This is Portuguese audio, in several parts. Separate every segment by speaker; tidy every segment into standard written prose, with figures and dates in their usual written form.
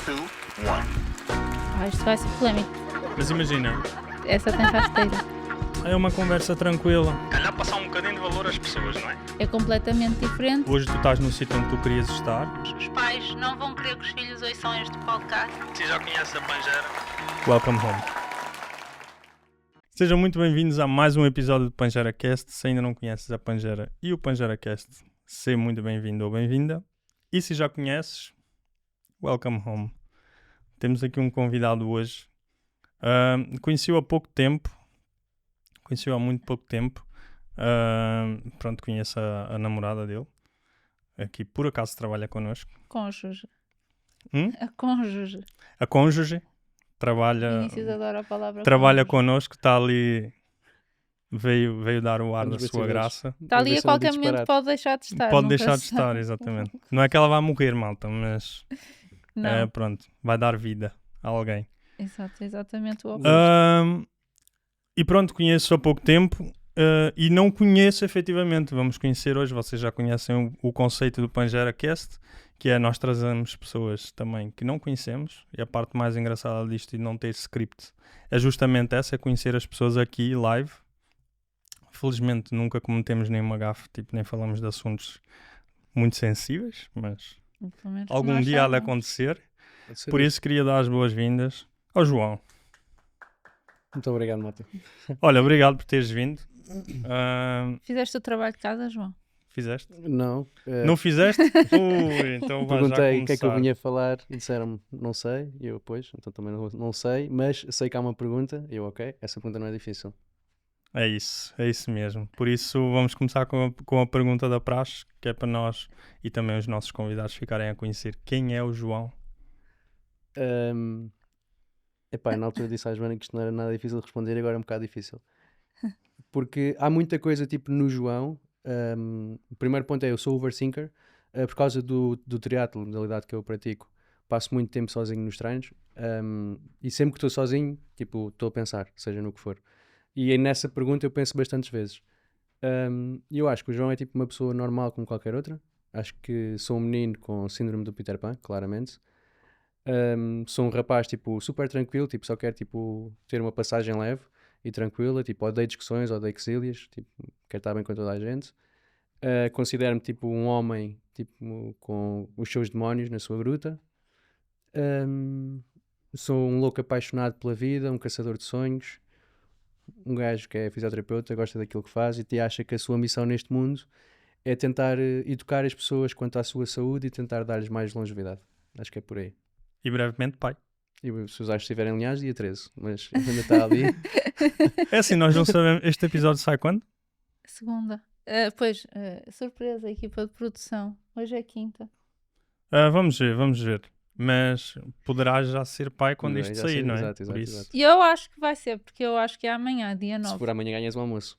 Speaker 1: 2, 1.
Speaker 2: Isto vai ser polémico.
Speaker 3: Mas imagina,
Speaker 2: Essa tem rasteira.
Speaker 3: é uma conversa tranquila. Calhar passar um bocadinho de valor às pessoas, não é?
Speaker 2: É completamente diferente.
Speaker 3: Hoje tu estás no sítio onde tu querias estar.
Speaker 2: Os pais não vão querer que os filhos ouçam este podcast.
Speaker 3: Se já conhece a Pangeira, welcome home. Sejam muito bem-vindos a mais um episódio do Pangeira Cast. Se ainda não conheces a Pangeira e o Pangeira Cast, seja muito bem-vindo ou bem-vinda. E se já conheces, welcome home. Temos aqui um convidado hoje. Conheci-o há pouco tempo. Conheci-o há muito pouco tempo. Pronto, conheço a namorada dele. Aqui por acaso trabalha connosco.
Speaker 2: Cônjuge.
Speaker 3: Hum?
Speaker 2: A cônjuge.
Speaker 3: A cônjuge trabalha,
Speaker 2: Vinícius adora a palavra
Speaker 3: trabalha
Speaker 2: cônjuge.
Speaker 3: connosco, está ali, veio dar o ar
Speaker 4: Vamos
Speaker 3: da
Speaker 4: ver se
Speaker 3: sua
Speaker 4: vês.
Speaker 3: graça.
Speaker 2: Está ali
Speaker 4: Ver
Speaker 2: a
Speaker 4: se eu não
Speaker 2: qualquer
Speaker 4: digo
Speaker 2: momento
Speaker 4: disparate.
Speaker 2: pode deixar de estar.
Speaker 3: Pode
Speaker 2: nunca
Speaker 3: deixar de
Speaker 2: se sabe.
Speaker 3: estar, exatamente. Não é que ela vá morrer, malta, mas
Speaker 2: Não.
Speaker 3: pronto, vai dar vida a alguém.
Speaker 2: Exato, exatamente o oposto.
Speaker 3: E pronto, conheço há pouco tempo e não conheço efetivamente. Vamos conhecer hoje, vocês já conhecem o conceito do Pangeira Cast, que é nós trazemos pessoas também que não conhecemos, e a parte mais engraçada disto e não ter script é justamente essa, é conhecer as pessoas aqui live. Felizmente nunca cometemos nenhuma gafe, tipo, nem falamos de assuntos muito sensíveis, mas
Speaker 2: Pelo menos que
Speaker 3: algum
Speaker 2: nós
Speaker 3: dia há de
Speaker 2: saibamos.
Speaker 3: acontecer.
Speaker 4: Pode ser
Speaker 3: Por isso queria dar as boas-vindas ao João.
Speaker 4: Muito obrigado, Mata.
Speaker 3: Olha, obrigado por teres vindo.
Speaker 2: Fizeste o trabalho de casa, João?
Speaker 3: Fizeste?
Speaker 4: Não,
Speaker 3: Não fizeste? Ui, então vai já
Speaker 4: perguntei o que é que eu
Speaker 3: começar.
Speaker 4: vinha falar e disseram-me não sei, e eu pois, então também não sei, mas sei que há uma pergunta, e eu ok, essa pergunta não é difícil.
Speaker 3: É isso mesmo. Por isso vamos começar com a pergunta da praxe, que é para nós e também os nossos convidados ficarem a conhecer quem é o João.
Speaker 4: Epá, na altura disse à Joana que isto não era nada difícil de responder e agora é um bocado difícil. Porque há muita coisa tipo no João. O primeiro ponto é eu sou overthinker por causa do triatlo, da modalidade que eu pratico. Passo muito tempo sozinho nos treinos e sempre que estou sozinho, tipo, estou a pensar, seja no que for. E aí nessa pergunta eu penso bastantes vezes. E eu acho que o João é tipo uma pessoa normal como qualquer outra. Acho que sou um menino com síndrome do Peter Pan, claramente. Sou um rapaz tipo super tranquilo, tipo, só quero tipo, ter uma passagem leve e tranquila, tipo, odeio discussões, odeio quesilhas, tipo, quero estar bem com toda a gente. Considero-me tipo um homem tipo, com os seus demónios na sua gruta. Sou um louco apaixonado pela vida, um caçador de sonhos, um gajo que é fisioterapeuta, gosta daquilo que faz e acha que a sua missão neste mundo é tentar educar as pessoas quanto à sua saúde e tentar dar-lhes mais longevidade. Acho que é por aí.
Speaker 3: E brevemente pai.
Speaker 4: E se os astros estiverem alinhados, dia 13, mas ainda está ali.
Speaker 3: É assim, nós não sabemos. Este episódio sai quando?
Speaker 2: Segunda. Surpresa, equipa de produção. Hoje é quinta.
Speaker 3: Vamos ver. Mas poderá já ser pai quando
Speaker 4: Poderá
Speaker 3: isto
Speaker 4: já
Speaker 3: sair,
Speaker 4: ser,
Speaker 3: não é?
Speaker 4: exato,
Speaker 3: Por
Speaker 4: exato,
Speaker 3: isso.
Speaker 4: exato.
Speaker 2: E eu acho que vai ser, porque eu acho que é amanhã, dia
Speaker 4: Se
Speaker 2: 9.
Speaker 4: for amanhã ganhas o almoço.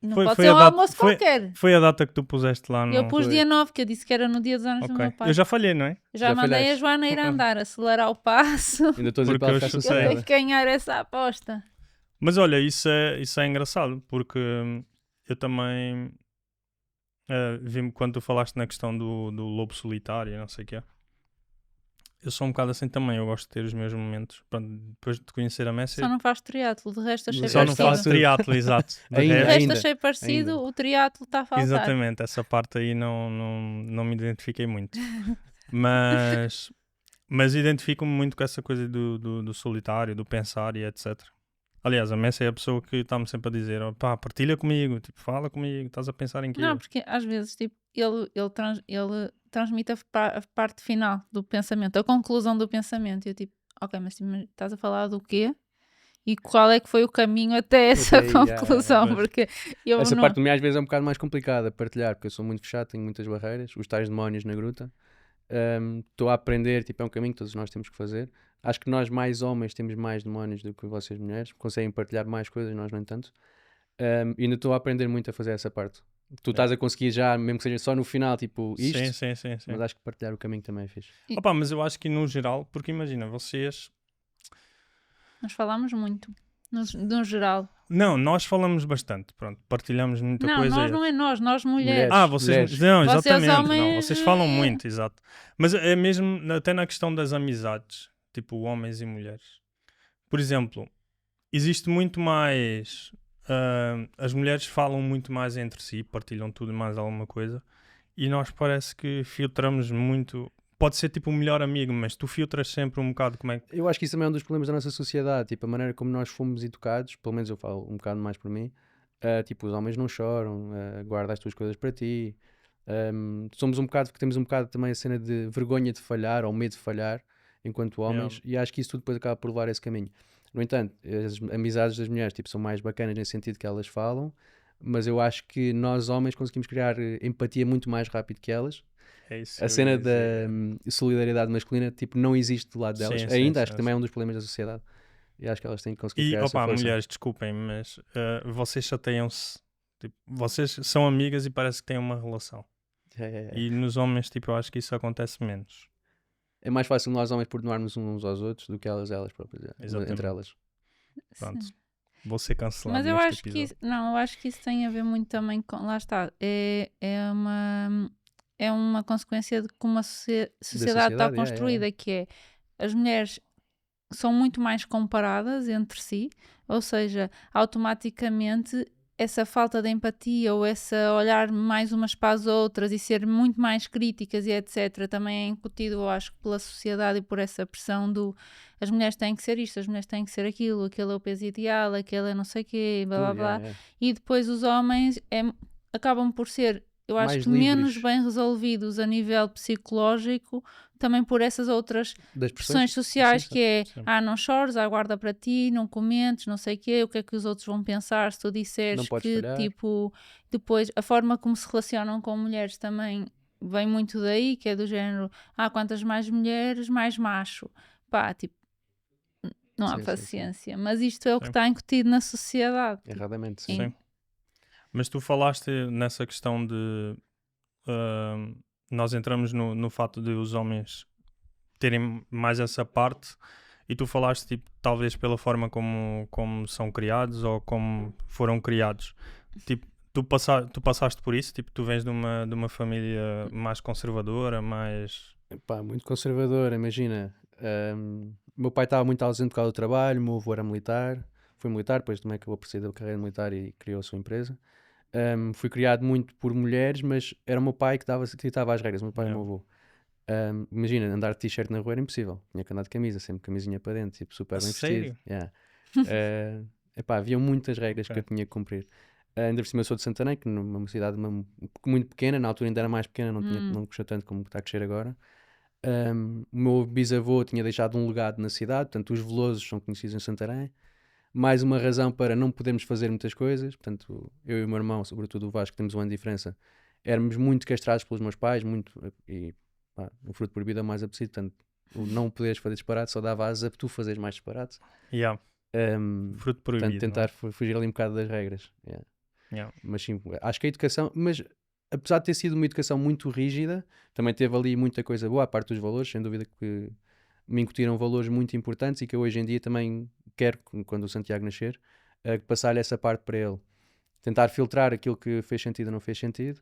Speaker 2: Não
Speaker 3: Foi-
Speaker 2: pode
Speaker 3: foi
Speaker 2: ser
Speaker 3: a
Speaker 2: um
Speaker 3: data-
Speaker 2: almoço
Speaker 3: foi-
Speaker 2: qualquer.
Speaker 3: Foi a data que tu puseste lá no...
Speaker 2: Eu pus
Speaker 4: Foi.
Speaker 2: dia 9, que eu disse que era no dia dos anos do
Speaker 3: Ok.
Speaker 2: meu pai.
Speaker 3: Eu já falhei, não é?
Speaker 2: Já
Speaker 4: Já
Speaker 2: mandei a
Speaker 4: falhaste.
Speaker 2: Joana ir andar, acelerar o passo.
Speaker 4: Ainda estou a dizer
Speaker 3: Porque
Speaker 4: para ela
Speaker 3: eu
Speaker 4: ficar
Speaker 3: chutei.
Speaker 2: Eu tenho
Speaker 4: sossegada.
Speaker 2: que ganhar essa aposta.
Speaker 3: Mas olha, isso é engraçado, porque eu também vi-me quando tu falaste na questão do lobo solitário e não sei o quê. Eu sou um bocado assim também, eu gosto de ter os meus momentos. Pronto, depois de conhecer a Messi,
Speaker 2: Só não faz triatlo, de resto achei
Speaker 3: só não
Speaker 2: parecido.
Speaker 3: faço triatlo, exato. De
Speaker 4: Ainda,
Speaker 2: De
Speaker 3: resto,
Speaker 2: resto
Speaker 4: ainda,
Speaker 2: achei parecido,
Speaker 4: ainda.
Speaker 2: o triatlo está a faltar.
Speaker 3: exatamente, essa parte aí não me identifiquei muito. Mas identifico-me muito com essa coisa do solitário, do pensar e etc. Aliás, a Messi é a pessoa que está-me sempre a dizer: pá, partilha comigo, tipo, fala comigo, estás a pensar em quê?
Speaker 2: Não, porque às vezes tipo, ele transmite a parte final do pensamento, a conclusão do pensamento. E eu tipo, ok, mas tipo, estás a falar do quê? E qual é que foi o caminho até essa
Speaker 4: Até aí,
Speaker 2: conclusão?
Speaker 3: pois.
Speaker 2: Porque eu
Speaker 4: Essa
Speaker 2: não...
Speaker 4: parte de mim às vezes é um bocado mais complicada a partilhar, porque eu sou muito fechado, tenho muitas barreiras, os tais demónios na gruta. Estou a aprender, tipo, é um caminho que todos nós temos que fazer. Acho que nós mais homens temos mais demónios do que vocês mulheres, conseguem partilhar mais coisas, nós nem tanto. E ainda estou a aprender muito a fazer essa parte. Tu estás a conseguir já, mesmo que seja só no final, tipo, isto,
Speaker 3: Sim.
Speaker 4: mas acho que partilhar o caminho também é fixe.
Speaker 3: Opa, mas eu acho que no geral, porque imagina, vocês...
Speaker 2: Nós falámos muito. No geral.
Speaker 3: Não, nós falamos bastante, pronto, partilhamos muita
Speaker 2: Não,
Speaker 3: coisa.
Speaker 2: nós não é nós mulheres.
Speaker 3: Ah, vocês.
Speaker 4: Mulheres.
Speaker 3: Não,
Speaker 2: Vocês
Speaker 3: exatamente. Não,
Speaker 2: homens,
Speaker 3: vocês falam muito, exato. Mas é mesmo até na questão das amizades, tipo homens e mulheres. Por exemplo, existe muito mais. As mulheres falam muito mais entre si, partilham tudo e mais alguma coisa. E nós parece que filtramos muito. Pode ser tipo o melhor amigo, mas tu filtras sempre um bocado como é que.
Speaker 4: Eu acho que isso também é um dos problemas da nossa sociedade, tipo, a maneira como nós fomos educados, pelo menos eu falo um bocado mais por mim, tipo, os homens não choram, guarda as tuas coisas para ti, somos um bocado, temos um bocado também a cena de vergonha de falhar ou medo de falhar enquanto homens, e acho que isso tudo depois acaba por levar esse caminho. No entanto, as amizades das mulheres, tipo, são mais bacanas nesse sentido que elas falam, mas eu acho que nós homens conseguimos criar empatia muito mais rápido que elas.
Speaker 3: É isso.
Speaker 4: A
Speaker 3: eu
Speaker 4: cena
Speaker 3: ia
Speaker 4: da
Speaker 3: dizer.
Speaker 4: solidariedade masculina, tipo, não existe do lado delas.
Speaker 3: Sim,
Speaker 4: Ainda
Speaker 3: sim,
Speaker 4: acho que
Speaker 3: sim,
Speaker 4: também é
Speaker 3: sim.
Speaker 4: um dos problemas da sociedade. E acho que elas têm que conseguir
Speaker 3: E
Speaker 4: criar essa
Speaker 3: opa,
Speaker 4: força.
Speaker 3: mulheres, desculpem, mas vocês chateiam-se. Tipo, vocês são amigas e parece que têm uma relação.
Speaker 4: É.
Speaker 3: E nos homens, tipo, eu acho que isso acontece menos.
Speaker 4: É mais fácil nós homens perdoarmos uns aos outros do que elas próprias,
Speaker 3: Exatamente.
Speaker 4: entre elas.
Speaker 3: Pronto.
Speaker 2: Sim.
Speaker 3: Vou ser cancelado
Speaker 2: Mas eu
Speaker 3: neste
Speaker 2: acho que
Speaker 3: episódio.
Speaker 2: eu acho que isso tem a ver muito também com, lá está, é uma consequência de como a sociedade está
Speaker 4: sociedade,
Speaker 2: construída, que é as mulheres são muito mais comparadas entre si, ou seja, automaticamente essa falta de empatia ou esse olhar mais umas para as outras e ser muito mais críticas e etc. também é incutido, eu acho, pela sociedade e por essa pressão do as mulheres têm que ser isto, as mulheres têm que ser aquilo, aquele é o peso ideal, aquele é não sei o quê, blá blá
Speaker 4: Tudo,
Speaker 2: blá. E depois os homens acabam por ser, eu acho
Speaker 4: Mais
Speaker 2: que menos
Speaker 4: livres.
Speaker 2: bem resolvidos a nível psicológico, também por essas outras
Speaker 4: Das
Speaker 2: pressões sociais,
Speaker 3: Sim,
Speaker 2: que é,
Speaker 3: sim.
Speaker 2: não chores, guarda para ti, não comentes, não sei o quê, o que é que os outros vão pensar se tu
Speaker 4: Não
Speaker 2: disseres
Speaker 4: podes
Speaker 2: que,
Speaker 4: falhar.
Speaker 2: tipo, depois, a forma como se relacionam com mulheres também vem muito daí, que é do género, quantas mais mulheres, mais macho. Pá, tipo, não há
Speaker 4: Sim, sim, sim.
Speaker 2: paciência, mas isto é o que
Speaker 3: Sim.
Speaker 2: está incutido na sociedade.
Speaker 4: Erradamente, sim.
Speaker 3: Sim. Mas tu falaste nessa questão de nós entramos no fato de os homens terem mais essa parte e tu falaste tipo, talvez pela forma como são criados ou como foram criados. Tipo, tu passaste por isso? Tipo, tu vens de uma família mais conservadora, mais...
Speaker 4: Pá, muito conservador, imagina. O meu pai estava muito ausente por causa do trabalho, o meu avô era militar, foi militar, depois também acabou por sair da carreira militar e criou a sua empresa. Fui criado muito por mulheres, mas era o meu pai que ditava as regras, o meu pai e o meu avô. Imagina, andar de t-shirt na rua era impossível, tinha que andar de camisa, sempre camisinha para dentro, tipo, super bem
Speaker 3: Sério?
Speaker 4: vestido. Yeah. Havia muitas regras que eu tinha que cumprir. Ainda por cima eu sou de Santarém, que numa cidade muito pequena, na altura ainda era mais pequena, não cresceu tanto como está a crescer agora. O meu bisavô tinha deixado um legado na cidade, portanto os Velosos são conhecidos em Santarém. Mais uma razão para não podermos fazer muitas coisas, portanto eu e o meu irmão, sobretudo o Vasco, temos um ano de diferença, éramos muito castrados pelos meus pais, o fruto proibido é o mais apetecido, portanto o não poderes fazer disparate só dava asa para tu fazeres mais disparates.
Speaker 3: Yeah. Fruto proibido.
Speaker 4: Portanto, tentar fugir ali um bocado das regras.
Speaker 3: Yeah.
Speaker 4: Mas sim, acho que a educação, mas apesar de ter sido uma educação muito rígida, também teve ali muita coisa boa, à parte dos valores, sem dúvida que me incutiram valores muito importantes e que eu hoje em dia também quero, quando o Santiago nascer, passar-lhe essa parte para ele. Tentar filtrar aquilo que fez sentido ou não fez sentido.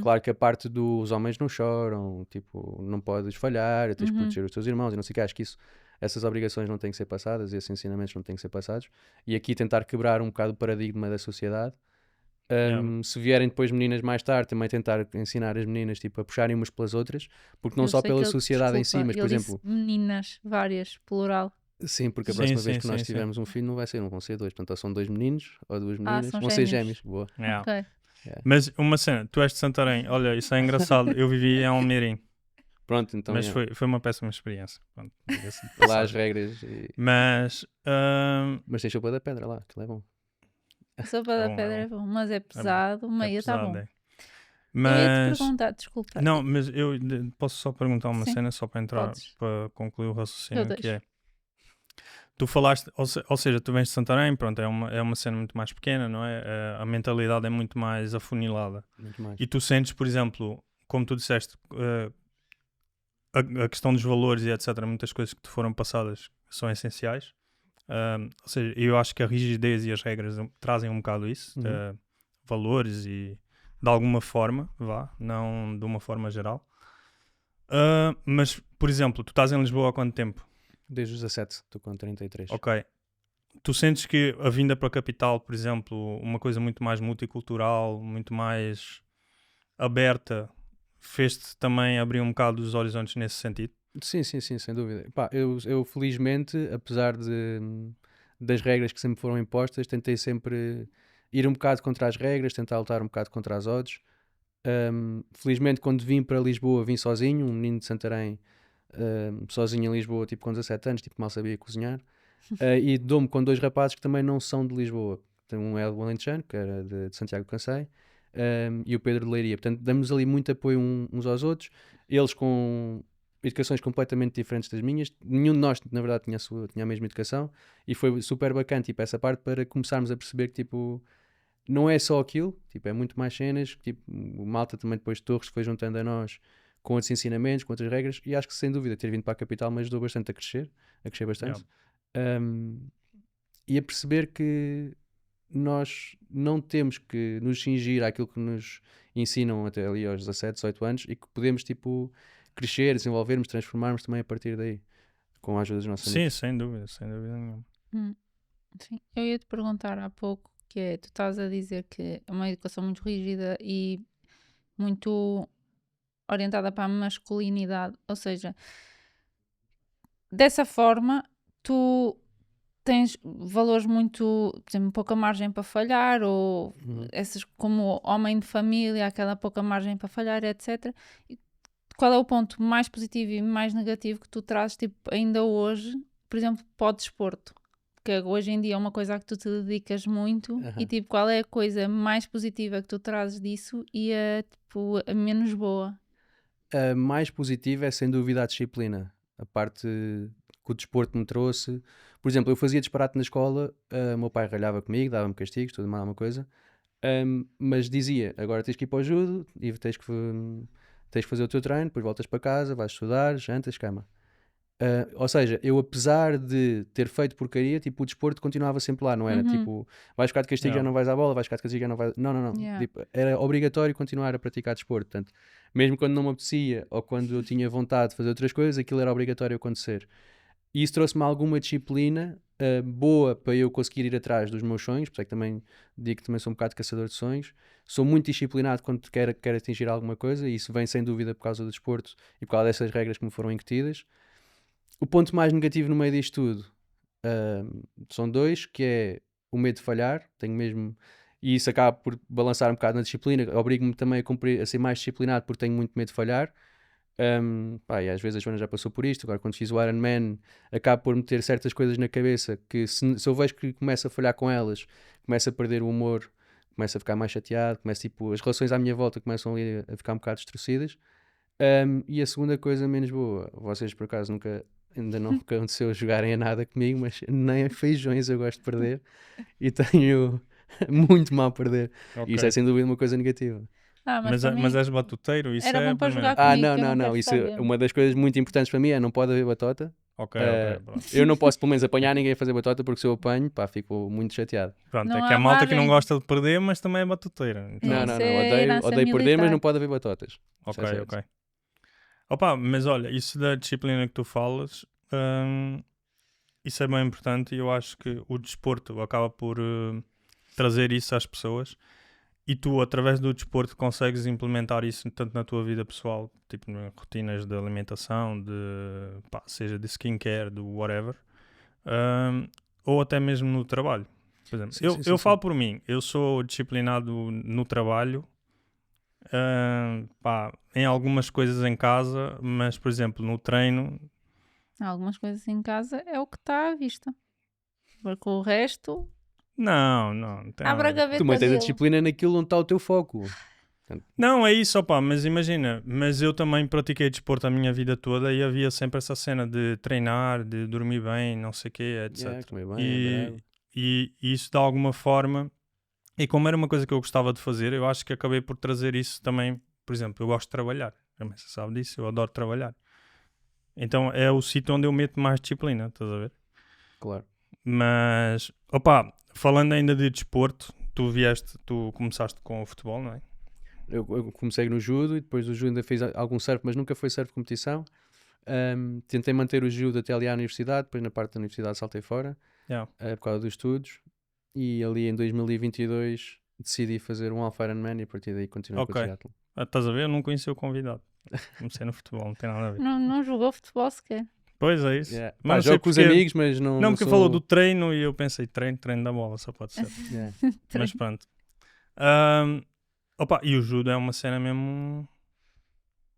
Speaker 4: Claro que a parte dos homens não choram, tipo, não podes falhar, tens de proteger os teus irmãos e não sei o que, acho que essas obrigações não têm que ser passadas, esses ensinamentos não têm que ser passados. E aqui tentar quebrar um bocado o paradigma da sociedade. Se vierem depois meninas mais tarde, também tentar ensinar as meninas tipo, a puxarem umas pelas outras, porque não
Speaker 2: Eu
Speaker 4: só
Speaker 2: sei
Speaker 4: pela
Speaker 2: que ele-
Speaker 4: sociedade em si,
Speaker 2: desculpa,
Speaker 4: mas por
Speaker 2: ele disse
Speaker 4: exemplo,
Speaker 2: meninas, várias, plural.
Speaker 4: sim, porque a
Speaker 3: Sim,
Speaker 4: próxima
Speaker 3: sim,
Speaker 4: vez que nós
Speaker 3: sim, sim.
Speaker 4: tivermos um filho não vão ser dois, portanto ou são dois meninos ou duas meninas,
Speaker 2: são
Speaker 4: vão ser
Speaker 2: gêmeos.
Speaker 4: gêmeos, boa.
Speaker 3: Yeah.
Speaker 2: Ok.
Speaker 3: Mas uma cena, tu és de Santarém, olha, isso é engraçado, eu vivi em Almeirim,
Speaker 4: Pronto, então
Speaker 3: mas foi uma péssima experiência. Pronto, diga-se de
Speaker 4: lá as
Speaker 3: passagem.
Speaker 4: regras,
Speaker 3: Mas
Speaker 4: mas tem sopa da pedra lá, que é bom.
Speaker 2: A sopa da pedra é bom, mas é pesado, meia está
Speaker 3: pesado,
Speaker 2: bom.
Speaker 3: é.
Speaker 2: Eu ia te
Speaker 3: Mas
Speaker 2: perguntar, desculpa.
Speaker 3: não, mas eu posso só perguntar uma
Speaker 2: Sim,
Speaker 3: cena só para entrar,
Speaker 2: podes.
Speaker 3: para concluir o
Speaker 2: Eu
Speaker 3: raciocínio, que
Speaker 2: deixo.
Speaker 3: é tu falaste, ou seja, tu vens de Santarém, pronto, é uma cena muito mais pequena, não é? A mentalidade é muito mais afunilada.
Speaker 4: Muito mais.
Speaker 3: E tu sentes, por exemplo, como tu disseste, a questão dos valores e etc, muitas coisas que te foram passadas são essenciais. Ou seja, eu acho que a rigidez e as regras trazem um bocado isso,
Speaker 4: Uhum.
Speaker 3: valores e de alguma forma, não de uma forma geral. Mas, por exemplo, tu estás em Lisboa há quanto tempo?
Speaker 4: Desde os 17, estou com 33.
Speaker 3: Ok. Tu sentes que a vinda para a capital, por exemplo, uma coisa muito mais multicultural, muito mais aberta, fez-te também abrir um bocado os horizontes nesse sentido?
Speaker 4: Sim, sem dúvida. Pá, eu felizmente, apesar das regras que sempre foram impostas, tentei sempre ir um bocado contra as regras, tentar lutar um bocado contra as odds. Felizmente, quando vim para Lisboa, vim sozinho, um menino de Santarém, sozinho em Lisboa, tipo com 17 anos, tipo mal sabia cozinhar. E dou-me com 2 rapazes que também não são de Lisboa. Um é do Alentejano, que era de Santiago de Cacém, e o Pedro de Leiria. Portanto, damos ali muito apoio uns aos outros. Eles com educações completamente diferentes das minhas. Nenhum de nós, na verdade, tinha a mesma educação. E foi super bacana, tipo, essa parte para começarmos a perceber que, tipo, não é só aquilo. Tipo, é muito mais cenas. Tipo, o Malta também depois de Torres se foi juntando a nós com outros ensinamentos, com outras regras. E acho que, sem dúvida, ter vindo para a capital me ajudou bastante a crescer bastante. Um, e a perceber que nós não temos que nos cingir àquilo que nos ensinam até ali aos 17, 18 anos e que podemos tipo crescer, desenvolvermos, transformarmos também a partir daí, com a ajuda dos nossos
Speaker 3: Sim,
Speaker 4: amigos.
Speaker 3: sem dúvida nenhuma.
Speaker 2: Sim. Eu ia te perguntar há pouco que é, tu estás a dizer que é uma educação muito rígida e muito orientada para a masculinidade, ou seja, dessa forma tu tens valores muito, por exemplo, pouca margem para falhar, ou
Speaker 4: Uhum.
Speaker 2: essas como homem de família, aquela pouca margem para falhar, etc. E qual é o ponto mais positivo e mais negativo que tu trazes, tipo, ainda hoje, por exemplo, para o desporto? Que hoje em dia é uma coisa a que tu te dedicas muito, e
Speaker 4: Aham.
Speaker 2: tipo, qual é a coisa mais positiva que tu trazes disso e a, tipo, a menos boa?
Speaker 4: A mais positiva é sem dúvida a disciplina, a parte que o desporto me trouxe. Por exemplo, eu fazia disparate na escola, o meu pai ralhava comigo, dava-me castigos, tudo mais uma coisa. Mas dizia, agora tens que ir para o judo e tens que fazer o teu treino, depois voltas para casa, vais estudar, jantas, cama. Ou seja, eu apesar de ter feito porcaria, tipo, o desporto continuava sempre lá, não era
Speaker 2: Uhum.
Speaker 4: tipo, vais ficar de castigo, já
Speaker 3: Yeah.
Speaker 4: não vais à bola, vais ficar de castigo, já não vais... Não.
Speaker 2: Yeah.
Speaker 4: Tipo, era obrigatório continuar a praticar desporto, portanto, mesmo quando não me apetecia ou quando eu tinha vontade de fazer outras coisas, aquilo era obrigatório acontecer. E isso trouxe-me alguma disciplina boa para eu conseguir ir atrás dos meus sonhos, porque também digo que também sou um bocado caçador de sonhos. Sou muito disciplinado quando quero atingir alguma coisa, e isso vem sem dúvida por causa do desporto e por causa dessas regras que me foram incutidas. O ponto mais negativo no meio disto tudo são dois, que é o medo de falhar. Tenho mesmo... E isso acaba por balançar um bocado na disciplina. Obrigo-me também a ser mais disciplinado porque tenho muito medo de falhar. E às vezes a Joana já passou por isto. Agora, quando fiz o Ironman, acabo por meter certas coisas na cabeça que, se eu vejo que começo a falhar com elas, começo a perder o humor, começo a ficar mais chateado, tipo, as relações à minha volta começam ali a ficar um bocado distorcidas. E a segunda coisa menos boa, vocês por acaso ainda não aconteceu jogarem a nada comigo, mas nem a feijões eu gosto de perder e tenho muito mal a perder. E isso é
Speaker 3: Ok.
Speaker 4: sem dúvida uma coisa negativa.
Speaker 2: Mas para
Speaker 3: Mas
Speaker 2: mim
Speaker 3: és batuteiro, isso
Speaker 2: era
Speaker 3: é
Speaker 2: bom para jogar
Speaker 3: primeiro.
Speaker 2: comigo, que eu não quero
Speaker 4: Isso
Speaker 2: saber.
Speaker 4: uma das coisas muito importantes para mim é não pode haver batota.
Speaker 3: Ok, pronto.
Speaker 4: Eu não posso pelo menos apanhar ninguém a fazer batota, porque se eu apanho, pá, fico muito chateado.
Speaker 3: Pronto,
Speaker 2: Não
Speaker 3: é que
Speaker 2: há
Speaker 3: há malta que não
Speaker 2: margem.
Speaker 3: gosta de perder, mas também é batuteira. Então,
Speaker 2: Isso é herança
Speaker 4: Odeio perder, mas
Speaker 2: militar.
Speaker 4: não pode haver batotas.
Speaker 3: ok,
Speaker 4: Já sabes.
Speaker 3: ok. Opa, mas olha, isso da disciplina que tu falas, isso é bem importante e eu acho que o desporto acaba por trazer isso às pessoas e tu, através do desporto, consegues implementar isso tanto na tua vida pessoal, tipo em rotinas de alimentação, seja de skincare, do whatever, ou até mesmo no trabalho. Por exemplo,
Speaker 4: Sim,
Speaker 3: eu
Speaker 4: sim.
Speaker 3: falo por mim, eu sou disciplinado no trabalho, em algumas coisas em casa, mas por exemplo no treino
Speaker 2: Algumas coisas em casa é o que está à vista. Porque o resto,
Speaker 3: não tem nada
Speaker 2: abre
Speaker 3: a
Speaker 2: a
Speaker 3: ver com
Speaker 2: gaveta
Speaker 4: Tu mantens a
Speaker 2: dele.
Speaker 4: disciplina naquilo onde está o teu foco.
Speaker 3: Não, é isso, opá, mas imagina, mas eu também pratiquei desporto a minha vida toda e havia sempre essa cena de treinar, de dormir bem, não sei o quê, etc.
Speaker 4: Yeah, comer bem,
Speaker 3: E,
Speaker 4: beber água.
Speaker 3: e isso de alguma forma, e como era uma coisa que eu gostava de fazer, eu acho que acabei por trazer isso também. Por exemplo, eu gosto de trabalhar, também você sabe disso, eu adoro trabalhar. Então é o sítio onde eu meto mais disciplina, estás a ver?
Speaker 4: Claro.
Speaker 3: Mas, opa, falando ainda de desporto, tu começaste com o futebol, não é?
Speaker 4: Eu comecei no judo e depois do judo ainda fiz algum surf, mas nunca foi surf de competição. Tentei manter o judo até ali à universidade, depois na parte da universidade saltei fora,
Speaker 3: Yeah.
Speaker 4: por causa dos estudos. E ali em 2022 decidi fazer um Half Ironman e a partir daí continuei com o
Speaker 3: Ok.
Speaker 4: triatlo.
Speaker 3: Estás a ver? Eu não conheci o convidado. Comecei no futebol, não tem nada a ver.
Speaker 2: Não jogou futebol sequer.
Speaker 3: Pois é isso.
Speaker 4: Yeah.
Speaker 3: Mas
Speaker 4: Pá,
Speaker 3: não sei
Speaker 4: jogo com os
Speaker 3: porque-
Speaker 4: amigos, mas não.
Speaker 3: Não,
Speaker 4: não
Speaker 3: porque
Speaker 4: sou...
Speaker 3: falou do treino e eu pensei, treino da bola, só pode ser.
Speaker 4: Yeah.
Speaker 3: Mas pronto. Opa, e o judo é uma cena mesmo.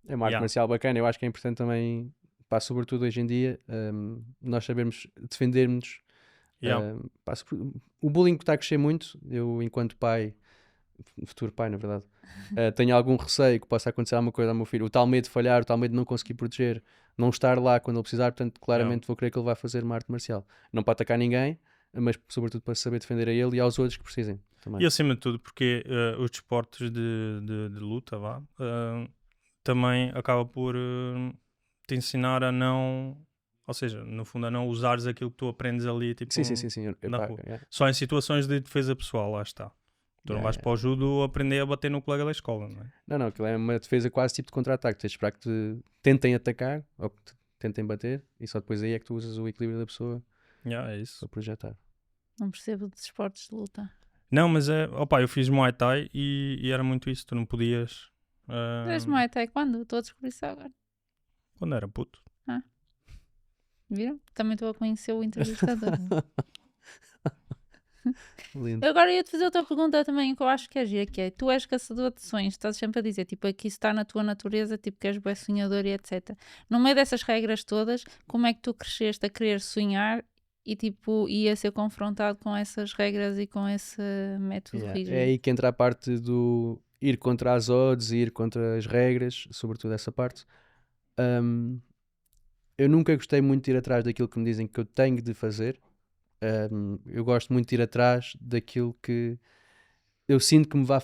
Speaker 4: É uma arte
Speaker 3: Yeah.
Speaker 4: marcial bacana. Eu acho que é importante também, pá, sobretudo hoje em dia, nós sabermos defendermos.
Speaker 3: Yeah.
Speaker 4: Pá, o bullying está a crescer muito. Eu, enquanto pai, futuro pai, na verdade, tenho algum receio que possa acontecer alguma coisa ao meu filho. O tal medo de falhar, o tal medo de não conseguir proteger, não estar lá quando ele precisar. Portanto, claramente vou querer que ele vá fazer uma arte marcial. Não para atacar ninguém, mas sobretudo para saber defender a ele e aos outros que precisem. Também.
Speaker 3: E acima de tudo, porque os desportos de luta, também acaba por te ensinar a não. Ou seja, no fundo, a não usares aquilo que tu aprendes ali, tipo,
Speaker 4: Sim.
Speaker 3: na
Speaker 4: Pá,
Speaker 3: rua.
Speaker 4: yeah.
Speaker 3: Só em situações de defesa pessoal, lá está. Tu não
Speaker 4: Yeah,
Speaker 3: vais
Speaker 4: yeah.
Speaker 3: para o judo aprender a bater no colega da escola, não é?
Speaker 4: Não, aquilo é uma defesa quase tipo de contra-ataque. Tens de esperar que te tentem atacar ou que te tentem bater e só depois aí é que tu usas o equilíbrio da pessoa
Speaker 3: Yeah, é isso.
Speaker 4: para projetar.
Speaker 2: Não percebo de esportes de luta.
Speaker 3: Não, mas eu fiz Muay Thai e era muito isso. Tu não podias.
Speaker 2: Fizeste Muay Thai quando? Estou a descobrir isso agora.
Speaker 3: Quando era puto.
Speaker 2: Viram? Também estou a conhecer o entrevistador.
Speaker 4: Lindo.
Speaker 2: Eu agora ia-te fazer outra pergunta também que eu acho que é gira, que é, tu és caçador de sonhos, estás sempre a dizer, tipo, aqui está na tua natureza, tipo, que és bué sonhador e etc. No meio dessas regras todas, como é que tu cresceste a querer sonhar e, tipo, ia ser confrontado com essas regras e com esse método
Speaker 4: Yeah.
Speaker 2: rígido?
Speaker 4: É aí que entra a parte do ir contra as odds, ir contra as regras, sobretudo essa parte. Eu nunca gostei muito de ir atrás daquilo que me dizem que eu tenho de fazer. Eu gosto muito de ir atrás daquilo que eu sinto que me vai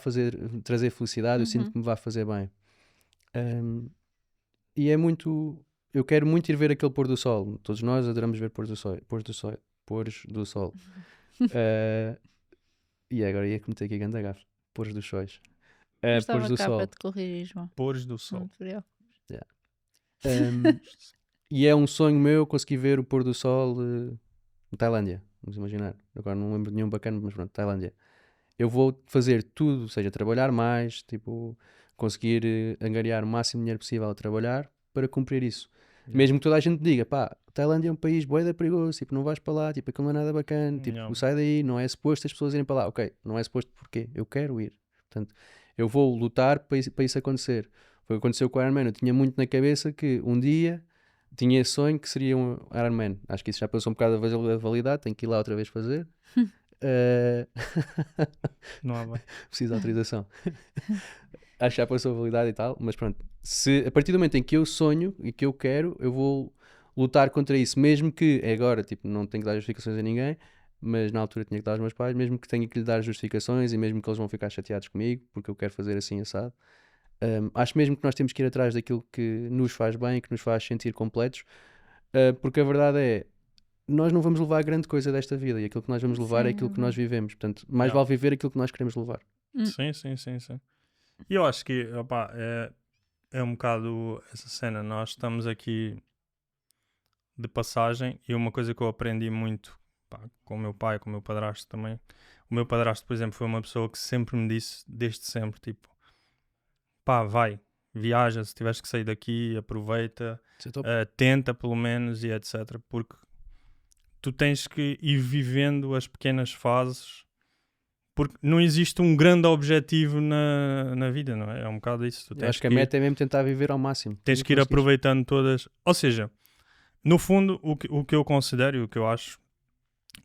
Speaker 4: trazer felicidade, eu sinto que me vai fazer bem. E é muito. Eu quero muito ir ver aquele pôr do sol. Todos nós adoramos ver pôr do sol. E agora ia cometer aqui a grande gafe. Pôres dos sóis.
Speaker 2: Estava
Speaker 4: Pôres do
Speaker 2: cá
Speaker 4: sol.
Speaker 2: para te corrigir, João.
Speaker 3: Pôres do sol.
Speaker 2: Não te preocupes.
Speaker 4: E é um sonho meu conseguir ver o pôr do sol na Tailândia. Vamos imaginar. Agora não lembro de nenhum bacana, mas pronto, Tailândia. Eu vou fazer tudo, ou seja, trabalhar mais, tipo, conseguir angariar o máximo de dinheiro possível a trabalhar para cumprir isso. Mesmo que toda a gente diga, pá, Tailândia é um país bué da perigoso, tipo, não vais para lá, tipo, aquilo não é nada bacana, tipo,
Speaker 3: Não.
Speaker 4: sai daí, não é suposto as pessoas irem para lá. Ok, não é suposto porque eu quero ir. Portanto, eu vou lutar para isso acontecer. Foi o que aconteceu com o Iron Man. Eu tinha muito na cabeça que um dia tinha esse sonho que seria um Iron Man. Acho que isso já passou um bocado a validade, tenho que ir lá outra vez fazer.
Speaker 3: Não há bem.
Speaker 4: Preciso de autorização. Acho que já passou a validade e tal, mas pronto. Se, a partir do momento em que eu sonho e que eu quero, eu vou lutar contra isso, mesmo que agora, tipo, não tenho que dar justificações a ninguém, mas na altura tinha que dar aos meus pais, mesmo que tenha que lhe dar justificações e mesmo que eles vão ficar chateados comigo, porque eu quero fazer assim assado. Acho mesmo que nós temos que ir atrás daquilo que nos faz bem, que nos faz sentir completos, porque a verdade é, nós não vamos levar grande coisa desta vida e aquilo que nós vamos levar é
Speaker 2: Sim,
Speaker 4: aquilo que nós vivemos. Portanto, mais
Speaker 3: Yeah.
Speaker 4: vale viver aquilo que nós queremos levar.
Speaker 3: Sim. E eu acho que, opá, é um bocado essa cena. Nós estamos aqui de passagem e uma coisa que eu aprendi muito, pá, com o meu pai, com o meu padrasto também. O meu padrasto, por exemplo, foi uma pessoa que sempre me disse, desde sempre, tipo, pá, vai, viaja, se tiveres que sair daqui, aproveita, tenta pelo menos e etc. Porque tu tens que ir vivendo as pequenas fases, porque não existe um grande objetivo na vida, não é? É um bocado isso. Tu
Speaker 4: Eu
Speaker 3: tens
Speaker 4: acho que a meta é mesmo tentar viver ao máximo.
Speaker 3: tens
Speaker 4: Tudo
Speaker 3: que ir
Speaker 4: conseguires.
Speaker 3: aproveitando todas. Ou seja, no fundo, o que eu considero e o que eu acho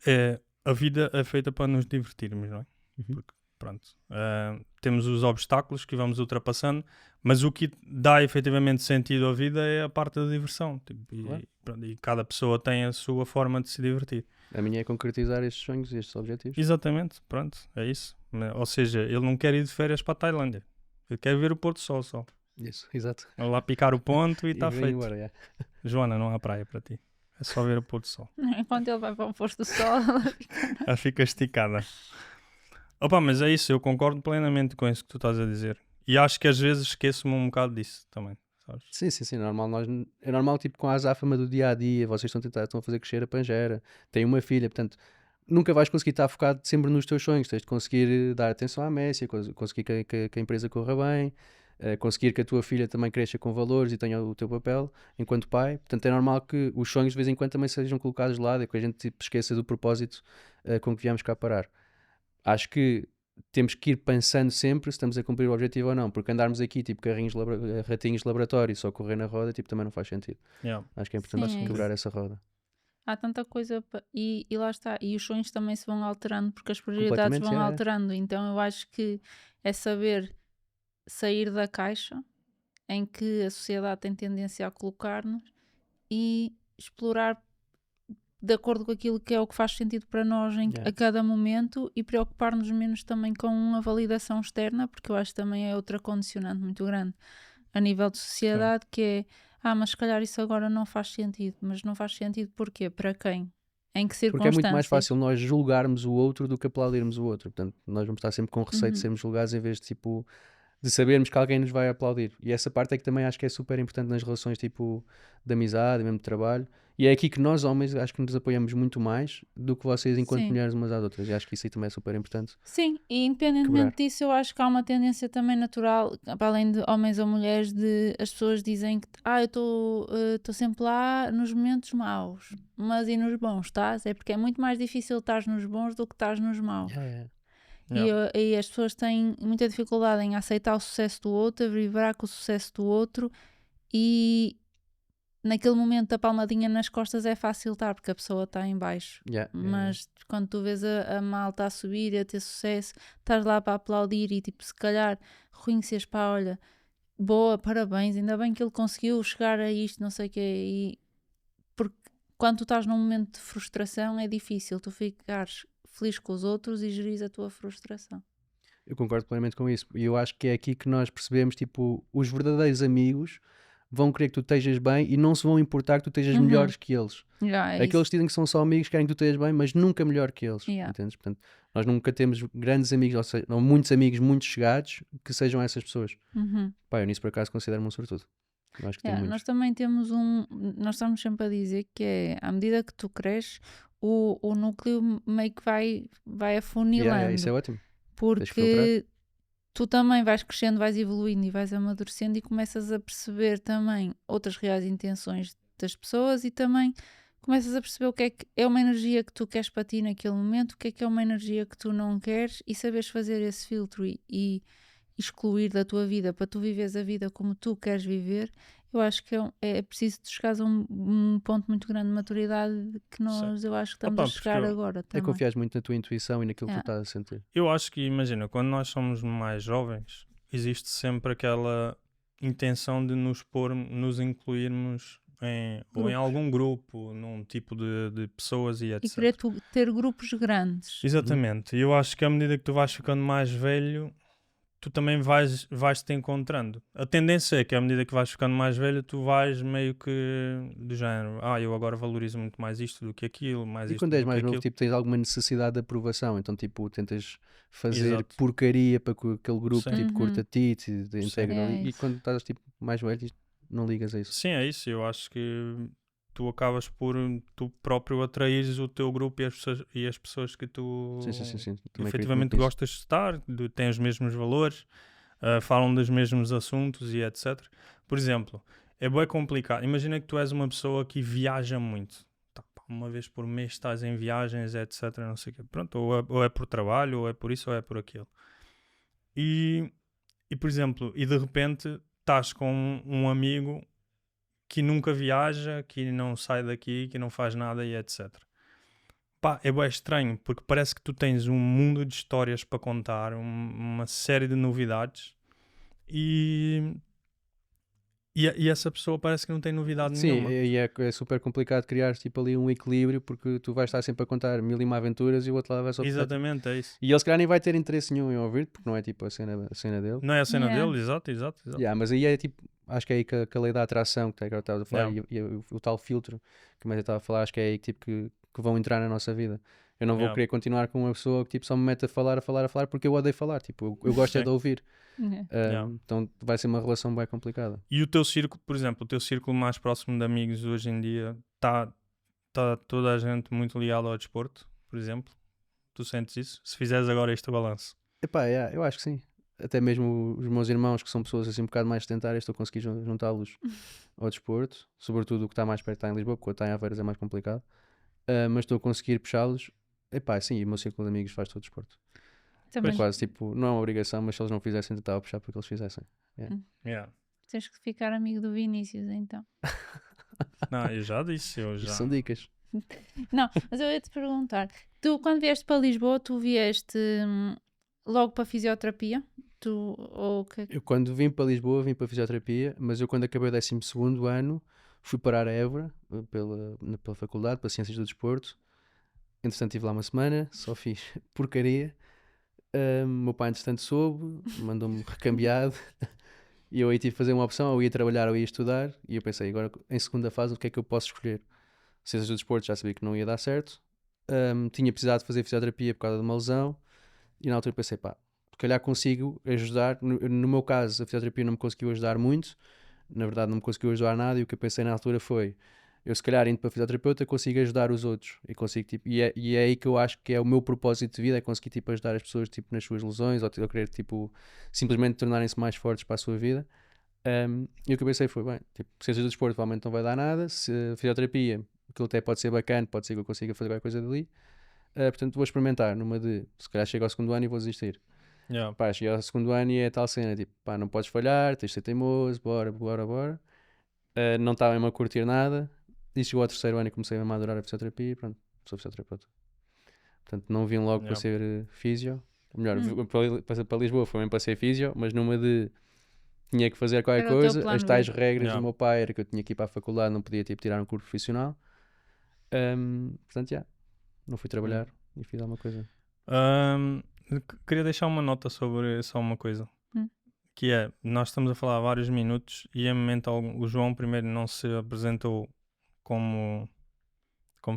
Speaker 3: é a vida é feita para nos divertirmos, não é? Porque, pronto, temos os obstáculos que vamos ultrapassando, mas o que dá efetivamente sentido à vida é a parte da diversão. Tipo,
Speaker 4: Claro.
Speaker 3: e cada pessoa tem a sua forma de se divertir.
Speaker 4: A minha é concretizar estes sonhos e estes objetivos.
Speaker 3: Exatamente, pronto, é isso. Ou seja, ele não quer ir de férias para a Tailândia. Ele quer ver o pôr do sol só.
Speaker 4: Isso, exato.
Speaker 3: Vai lá picar o ponto e está
Speaker 4: vem
Speaker 3: feito.
Speaker 4: embora, yeah.
Speaker 3: Joana, não há praia para ti. É só ver o pôr do sol.
Speaker 2: Enquanto ele vai para o posto do sol,
Speaker 3: Ela fica esticada. Opa, mas é isso, eu concordo plenamente com isso que tu estás a dizer. E acho que às vezes esqueço-me um bocado disso também, sabes?
Speaker 4: Sim, normal. É normal, tipo, com a azáfama do dia a dia, vocês estão a fazer crescer a Pangera, têm uma filha, portanto, nunca vais conseguir estar focado sempre nos teus sonhos. Tens de conseguir dar atenção à Messi, conseguir que a empresa corra bem, conseguir que a tua filha também cresça com valores e tenha o teu papel enquanto pai. Portanto, é normal que os sonhos de vez em quando também sejam colocados de lado e que a gente tipo, esqueça do propósito com que viemos cá parar. Acho que temos que ir pensando sempre se estamos a cumprir o objetivo ou não, porque andarmos aqui tipo ratinhos de laboratório só correr na roda tipo, também não faz sentido.
Speaker 3: Yeah.
Speaker 4: Acho que é importante
Speaker 2: Sim, é
Speaker 4: quebrar essa roda.
Speaker 2: há tanta coisa e lá está. E os sonhos também se vão alterando porque as prioridades
Speaker 4: Completamente,
Speaker 2: vão
Speaker 4: é.
Speaker 2: alterando. Então eu acho que é saber sair da caixa em que a sociedade tem tendência a colocar-nos e explorar de acordo com aquilo que é o que faz sentido para nós
Speaker 4: Yeah.
Speaker 2: a cada momento e preocupar-nos menos também com a validação externa, porque eu acho que também é outra condicionante muito grande a nível de sociedade, que é, mas se calhar isso agora não faz sentido. Mas não faz sentido porquê? Para quem? Em que
Speaker 4: Porque é
Speaker 2: circunstâncias?
Speaker 4: muito mais fácil nós julgarmos o outro do que aplaudirmos o outro. Portanto, nós vamos estar sempre com receio de
Speaker 2: Uhum.
Speaker 4: sermos julgados em vez de tipo de sabermos que alguém nos vai aplaudir. E essa parte é que também acho que é super importante nas relações tipo de amizade, mesmo de trabalho. E é aqui que nós homens acho que nos apoiamos muito mais do que vocês enquanto
Speaker 2: Sim.
Speaker 4: mulheres umas às outras. E acho que isso aí também é super importante.
Speaker 2: Sim, e independentemente
Speaker 4: Quebrar.
Speaker 2: disso, eu acho que há uma tendência também natural, para além de homens ou mulheres, de as pessoas dizem que eu estou sempre lá nos momentos maus, mas e nos bons, estás? É porque é muito mais difícil estar nos bons do que estar nos maus.
Speaker 4: Yeah.
Speaker 2: E as pessoas têm muita dificuldade em aceitar o sucesso do outro, a vibrar com o sucesso do outro e naquele momento da palmadinha nas costas é fácil estar porque a pessoa está em baixo.
Speaker 4: Yeah.
Speaker 2: Mas quando tu vês a malta a subir e a ter sucesso, estás lá para aplaudir e tipo, se calhar reconheces, pá, olha, boa, parabéns, ainda bem que ele conseguiu chegar a isto, não sei o quê. E porque quando tu estás num momento de frustração é difícil tu ficares feliz com os outros e gerires a tua frustração.
Speaker 4: Eu concordo plenamente com isso. E eu acho que é aqui que nós percebemos, tipo, os verdadeiros amigos vão querer que tu estejas bem e não se vão importar que tu estejas melhores que eles. Aqueles que dizem que são só amigos, querem que tu estejas bem, mas nunca melhor que eles.
Speaker 2: Yeah.
Speaker 4: Entendes? Portanto, nós nunca temos grandes amigos, ou seja, não, muitos amigos muito chegados que sejam essas pessoas. Pá, eu nisso por acaso considero-me um sortudo. Eu acho que tenho
Speaker 2: Nós
Speaker 4: muitos.
Speaker 2: também temos nós estamos sempre a dizer que é, à medida que tu cresces, o núcleo meio que vai afunilando.
Speaker 4: Isso é ótimo.
Speaker 2: Porque tu também vais crescendo, vais evoluindo e vais amadurecendo e começas a perceber também outras reais intenções das pessoas e também começas a perceber o que é uma energia que tu queres para ti naquele momento, o que é uma energia que tu não queres e saberes fazer esse filtro e excluir da tua vida para tu viveres a vida como tu queres viver. Eu acho que é preciso tu chegares a um ponto muito grande de maturidade que eu acho que estamos a chegar agora
Speaker 4: É
Speaker 2: também.
Speaker 4: confiares muito na tua intuição e naquilo que tu estás a sentir.
Speaker 3: Eu acho que, imagina, quando nós somos mais jovens, existe sempre aquela intenção de nos incluirmos ou em algum grupo, num tipo de pessoas e etc.
Speaker 2: E querer ter grupos grandes.
Speaker 3: Exatamente. E eu acho que à medida que tu vais ficando mais velho, tu também vais-te encontrando. A tendência é que à medida que vais ficando mais velho, tu vais meio que do género, eu agora valorizo muito mais isto do que aquilo, mais
Speaker 4: E
Speaker 3: isto
Speaker 4: quando
Speaker 3: do
Speaker 4: és
Speaker 3: que
Speaker 4: mais novo,
Speaker 3: aquilo.
Speaker 4: tipo, tens alguma necessidade de aprovação, então tipo, tentas fazer
Speaker 3: Exato.
Speaker 4: porcaria para que aquele grupo
Speaker 3: Sim.
Speaker 4: tipo, curta a ti, te integra
Speaker 2: É
Speaker 4: ali. E
Speaker 2: isso.
Speaker 4: quando estás tipo, mais velho, não ligas a isso.
Speaker 3: Sim, é isso. Eu acho que tu acabas por tu próprio atraires o teu grupo e as pessoas que tu
Speaker 4: Sim. Também acredito
Speaker 3: efetivamente
Speaker 4: muito nisso.
Speaker 3: gostas de estar, têm os mesmos valores, falam dos mesmos assuntos e etc. Por exemplo, é bem complicado. Imagina que tu és uma pessoa que viaja muito. Uma vez por mês estás em viagens, etc. Não sei o quê. Pronto, ou é por trabalho, ou é por isso, ou é por aquilo. E por exemplo, e de repente estás com um amigo que nunca viaja, que não sai daqui, que não faz nada e etc. Pá, é bem estranho, porque parece que tu tens um mundo de histórias para contar, uma série de novidades e essa pessoa parece que não tem novidade nenhuma.
Speaker 4: Sim, e é super complicado criar tipo, ali um equilíbrio porque tu vais estar sempre a contar 1001 aventuras e o outro lado vai só...
Speaker 3: Exatamente, é isso.
Speaker 4: E ele se calhar nem vai ter interesse nenhum em ouvir porque não é tipo a cena dele.
Speaker 3: Não é a cena
Speaker 2: Yeah.
Speaker 3: dele, exato.
Speaker 4: Mas aí é tipo, acho que é aí que a lei da atração, que agora estava a falar, e o tal filtro que eu estava a falar, acho que é aí tipo, que vão entrar na nossa vida. Eu não vou querer continuar com uma pessoa que tipo, só me mete a falar, porque eu odeio falar. Tipo, eu gosto é de ouvir. Então vai ser uma relação bem complicada.
Speaker 3: E o teu círculo, por exemplo, o teu círculo mais próximo de amigos hoje em dia, está toda a gente muito ligada ao desporto, por exemplo? Tu sentes isso? Se fizeres agora este balanço.
Speaker 4: Epá, eu acho que sim. Até mesmo os meus irmãos, que são pessoas assim um bocado mais sedentárias, estou a conseguir juntá-los ao desporto. Sobretudo o que está mais perto está em Lisboa, porque o que está em Aveiras é mais complicado. Mas estou a conseguir puxá-los. Epá, sim, e o meu círculo de amigos faz todo o desporto.
Speaker 2: Também
Speaker 4: É quase tipo, não é uma obrigação, mas se eles não fizessem, tentava puxar para que eles fizessem.
Speaker 2: tens que ficar amigo do Vinícius, então.
Speaker 3: Não, eu já disse,
Speaker 4: Isto são dicas.
Speaker 2: Não, mas eu ia te perguntar, tu quando vieste para Lisboa, tu vieste logo para a fisioterapia?
Speaker 4: Eu quando vim para Lisboa, vim para a fisioterapia, mas eu quando acabei o 12º ano, fui parar a Évora, pela faculdade, para Ciências do Desporto. Entretanto estive lá uma semana, só fiz porcaria. Meu pai entretanto soube, mandou-me recambiado. E eu aí tive que fazer uma opção, ou ia trabalhar ou ia estudar. E eu pensei, agora em segunda fase, o que é que eu posso escolher? Ciências do Desporto, já sabia que não ia dar certo. Tinha precisado de fazer fisioterapia por causa de uma lesão. E na altura pensei, pá, se calhar consigo ajudar. No meu caso, a fisioterapia não me conseguiu ajudar muito. Na verdade, não me conseguiu ajudar nada. E o que eu pensei na altura foi, eu se calhar indo para fisioterapeuta consigo ajudar os outros. E consigo, tipo, e é aí que eu acho que é o meu propósito de vida, é conseguir tipo, ajudar as pessoas tipo, nas suas lesões, ou querer tipo, simplesmente tornarem-se mais fortes para a sua vida. E o que eu pensei foi, bem, tipo, ciências do desporto provavelmente não vai dar nada. Se fisioterapia, aquilo até pode ser bacana, pode ser que eu consiga fazer qualquer coisa dali. Portanto vou experimentar numa de, se calhar chego ao segundo ano e vou desistir. Pá, cheguei ao segundo ano e é tal cena, tipo, pá, não podes falhar, tens de ser teimoso, bora. Não estava mesmo a curtir nada. E chegou ao terceiro ano e comecei a adorar a fisioterapia e pronto, sou fisioterapeuta. Portanto, não vim logo para ser físio. Ou melhor, para Lisboa foi mesmo para ser físio, mas numa de tinha que fazer qualquer coisa, as tais regras do meu pai era que eu tinha que ir para a faculdade, não podia tipo, tirar um curso profissional. Portanto, não fui trabalhar e fiz alguma coisa.
Speaker 3: Queria deixar uma nota sobre só uma coisa. Que é, nós estamos a falar há vários minutos e em momento o João primeiro não se apresentou como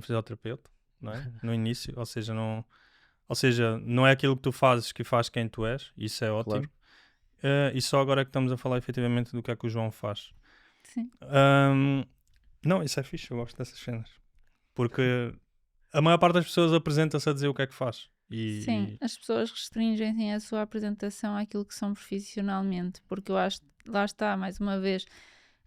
Speaker 3: fisioterapeuta, não é? No início, ou seja, não é aquilo que tu fazes que faz quem tu és, isso é ótimo. Claro. E só agora é que estamos a falar efetivamente do que é que o João faz.
Speaker 2: Sim.
Speaker 3: Não, isso é fixe, eu gosto dessas cenas. Porque a maior parte das pessoas apresenta-se a dizer o que é que faz.
Speaker 2: Sim, as pessoas restringem a sua apresentação àquilo que são profissionalmente, porque eu acho, lá está, mais uma vez,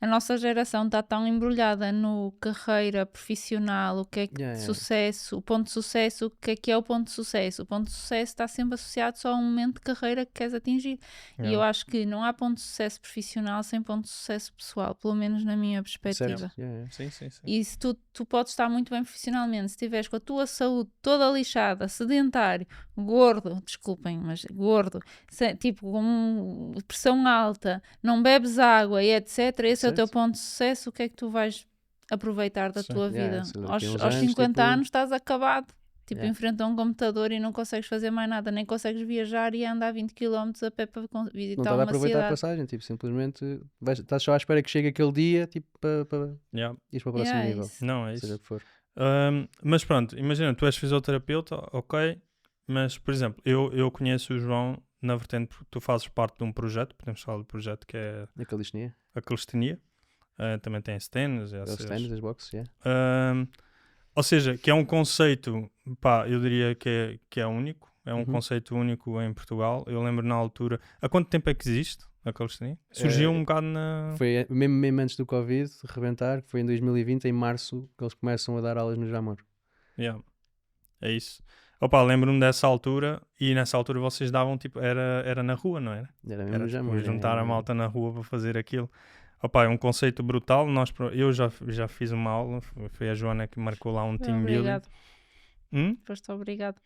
Speaker 2: a nossa geração está tão embrulhada no carreira profissional, o que é que sucesso, o ponto de sucesso, o que é o ponto de sucesso? O ponto de sucesso está sempre associado só a um momento de carreira que queres atingir. E eu acho que não há ponto de sucesso profissional sem ponto de sucesso pessoal, pelo menos na minha perspectiva.
Speaker 3: Sim.
Speaker 2: E se tu podes estar muito bem profissionalmente, se estiveres com a tua saúde toda lixada, sedentário, gordo, desculpem, mas gordo, tipo com pressão alta, não bebes água e etc, esse é o teu ponto de sucesso, o que é que tu vais aproveitar da tua vida? Aos 50 anos estás acabado, tipo em frente a um computador e não consegues fazer mais nada, nem consegues viajar e andar 20 km a pé para visitar uma cidade.
Speaker 4: Não estás a aproveitar a passagem, tipo, simplesmente estás só à espera que chegue aquele dia, tipo, para ir para o próximo nível.
Speaker 3: Não, é isso.
Speaker 4: Seja o que for.
Speaker 3: Mas pronto, imagina, tu és fisioterapeuta, ok, mas por exemplo, eu conheço o João na vertente porque tu fazes parte de um projeto, podemos falar do projeto que é a calistenia. Também tem stands,
Speaker 4: as boxes,
Speaker 3: ou seja, que é um conceito, pá, eu diria que é único, é um conceito único em Portugal. Eu lembro na altura, há quanto tempo é que existe a calistenia? Surgiu um bocado na...
Speaker 4: Foi mesmo antes do Covid rebentar, que foi em 2020, em março, que eles começam a dar aulas no Jamor.
Speaker 3: É isso. Opa, lembro-me dessa altura, e nessa altura vocês davam, tipo, era na rua, não era?
Speaker 4: Era mesmo no Jamor.
Speaker 3: Juntar a malta na rua para fazer aquilo. Opa, é um conceito brutal. Eu já fiz uma aula, foi a Joana que marcou lá um team building.
Speaker 2: Foste obrigado.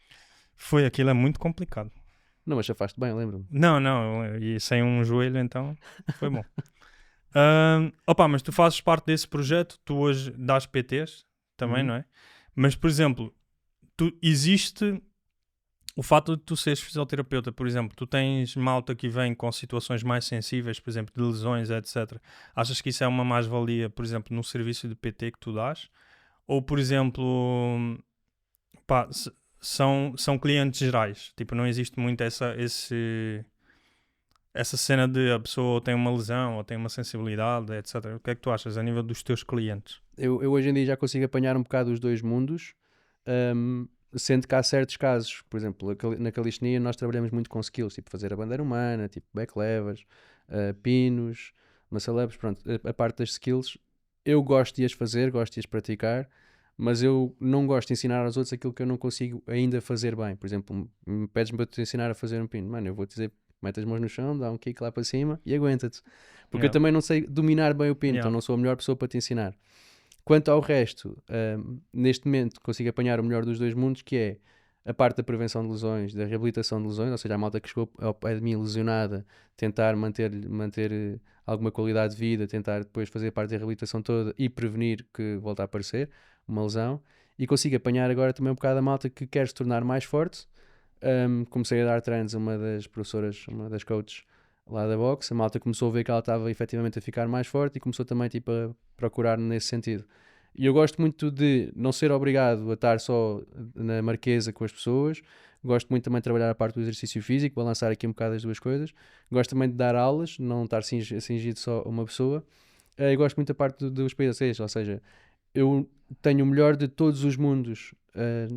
Speaker 3: Aquilo é muito complicado.
Speaker 4: Não, mas já faz-te bem, lembro-me.
Speaker 3: Não, e sem um joelho, então foi bom. Mas tu fazes parte desse projeto, tu hoje dás PTs também, não é? Mas, por exemplo, existe o fato de tu seres fisioterapeuta, por exemplo, tu tens malta que vem com situações mais sensíveis, por exemplo, de lesões, etc. Achas que isso é uma mais-valia, por exemplo, no serviço de PT que tu dás? Ou, por exemplo, pá, são clientes gerais? Tipo, não existe muito essa cena de a pessoa tem uma lesão ou tem uma sensibilidade, etc. O que é que tu achas a nível dos teus clientes?
Speaker 4: Eu hoje em dia já consigo apanhar um bocado os dois mundos, sendo que há certos casos, por exemplo, na calistenia nós trabalhamos muito com skills, tipo fazer a bandeira humana, tipo backlevers, pinos, muscle-ups, pronto, a parte das skills, eu gosto de as fazer, gosto de as praticar, mas eu não gosto de ensinar aos outros aquilo que eu não consigo ainda fazer bem. Por exemplo, pedes-me para te ensinar a fazer um pino, mano, eu vou-te dizer, mete as mãos no chão, dá um kick lá para cima e aguenta-te, porque eu também não sei dominar bem o pino, então não sou a melhor pessoa para te ensinar. Quanto ao resto, neste momento consigo apanhar o melhor dos dois mundos, que é a parte da prevenção de lesões, da reabilitação de lesões, ou seja, a malta que chegou ao pé de mim lesionada, tentar manter alguma qualidade de vida, tentar depois fazer a parte da reabilitação toda e prevenir que volte a aparecer uma lesão. E consigo apanhar agora também um bocado a malta que quer se tornar mais forte. Comecei a dar treinos a uma das professoras, uma das coaches lá da boxe. A malta começou a ver que ela estava efetivamente a ficar mais forte e começou também tipo, a procurar nesse sentido. E eu gosto muito de não ser obrigado a estar só na marquesa com as pessoas. Gosto muito também de trabalhar a parte do exercício físico, balançar aqui um bocado as duas coisas. Gosto também de dar aulas, não estar cingido só a uma pessoa. E gosto muito da parte dos PDCs, ou seja, eu tenho o melhor de todos os mundos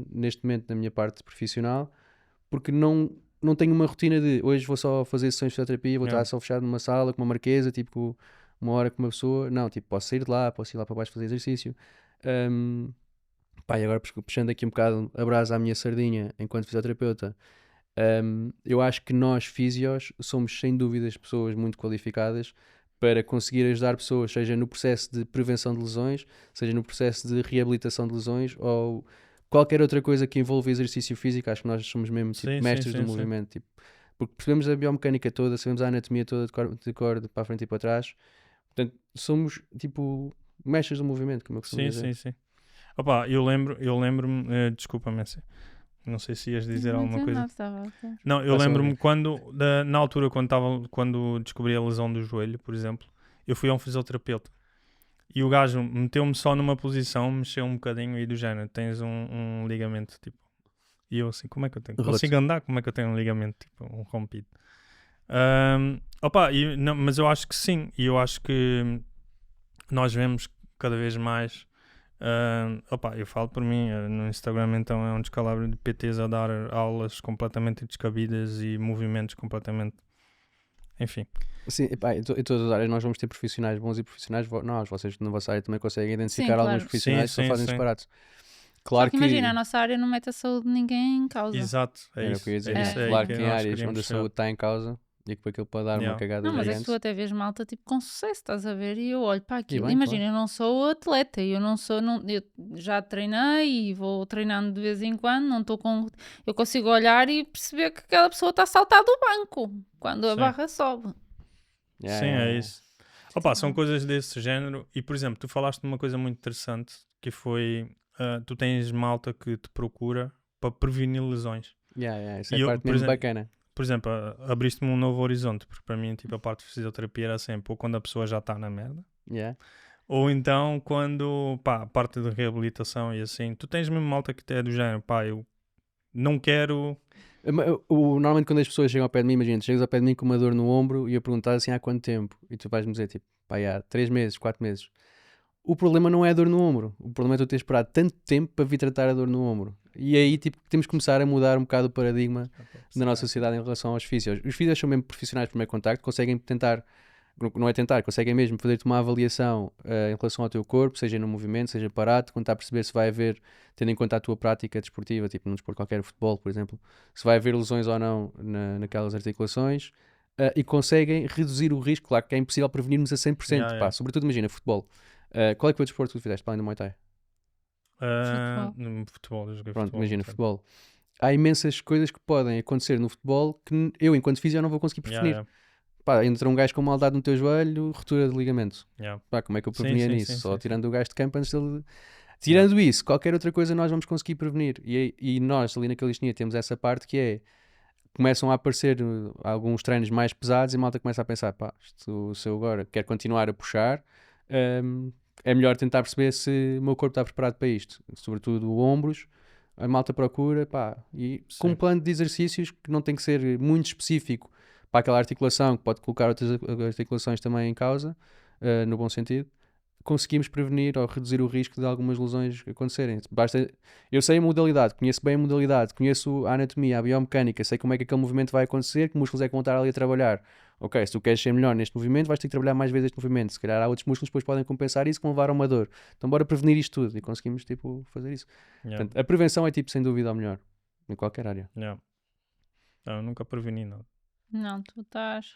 Speaker 4: neste momento na minha parte profissional, porque não tenho uma rotina de hoje vou só fazer sessões de fisioterapia, vou estar só fechado numa sala com uma marquesa, tipo uma hora com uma pessoa. Não, tipo, posso sair de lá, posso ir lá para baixo fazer exercício. E agora puxando aqui um bocado a brasa à minha sardinha enquanto fisioterapeuta, eu acho que nós físios somos sem dúvidas pessoas muito qualificadas para conseguir ajudar pessoas, seja no processo de prevenção de lesões, seja no processo de reabilitação de lesões ou qualquer outra coisa que envolva exercício físico. Acho que nós somos mesmo tipo, mestres do movimento, tipo, porque percebemos a biomecânica toda, sabemos a anatomia toda de cor para a frente e para trás. Portanto, somos tipo mestres do movimento, como eu costumo dizer.
Speaker 3: Sim. Opa, eu lembro-me, desculpa, Messi, não sei se ias dizer alguma coisa. Não, eu lembro-me na altura quando descobri a lesão do joelho, por exemplo, eu fui a um fisioterapeuta e o gajo meteu-me só numa posição, mexeu um bocadinho e do género, tens um ligamento, tipo, e eu assim, como é que eu tenho? Consigo andar? Como é que eu tenho um ligamento, tipo, um rompido? Mas eu acho que sim, e eu acho que nós vemos cada vez mais. Eu falo por mim, no Instagram então é um descalabro de PTs a dar aulas completamente descabidas e movimentos completamente, enfim.
Speaker 4: Sim, em todas as áreas nós vamos ter profissionais bons e profissionais vocês na vossa área também conseguem identificar alguns profissionais que só fazem disparates. Claro
Speaker 2: que imagina, a nossa área não mete a saúde de ninguém em causa.
Speaker 3: Exato,
Speaker 4: é isso. Claro que em áreas onde a saúde está em causa e que aquilo pode dar uma cagada
Speaker 2: não, mas
Speaker 4: gigante.
Speaker 2: tu até vês malta tipo com sucesso, estás a ver? E eu olho para aquilo. Imagina, eu não sou atleta, eu já treinei e vou treinando de vez em quando, não estou com. Eu consigo olhar e perceber que aquela pessoa está a saltar do banco quando a barra sobe.
Speaker 3: É isso. São coisas desse género. E por exemplo, tu falaste de uma coisa muito interessante que foi tu tens malta que te procura para prevenir lesões.
Speaker 4: Isso é parte mesmo bacana.
Speaker 3: Por exemplo, abriste-me um novo horizonte, porque para mim tipo, a parte de fisioterapia era sempre ou quando a pessoa já está na merda, ou então quando, a parte de reabilitação e assim, tu tens mesmo malta que é do género, eu não quero...
Speaker 4: Normalmente quando as pessoas chegam ao pé de mim, imagina, chegas ao pé de mim com uma dor no ombro e eu perguntar assim há quanto tempo, e tu vais-me dizer tipo, há 3 meses, 4 meses. O problema não é a dor no ombro, o problema é tu ter esperado tanto tempo para vir tratar a dor no ombro. E aí tipo, temos que começar a mudar um bocado o paradigma da nossa sociedade em relação aos físios. Os físios são mesmo profissionais de primeiro contacto, conseguem conseguem mesmo fazer-te uma avaliação em relação ao teu corpo, seja no movimento, seja parado, tentar perceber se vai haver, tendo em conta a tua prática desportiva, tipo num desporto qualquer, futebol, por exemplo, se vai haver lesões ou não naquelas articulações, e conseguem reduzir o risco. Claro que é impossível prevenirmos a 100%, sobretudo imagina, futebol. Qual é que foi o desporto que tu fizeste para além do Muay Thai?
Speaker 3: Futebol, eu joguei
Speaker 4: Pronto,
Speaker 3: futebol.
Speaker 4: Imagina, futebol. Há imensas coisas que podem acontecer no futebol que eu, enquanto físio, não vou conseguir prevenir. Entra um gajo com maldade no teu joelho, ruptura de ligamento. Como é que eu prevenia nisso? Só tirando o gajo de campo antes dele... Tirando isso, qualquer outra coisa nós vamos conseguir prevenir. E nós, ali na calistenia, temos essa parte que é, começam a aparecer alguns treinos mais pesados e a malta começa a pensar, pá, se eu agora quero continuar a puxar, é melhor tentar perceber se o meu corpo está preparado para isto. Sobretudo ombros, a malta procura, pá, e com um plano de exercícios que não tem que ser muito específico para aquela articulação, que pode colocar outras articulações também em causa, no bom sentido, conseguimos prevenir ou reduzir o risco de algumas lesões acontecerem. Basta, eu sei a modalidade, conheço bem a modalidade, conheço a anatomia, a biomecânica, sei como é que aquele movimento vai acontecer, que músculos é que vão estar ali a trabalhar. Ok, se tu queres ser melhor neste movimento, vais ter que trabalhar mais vezes este movimento. Se calhar há outros músculos que depois podem compensar isso, que vão levar a uma dor. Então bora prevenir isto tudo e conseguimos tipo, fazer isso. Portanto, a prevenção é tipo sem dúvida o melhor, em qualquer área.
Speaker 3: Não, eu nunca preveni nada.
Speaker 2: Não, tu estás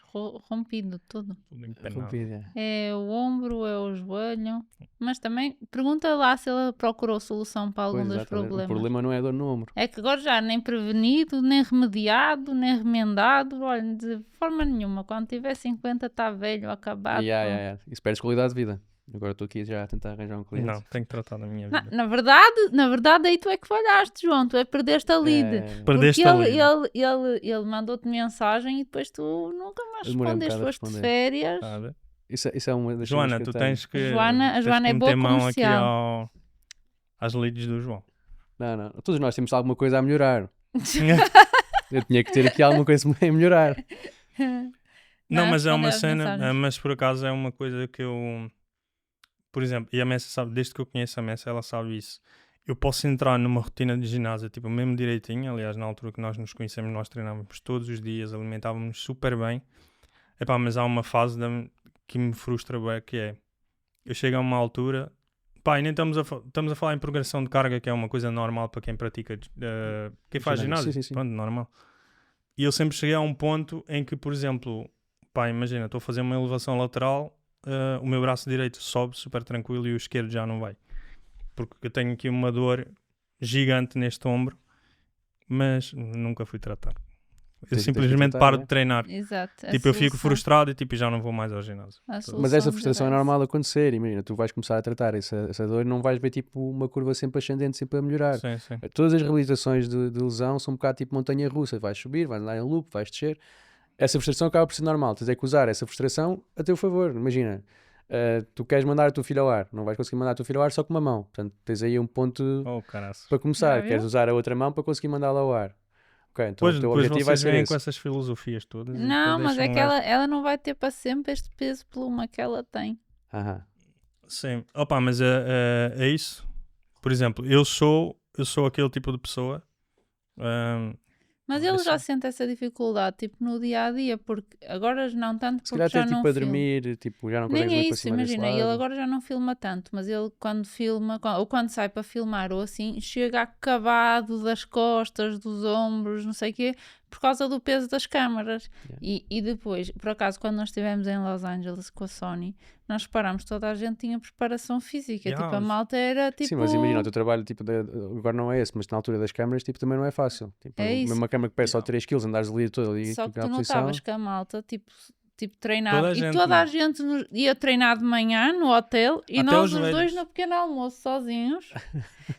Speaker 2: rompido tudo.
Speaker 3: Tudo empenado.
Speaker 4: Rompido,
Speaker 2: É o ombro, é o joelho. Mas também pergunta lá se ela procurou solução para algum
Speaker 4: Pois,
Speaker 2: dos
Speaker 4: exatamente.
Speaker 2: problemas.
Speaker 4: O problema não é a dor no ombro.
Speaker 2: É que agora já nem prevenido, nem remediado, nem remendado, olha, de forma nenhuma. Quando tiver 50 está velho, acabado.
Speaker 4: Isso perde qualidade de vida. Agora estou aqui já a tentar arranjar um cliente.
Speaker 3: Não, tenho que tratar da minha vida.
Speaker 2: Na verdade, aí tu é que falhaste, João. Tu é que perdeste a lead.
Speaker 3: Perdeste
Speaker 2: Porque
Speaker 3: a lead.
Speaker 2: ele mandou-te mensagem e depois tu nunca mais
Speaker 4: Demorei um
Speaker 2: respondeste.
Speaker 4: bocado a
Speaker 2: Foste de
Speaker 4: responder.
Speaker 2: férias.
Speaker 3: Tá a ver?
Speaker 4: Isso é uma das
Speaker 3: Joana,
Speaker 4: cenas que
Speaker 3: tu
Speaker 4: eu tenho.
Speaker 3: tens que.
Speaker 2: A Joana
Speaker 3: tens
Speaker 2: é
Speaker 3: que
Speaker 2: boa
Speaker 3: meter mão aqui
Speaker 2: comercial.
Speaker 3: às leads do João.
Speaker 4: Não. Todos nós temos alguma coisa a melhorar. Eu tinha que ter aqui alguma coisa a melhorar.
Speaker 3: Não, mas é
Speaker 2: responder
Speaker 3: uma
Speaker 2: às
Speaker 3: cena,
Speaker 2: mensagens.
Speaker 3: mas por acaso é uma coisa que eu, por exemplo, e a Messa sabe, desde que eu conheço a Messa, ela sabe isso. Eu posso entrar numa rotina de ginásio, tipo, mesmo direitinho. Aliás, na altura que nós nos conhecemos, nós treinávamos todos os dias, alimentávamos super bem. Epá, mas há uma fase que me frustra bem, que é, eu chego a uma altura, pá, e nem estamos a falar em progressão de carga, que é uma coisa normal para quem pratica, quem faz ginásio,
Speaker 4: Sim.
Speaker 3: pronto, normal. E eu sempre cheguei a um ponto em que, por exemplo, pá, imagina, estou a fazer uma elevação lateral, o meu braço direito sobe super tranquilo e o esquerdo já não vai. Porque eu tenho aqui uma dor gigante neste ombro, mas nunca fui tratar. Eu
Speaker 4: Tens que
Speaker 3: simplesmente
Speaker 4: tratar,
Speaker 3: paro
Speaker 4: né?
Speaker 3: de treinar.
Speaker 2: Exato.
Speaker 3: Tipo, eu fico frustrado e tipo, já não vou mais ao ginásio.
Speaker 4: Mas essa frustração é normal de acontecer. Imagina, tu vais começar a tratar essa dor e não vais ver tipo uma curva sempre ascendente, sempre a melhorar.
Speaker 3: Sim, sim.
Speaker 4: Todas as reabilitações de lesão são um bocado tipo montanha russa. Vais subir, vais andar em loop, vais descer. Essa frustração acaba por ser normal. Tens é que usar essa frustração a teu favor. Imagina, tu queres mandar a tua filha ao ar, não vais conseguir mandar a tua filha ao ar só com uma mão. Portanto, tens aí um ponto
Speaker 3: Oh, caraças.
Speaker 4: para começar.
Speaker 2: Já viu?
Speaker 4: Queres usar a outra mão para conseguir mandá-la ao ar. Ok, então
Speaker 3: Depois,
Speaker 4: o teu
Speaker 3: depois
Speaker 4: objetivo vai
Speaker 3: vocês
Speaker 4: ser
Speaker 3: vêm
Speaker 4: esse.
Speaker 3: com essas filosofias todas. e
Speaker 2: Não,
Speaker 3: depois
Speaker 2: mas é
Speaker 3: deixam
Speaker 2: que
Speaker 3: um gajo-
Speaker 2: ela não vai ter para sempre este peso pluma que ela tem.
Speaker 4: Aham.
Speaker 3: Sim. Opa, mas é isso. Por exemplo, eu sou aquele tipo de pessoa.
Speaker 2: Mas ele já sente essa dificuldade, tipo, no dia-a-dia, porque agora não tanto
Speaker 4: Se
Speaker 2: porque
Speaker 4: calhar
Speaker 2: já
Speaker 4: até
Speaker 2: não
Speaker 4: tipo a
Speaker 2: filma.
Speaker 4: dormir, tipo, já não consegues
Speaker 2: Nem é
Speaker 4: ver para
Speaker 2: isso,
Speaker 4: cima desse
Speaker 2: imagina, ele
Speaker 4: lado.
Speaker 2: agora já não filma tanto, mas ele quando filma, ou quando sai para filmar ou assim, chega acabado das costas, dos ombros, não sei o quê, por causa do peso das câmaras.
Speaker 4: Yeah.
Speaker 2: E depois, por acaso, quando nós estivemos em Los Angeles com a Sony, nós reparámos que toda a gente tinha preparação física,
Speaker 3: Yeah,
Speaker 2: tipo, a malta era tipo...
Speaker 4: Sim, mas imagina, o teu trabalho, tipo, agora não é esse, mas na altura das câmaras, tipo, também não é fácil. Tipo,
Speaker 2: É isso.
Speaker 4: mesmo uma câmara que pesa só 3 kg, andares ali todo ali,
Speaker 2: Só
Speaker 4: tipo,
Speaker 2: que
Speaker 4: na
Speaker 2: tu
Speaker 4: posição.
Speaker 2: notavas que a malta, tipo treinava.
Speaker 3: Toda a
Speaker 2: E
Speaker 3: gente,
Speaker 2: toda a
Speaker 3: né?
Speaker 2: gente ia treinar de manhã no hotel e
Speaker 3: Até
Speaker 2: nós
Speaker 3: os
Speaker 2: os
Speaker 3: velhos.
Speaker 2: dois no pequeno almoço sozinhos.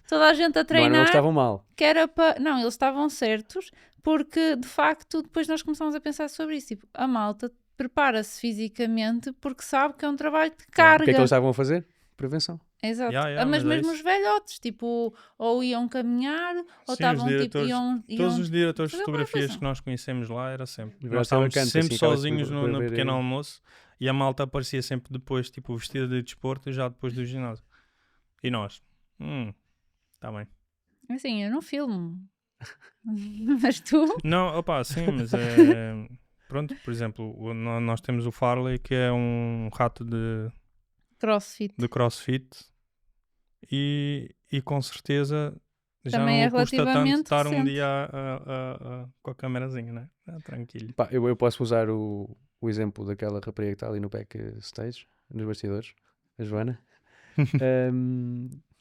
Speaker 2: Toda a gente a
Speaker 4: Não, não,
Speaker 2: treinar.
Speaker 4: eles estavam mal.
Speaker 2: Que era para... Não, eles estavam certos, porque de facto depois nós começamos a pensar sobre isso. Tipo, a malta prepara-se fisicamente porque sabe que é um trabalho de
Speaker 4: O
Speaker 2: carga.
Speaker 4: que é que eles estavam a fazer? Prevenção.
Speaker 2: Exato.
Speaker 3: Yeah,
Speaker 2: mas
Speaker 3: mas é
Speaker 2: mesmo
Speaker 3: isso.
Speaker 2: os velhotes, tipo, ou iam caminhar, ou
Speaker 3: Sim, os
Speaker 2: estavam tipo,
Speaker 3: diretores,
Speaker 2: iam
Speaker 3: todos os diretores de
Speaker 2: fazer alguma
Speaker 3: fotografias
Speaker 2: coisa.
Speaker 3: que nós conhecemos lá era sempre.
Speaker 4: Os velhos
Speaker 3: Nós estávamos
Speaker 4: estavam
Speaker 3: sempre
Speaker 4: cantos, assim, acaba-se
Speaker 3: sozinhos
Speaker 4: por
Speaker 3: no
Speaker 4: ver
Speaker 3: pequeno
Speaker 4: aí.
Speaker 3: almoço e a malta aparecia sempre depois, tipo, vestida de desporto, já depois do ginásio. E nós, tá bem.
Speaker 2: Assim, eu não filmo. Mas tu?
Speaker 3: Não, opa, sim, mas é. Pronto, por exemplo, nós temos o Farley, que é um rato de CrossFit e com certeza já
Speaker 2: Também
Speaker 3: não
Speaker 2: é
Speaker 3: custa tanto
Speaker 2: relativamente
Speaker 3: estar um
Speaker 2: recente.
Speaker 3: dia com a câmerazinha, né? Tranquilo.
Speaker 4: Pá, eu posso usar o exemplo daquela rapariga que está ali no backstage, nos bastidores, a Joana.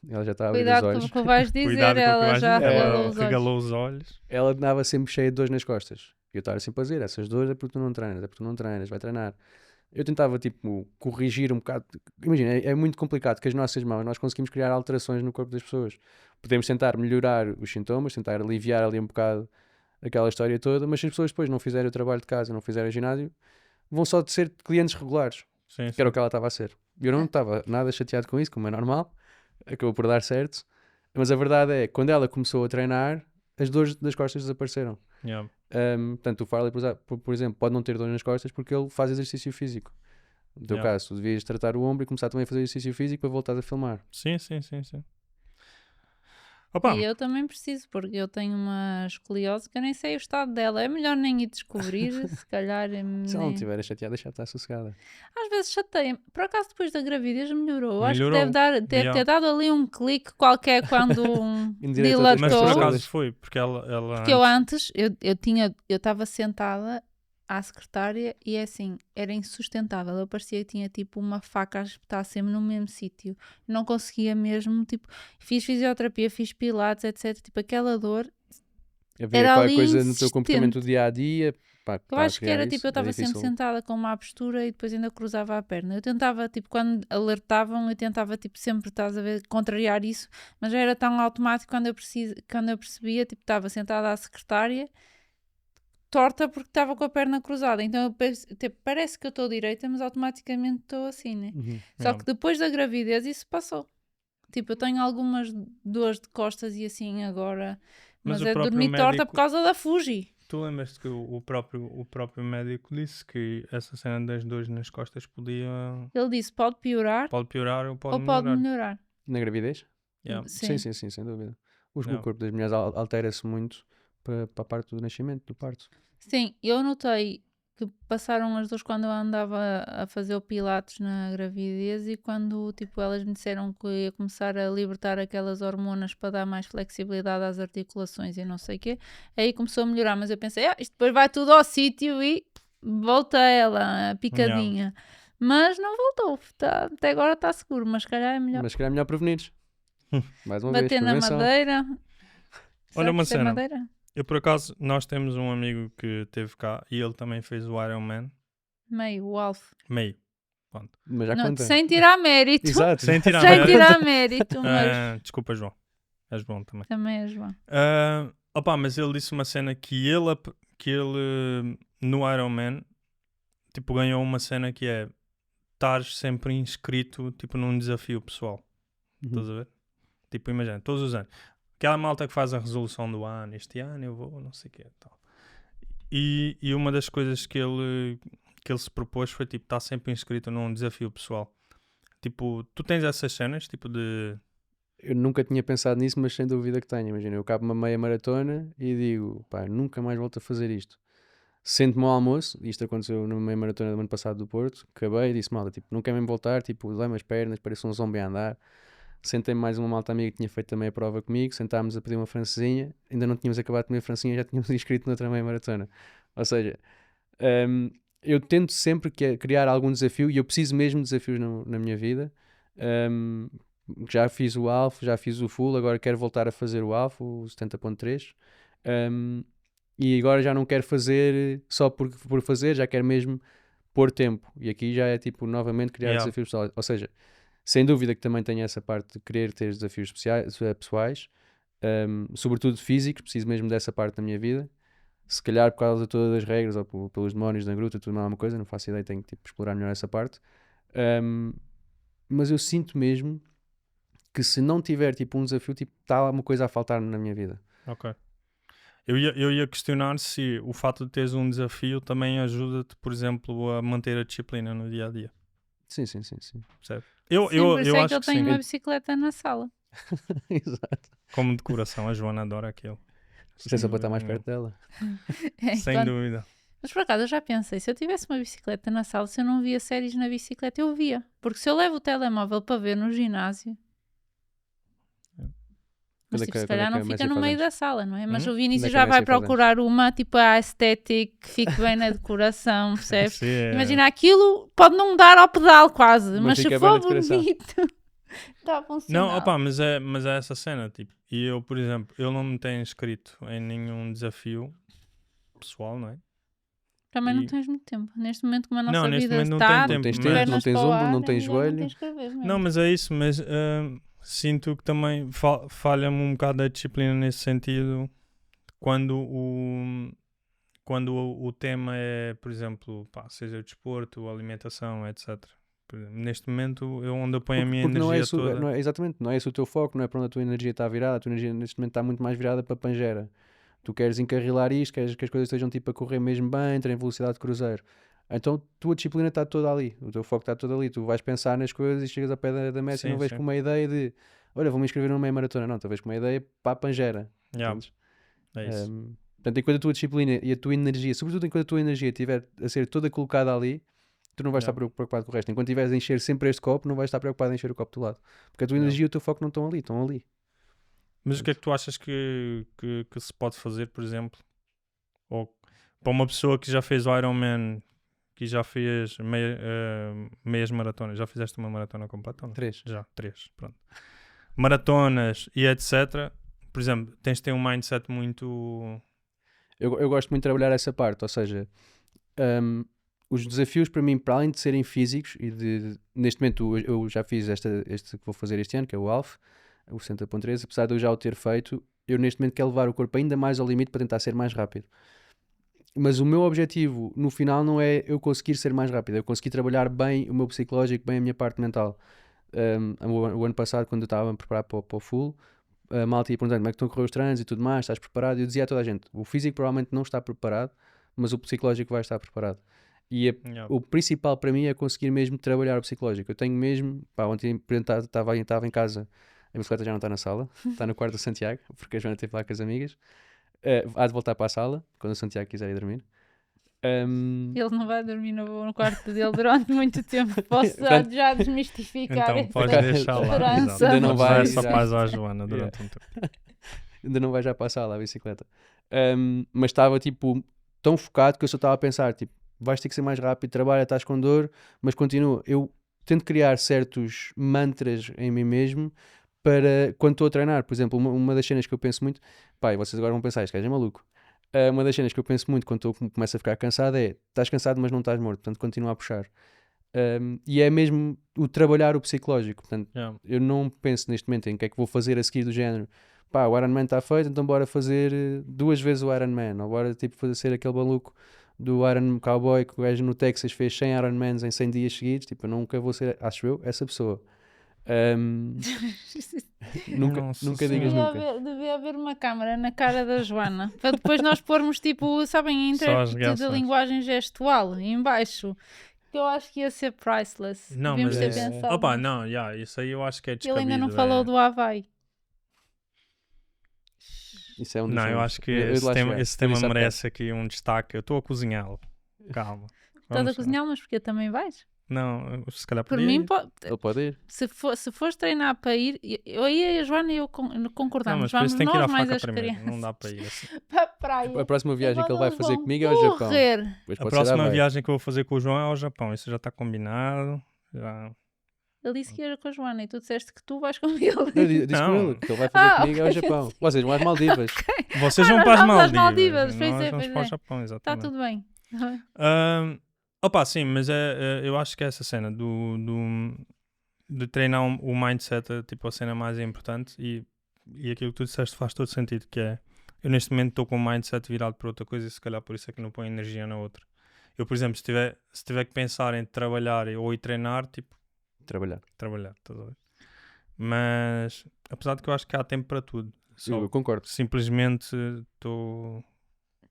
Speaker 4: Ela já está a abrir os
Speaker 2: Cuidado com
Speaker 4: olhos.
Speaker 2: o que vais dizer,
Speaker 3: Cuidado com o que
Speaker 2: ela
Speaker 3: vais
Speaker 2: já
Speaker 3: dizer.
Speaker 2: regalou
Speaker 3: Ela
Speaker 2: os olhos.
Speaker 3: regalou os olhos.
Speaker 4: Ela andava sempre cheia de dores nas costas. E eu estava sempre a dizer, essas dores é porque tu não treinas, vai treinar. eu tentava, tipo, corrigir um bocado. Imagina, é muito complicado que as nossas mãos, nós conseguimos criar alterações no corpo das pessoas. Podemos tentar melhorar os sintomas, tentar aliviar ali um bocado aquela história toda, mas se as pessoas depois não fizerem o trabalho de casa, não fizerem o ginásio, vão só ser clientes regulares,
Speaker 3: Sim,
Speaker 4: que era o
Speaker 3: sim.
Speaker 4: que ela estava a ser. Eu não estava nada chateado com isso, como é normal, acabou por dar certo, mas a verdade é, quando ela começou a treinar, as dores das costas desapareceram.
Speaker 3: Yeah.
Speaker 4: Portanto, o Farley, por exemplo, pode não ter dores nas costas porque ele faz exercício físico. No teu
Speaker 3: Yeah.
Speaker 4: caso, tu devias tratar o ombro e começar também a fazer exercício físico para voltar a filmar.
Speaker 3: Sim, sim, sim, sim. Opa,
Speaker 2: E eu também preciso, porque eu tenho uma escoliose que eu nem sei o estado dela. É melhor nem ir descobrir, se calhar.
Speaker 4: Se ela não estiver chateada, deixa estar sossegada.
Speaker 2: Às vezes chateia-me. Por acaso, depois da gravidez melhorou. Acho que
Speaker 3: Melhorou.
Speaker 2: deve ter
Speaker 3: Yeah.
Speaker 2: dado ali um clique qualquer quando
Speaker 4: Indireto a outras
Speaker 3: mas por
Speaker 2: dilatou.
Speaker 4: pessoas.
Speaker 3: acaso foi, porque ela
Speaker 2: Porque eu antes, eu estava sentada à secretária e é assim, era insustentável. Eu parecia que tinha tipo uma faca a espetar sempre no mesmo sítio. Não conseguia mesmo, tipo, fiz fisioterapia, fiz pilates, etc. Tipo, aquela dor.
Speaker 4: Havia
Speaker 2: Era
Speaker 4: qualquer
Speaker 2: ali
Speaker 4: coisa no teu comportamento do
Speaker 2: insistente.
Speaker 4: dia a dia.
Speaker 2: Eu acho que era tipo, eu estava sempre sentada com uma postura e depois ainda cruzava a perna. Eu tentava, tipo, quando alertavam, eu tentava, tipo, sempre, estás a ver, contrariar isso, mas já era tão automático quando eu percebia, tipo, estava sentada à secretária, torta porque estava com a perna cruzada. Então eu tipo, parece que eu estou direita, mas automaticamente estou assim, né? Só
Speaker 3: Yeah.
Speaker 2: que depois da gravidez isso passou. Tipo, eu tenho algumas dores de costas e assim agora,
Speaker 3: Mas
Speaker 2: mas
Speaker 3: o
Speaker 2: é
Speaker 3: próprio
Speaker 2: dormir torta
Speaker 3: médico-
Speaker 2: por causa da Fuji.
Speaker 3: Tu lembras-te que o próprio médico disse que essa cena das dores nas costas
Speaker 2: Ele disse, pode piorar
Speaker 3: pode piorar ou pode
Speaker 2: ou pode
Speaker 3: melhorar.
Speaker 2: melhorar.
Speaker 4: Na gravidez?
Speaker 3: Yeah.
Speaker 2: Sim.
Speaker 4: Sim, sem dúvida. O
Speaker 3: Yeah.
Speaker 4: corpo das mulheres altera-se muito para a parte do nascimento, do parto.
Speaker 2: Sim, eu notei que passaram as dores quando eu andava a fazer o pilates na gravidez e quando, tipo, elas me disseram que eu ia começar a libertar aquelas hormonas para dar mais flexibilidade às articulações e não sei o quê, aí começou a melhorar, mas eu pensei, isto depois vai tudo ao sítio e volta ela, a picadinha. Mas não voltou, até agora está seguro, mas se calhar é melhor
Speaker 4: Mas se calhar é melhor prevenir. Mais uma vez,
Speaker 2: bater na
Speaker 4: prevenção.
Speaker 2: madeira. Será
Speaker 3: uma
Speaker 2: que isto é
Speaker 3: cena.
Speaker 2: madeira?
Speaker 3: Eu, por acaso, nós temos um amigo que teve cá e ele também fez o Iron Man.
Speaker 2: Meio, o Alf.
Speaker 3: Meio. Pronto.
Speaker 4: Mas já
Speaker 2: Não,
Speaker 4: conta.
Speaker 2: sem tirar mérito.
Speaker 4: Exato.
Speaker 3: Sem tirar
Speaker 2: Sem
Speaker 3: mérito.
Speaker 2: tirar mérito, mas
Speaker 3: Desculpa, João. És bom também.
Speaker 2: também é João.
Speaker 3: Opa, mas ele disse uma cena que ele no Iron Man, tipo, ganhou uma cena que é estar sempre inscrito, tipo, num desafio pessoal. Estás a ver? Tipo, imagina, todos os anos. Aquela malta que faz a resolução do ano, este ano eu vou, não sei o quê. Tal. E uma das coisas que ele se propôs foi, tipo, estar sempre inscrito num desafio pessoal. Tipo, tu tens essas cenas, tipo de...
Speaker 4: Eu nunca tinha pensado nisso, mas sem dúvida que tenho. Imagina, eu acabo uma meia maratona e digo, pá, nunca mais volto a fazer isto. Sento-me ao almoço, isto aconteceu numa meia maratona do ano passado do Porto, acabei e disse, malta, tipo, não quero mesmo voltar, tipo, dói-me as pernas, pareço um zombie a andar. Sentei-me mais uma malta amiga que tinha feito também a prova comigo, sentámos a pedir uma francesinha, ainda não tínhamos acabado de comer a francesinha, já tínhamos inscrito noutra meia maratona. Ou seja, eu tento sempre criar algum desafio e eu preciso mesmo de desafios na minha vida. Já fiz o Alpha, já fiz o Full, agora quero voltar a fazer o Alpha, o 70.3. E agora já não quero fazer só por fazer, já quero mesmo pôr tempo. E aqui já é tipo novamente criar desafios pessoais. Ou seja, sem dúvida que também tenho essa parte de querer ter desafios pessoais, sobretudo físicos, preciso mesmo dessa parte da minha vida. Se calhar por causa de todas as regras ou pelos demónios da gruta, tudo mais alguma coisa, não faço ideia, tenho que tipo, explorar melhor essa parte. Mas eu sinto mesmo que se não tiver tipo um desafio, tipo, está uma coisa a faltar-me na minha vida.
Speaker 3: Ok. Eu ia questionar se o fato de teres um desafio também ajuda-te, por exemplo, a manter a disciplina no dia a dia.
Speaker 4: Sim.
Speaker 3: Percebe?
Speaker 2: Sim, por isso
Speaker 3: Eu
Speaker 2: é
Speaker 3: acho
Speaker 2: que eu
Speaker 3: que
Speaker 2: tenho
Speaker 3: sim.
Speaker 2: uma bicicleta na sala.
Speaker 4: Exato.
Speaker 3: Como decoração, a Joana adora aquilo.
Speaker 4: Isto é só para estar mais perto dela.
Speaker 3: Sem dúvida.
Speaker 2: Mas por acaso eu já pensei, se eu tivesse uma bicicleta na sala, se eu não via séries na bicicleta, eu via. Porque se eu levo o telemóvel para ver no ginásio, mas tipo, se calhar não fica no meio da sala, não é? Mas o Vinícius já vai procurar uma, tipo a aesthetic, que fique bem na decoração, percebes?
Speaker 3: Sim, é.
Speaker 2: Imagina, aquilo pode não dar ao pedal quase, mas se
Speaker 4: fica bem
Speaker 2: for
Speaker 4: na decoração.
Speaker 2: bonito, está a funcionar.
Speaker 3: Não, opa, mas é essa cena, tipo, e eu, por exemplo, eu não me tenho inscrito em nenhum desafio pessoal, não é?
Speaker 2: Também não
Speaker 3: E-
Speaker 2: tens muito tempo. Neste momento, como a
Speaker 3: Não,
Speaker 2: nossa
Speaker 3: neste
Speaker 2: vida
Speaker 3: momento não
Speaker 2: está,
Speaker 3: tem tempo,
Speaker 4: Não tens
Speaker 3: mas-
Speaker 4: tempo, não
Speaker 2: pernas
Speaker 4: tens
Speaker 2: para o
Speaker 4: ombro,
Speaker 2: ar,
Speaker 4: não tens
Speaker 2: já
Speaker 4: joelho.
Speaker 2: tens que ver mesmo.
Speaker 3: Não, mas é isso, mas sinto que também falha-me um bocado a disciplina nesse sentido quando o tema é, por exemplo, pá, seja o desporto, a alimentação, etc. Por exemplo, neste momento é onde eu ponho a minha
Speaker 4: Porque não é,
Speaker 3: energia toda.
Speaker 4: não é, exatamente, não é esse o teu foco, não é para onde a tua energia está virada. A tua energia neste momento está muito mais virada para Pangeira. Tu queres encarrilar isto, queres que as coisas estejam tipo a correr mesmo bem, terem velocidade de cruzeiro. Então a tua disciplina está toda ali, o teu foco está todo ali. Tu vais pensar nas coisas e chegas ao pé da meta e
Speaker 3: Sim,
Speaker 4: não vês
Speaker 3: sim.
Speaker 4: com uma ideia de olha, vou-me inscrever numa meia maratona. Não, tu vês com uma ideia para a Pangeira.
Speaker 3: Yeah,
Speaker 4: Entendes?
Speaker 3: é isso.
Speaker 4: Portanto, enquanto a tua disciplina e a tua energia, sobretudo enquanto a tua energia estiver a ser toda colocada ali, tu não vais
Speaker 3: Yeah.
Speaker 4: estar preocupado com o resto. Enquanto estiveres a encher sempre este copo, não vais estar preocupado em encher o copo do lado. Porque a tua
Speaker 3: Yeah.
Speaker 4: energia e o teu foco não estão ali, estão ali.
Speaker 3: Mas o que é que tu achas que se pode fazer, por exemplo, ou para uma pessoa que já fez o Ironman, que já fez meias maratonas, já fizeste uma maratona completa? ou não?
Speaker 4: 3.
Speaker 3: Já, 3, pronto. Maratonas e etc. Por exemplo, tens de ter um mindset muito...
Speaker 4: Eu gosto muito de trabalhar essa parte, ou seja, os desafios para mim, para além de serem físicos, e neste momento eu já fiz este que vou fazer este ano, que é o ALF, o 60.13, apesar de eu já o ter feito, eu neste momento quero levar o corpo ainda mais ao limite para tentar ser mais rápido. Mas o meu objetivo no final não é eu conseguir ser mais rápido, é eu conseguir trabalhar bem o meu psicológico, bem a minha parte mental. O ano passado, quando eu estava a preparar para o full, a malta ia perguntando como é que estão a correr os treinos e tudo mais, estás preparado? E eu dizia a toda a gente, o físico provavelmente não está preparado, mas o psicológico vai estar preparado. E
Speaker 3: Yeah.
Speaker 4: o principal para mim é conseguir mesmo trabalhar o psicológico. Eu tenho mesmo, pá, ontem estava em casa, a bicicleta já não está na sala, está no quarto do Santiago, porque a Joana esteve lá com as amigas. Há de voltar para a sala, quando o Santiago quiser ir dormir.
Speaker 2: Ele não vai dormir no quarto dele durante muito tempo. Posso
Speaker 4: Portanto,
Speaker 2: já desmistificar
Speaker 3: Então
Speaker 2: essa
Speaker 3: podes deixar lá.
Speaker 2: esperança.
Speaker 3: Exato.
Speaker 4: Ainda não
Speaker 3: Podes dar
Speaker 4: vai,
Speaker 3: essa
Speaker 4: já.
Speaker 3: paz à Joana durante um tempo.
Speaker 4: Ainda não vai já para a sala a bicicleta. Mas estava tipo tão focado que eu só estava a pensar, tipo, vais ter que ser mais rápido, trabalha, estás com dor, mas continua. Eu tento criar certos mantras em mim mesmo para quando estou a treinar. Por exemplo, uma das cenas que eu penso muito, pá, e vocês agora vão pensar, este gajo é maluco. Uma das cenas que eu penso muito quando começo a ficar cansado é, estás cansado mas não estás morto, portanto continua a puxar. E é mesmo o trabalhar o psicológico, portanto
Speaker 3: Yeah.
Speaker 4: eu não penso neste momento em que é que vou fazer a seguir do género, pá, o Ironman está feito, então bora fazer 2 vezes o Ironman, ou bora tipo fazer aquele maluco do Iron Cowboy que o gajo no Texas fez 100 Ironmans em 100 dias seguidos, tipo, eu nunca vou ser, acho eu, essa pessoa. Nunca
Speaker 3: Nossa
Speaker 4: digas
Speaker 3: Senhora.
Speaker 4: nunca.
Speaker 2: Devia haver uma câmara na cara da Joana para depois nós pormos tipo, sabem, a
Speaker 3: Só as
Speaker 2: intérprete de
Speaker 3: reações.
Speaker 2: linguagem gestual em baixo. Que eu acho que ia ser priceless.
Speaker 3: Não,
Speaker 2: Devíamos
Speaker 3: mas
Speaker 2: ter
Speaker 4: é-
Speaker 2: pensado
Speaker 3: Opa,
Speaker 2: nisso.
Speaker 3: não, yeah, isso aí eu acho que é
Speaker 2: Ele
Speaker 3: descabido.
Speaker 2: ainda não falou do Havaí.
Speaker 4: Isso é um dos
Speaker 3: Não, eu
Speaker 4: sonhos.
Speaker 3: acho que
Speaker 4: Eu
Speaker 3: esse
Speaker 4: lá
Speaker 3: tema,
Speaker 4: chegar.
Speaker 3: esse
Speaker 4: Eu
Speaker 3: tema
Speaker 4: disse há
Speaker 3: merece aqui um destaque. Eu estou a cozinhá-lo. Calma.
Speaker 2: Estás a
Speaker 3: Vamos-
Speaker 2: cozinhar, mas porque também vais?
Speaker 3: Não, se calhar
Speaker 2: Por
Speaker 3: podia
Speaker 2: mim,
Speaker 3: ir.
Speaker 4: Ele pode ir.
Speaker 2: se fores treinar para ir, eu e a Joana e eu
Speaker 3: Não,
Speaker 2: concordamos.
Speaker 3: mas por
Speaker 2: Vamos
Speaker 3: isso tem que ir à
Speaker 2: nós mais
Speaker 3: faca
Speaker 2: as
Speaker 3: primeiro.
Speaker 2: crianças
Speaker 3: Não dá para ir assim.
Speaker 2: para a praia.
Speaker 4: A próxima viagem que ele vai
Speaker 2: Vamos
Speaker 4: fazer comigo é ao Japão.
Speaker 2: correr.
Speaker 4: Depois
Speaker 3: A
Speaker 4: pode ser
Speaker 3: próxima
Speaker 4: Havaí.
Speaker 3: viagem que eu vou fazer com o João é ao Japão. Isso já está combinado. Já...
Speaker 2: Ele disse que ia com a Joana e tu disseste que tu vais com ele.
Speaker 4: Eu disse
Speaker 3: Não.
Speaker 4: com ele que ele vai fazer comigo ao
Speaker 2: ok.
Speaker 4: Japão. Vocês vão às Maldivas.
Speaker 3: Vocês vão
Speaker 2: nós
Speaker 3: para as
Speaker 2: vamos às
Speaker 3: Maldivas.
Speaker 2: Maldivas, pois
Speaker 3: Nós
Speaker 2: é,
Speaker 3: vamos
Speaker 2: pois
Speaker 3: para o
Speaker 2: é.
Speaker 3: Japão,
Speaker 2: Está
Speaker 3: exatamente.
Speaker 2: tudo bem.
Speaker 3: Opa, sim, mas eu acho que é essa cena de treinar o mindset é tipo a cena mais importante e aquilo que tu disseste faz todo sentido, que é eu neste momento estou com o mindset virado para outra coisa e se calhar por isso é que não ponho energia na outra. Eu, por exemplo, se tiver que pensar em trabalhar ou ir treinar, tipo,
Speaker 4: Trabalhar.
Speaker 3: trabalhar, estás a ver? Mas apesar de que eu acho que há tempo para tudo. Só
Speaker 4: Eu concordo.
Speaker 3: simplesmente estou...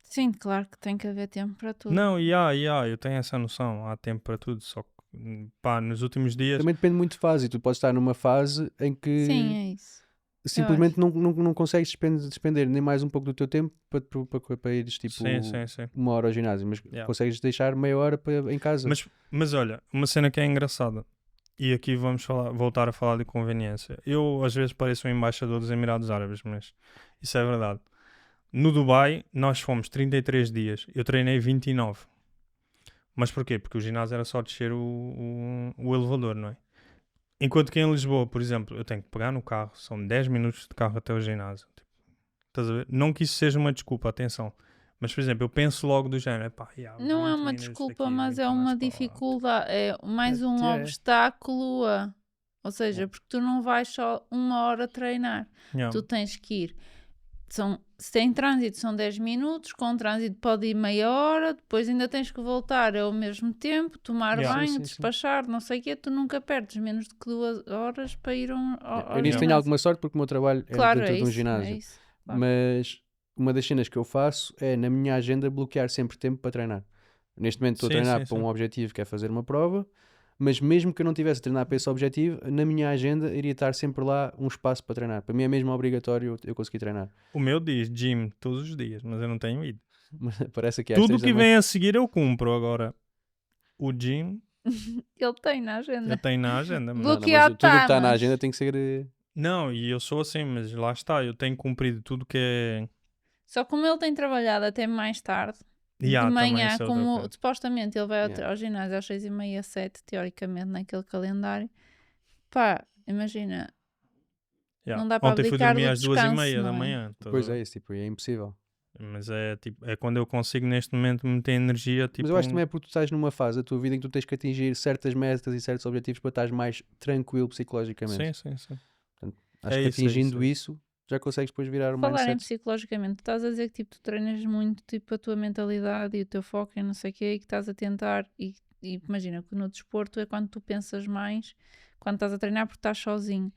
Speaker 2: Sim, claro que tem que haver tempo para tudo.
Speaker 3: Não, eu tenho essa noção, há tempo para tudo, só que pá, nos últimos dias...
Speaker 4: Também depende muito de fase. E tu podes estar numa fase em que
Speaker 2: Sim, é isso.
Speaker 4: simplesmente não consegues despender nem mais um pouco do teu tempo para ires tipo
Speaker 3: Sim.
Speaker 4: 1 hora ao ginásio, mas
Speaker 3: Yeah.
Speaker 4: consegues deixar meia hora em casa.
Speaker 3: Mas olha, uma cena que é engraçada, e aqui vamos voltar a falar de conveniência. Eu às vezes pareço um embaixador dos Emirados Árabes, mas isso é verdade. No Dubai, nós fomos 33 dias, eu treinei 29. Mas porquê? Porque o ginásio era só descer o elevador, não é? Enquanto que em Lisboa, por exemplo, eu tenho que pegar no carro, são 10 minutos de carro até o ginásio. Tipo, estás a ver? Não que isso seja uma desculpa, atenção. Mas, por exemplo, eu penso logo do género, pá,
Speaker 2: Não é
Speaker 3: 20
Speaker 2: uma
Speaker 3: minutos
Speaker 2: desculpa,
Speaker 3: daqui,
Speaker 2: mas
Speaker 3: 20
Speaker 2: é uma
Speaker 3: mais para lá.
Speaker 2: dificuldade, é mais um
Speaker 4: é.
Speaker 2: obstáculo ou seja, porque tu não vais só 1 hora treinar,
Speaker 3: Yeah.
Speaker 2: tu tens que ir, se tem trânsito são 10 minutos, com trânsito pode ir meia hora, depois ainda tens que voltar ao mesmo tempo, tomar
Speaker 3: Yeah.
Speaker 2: banho,
Speaker 4: Sim, sim, sim.
Speaker 2: despachar, não sei o quê, tu nunca perdes menos de que 2 horas para ir ao
Speaker 4: Eu nisso
Speaker 2: ginásio.
Speaker 4: tenho alguma sorte porque o meu trabalho é
Speaker 2: Claro,
Speaker 4: dentro
Speaker 2: é
Speaker 4: de um
Speaker 2: isso,
Speaker 4: ginásio.
Speaker 2: é isso. Claro.
Speaker 4: Mas uma das cenas que eu faço é, na minha agenda, bloquear sempre tempo para treinar. Neste momento estou a
Speaker 3: Sim,
Speaker 4: treinar
Speaker 3: sim,
Speaker 4: para
Speaker 3: sim.
Speaker 4: um objetivo que é fazer uma prova, mas mesmo que eu não tivesse a treinar para esse objetivo, na minha agenda iria estar sempre lá um espaço para treinar. Para mim é mesmo obrigatório eu conseguir treinar.
Speaker 3: O meu diz gym todos os dias, mas eu não tenho ido.
Speaker 4: Mas parece que às
Speaker 3: Tudo
Speaker 4: 6 da
Speaker 3: que
Speaker 4: manhã-
Speaker 3: vem a seguir eu cumpro agora. O gym
Speaker 2: Ele tem na agenda.
Speaker 3: eu tenho na agenda. mas-
Speaker 4: Não, não,
Speaker 2: Bloqueado
Speaker 4: mas tudo o que está na
Speaker 2: mas-
Speaker 4: agenda tem que ser...
Speaker 3: Não, e eu sou assim, mas lá está, eu tenho cumprido tudo que é.
Speaker 2: Só como ele tem trabalhado até mais tarde,
Speaker 3: Yeah,
Speaker 2: de
Speaker 3: também
Speaker 2: manhã,
Speaker 3: isso é outra
Speaker 2: como
Speaker 3: coisa.
Speaker 2: supostamente ele vai
Speaker 4: Yeah.
Speaker 2: ao ginásio às 6h30, 7, teoricamente, naquele calendário, pá, imagina,
Speaker 3: Yeah.
Speaker 2: não dá para
Speaker 3: Ontem fui
Speaker 2: abdicar
Speaker 3: dormir
Speaker 2: do
Speaker 3: às 2h30
Speaker 2: descanso,
Speaker 3: da
Speaker 2: não é?
Speaker 3: manhã. estás a
Speaker 4: Pois
Speaker 3: ver?
Speaker 4: é isso, tipo, é impossível.
Speaker 3: Mas é tipo, é quando eu consigo neste momento meter energia. Tipo,
Speaker 4: Mas eu acho que também é porque tu estás numa fase da tua vida em que tu tens que atingir certas metas e certos objetivos para estares mais tranquilo psicologicamente.
Speaker 3: Sim, sim, sim.
Speaker 4: Acho
Speaker 3: É
Speaker 4: que
Speaker 3: isso, é
Speaker 4: atingindo
Speaker 3: isso,
Speaker 4: isso, já consegues depois virar o
Speaker 2: Falar em
Speaker 4: mindset.
Speaker 2: psicologicamente, tu estás a dizer que tipo, tu treinas muito tipo, a tua mentalidade e o teu foco e não sei o quê, e que estás a tentar, e imagina que no desporto é quando tu pensas mais, quando estás a treinar porque estás sozinho.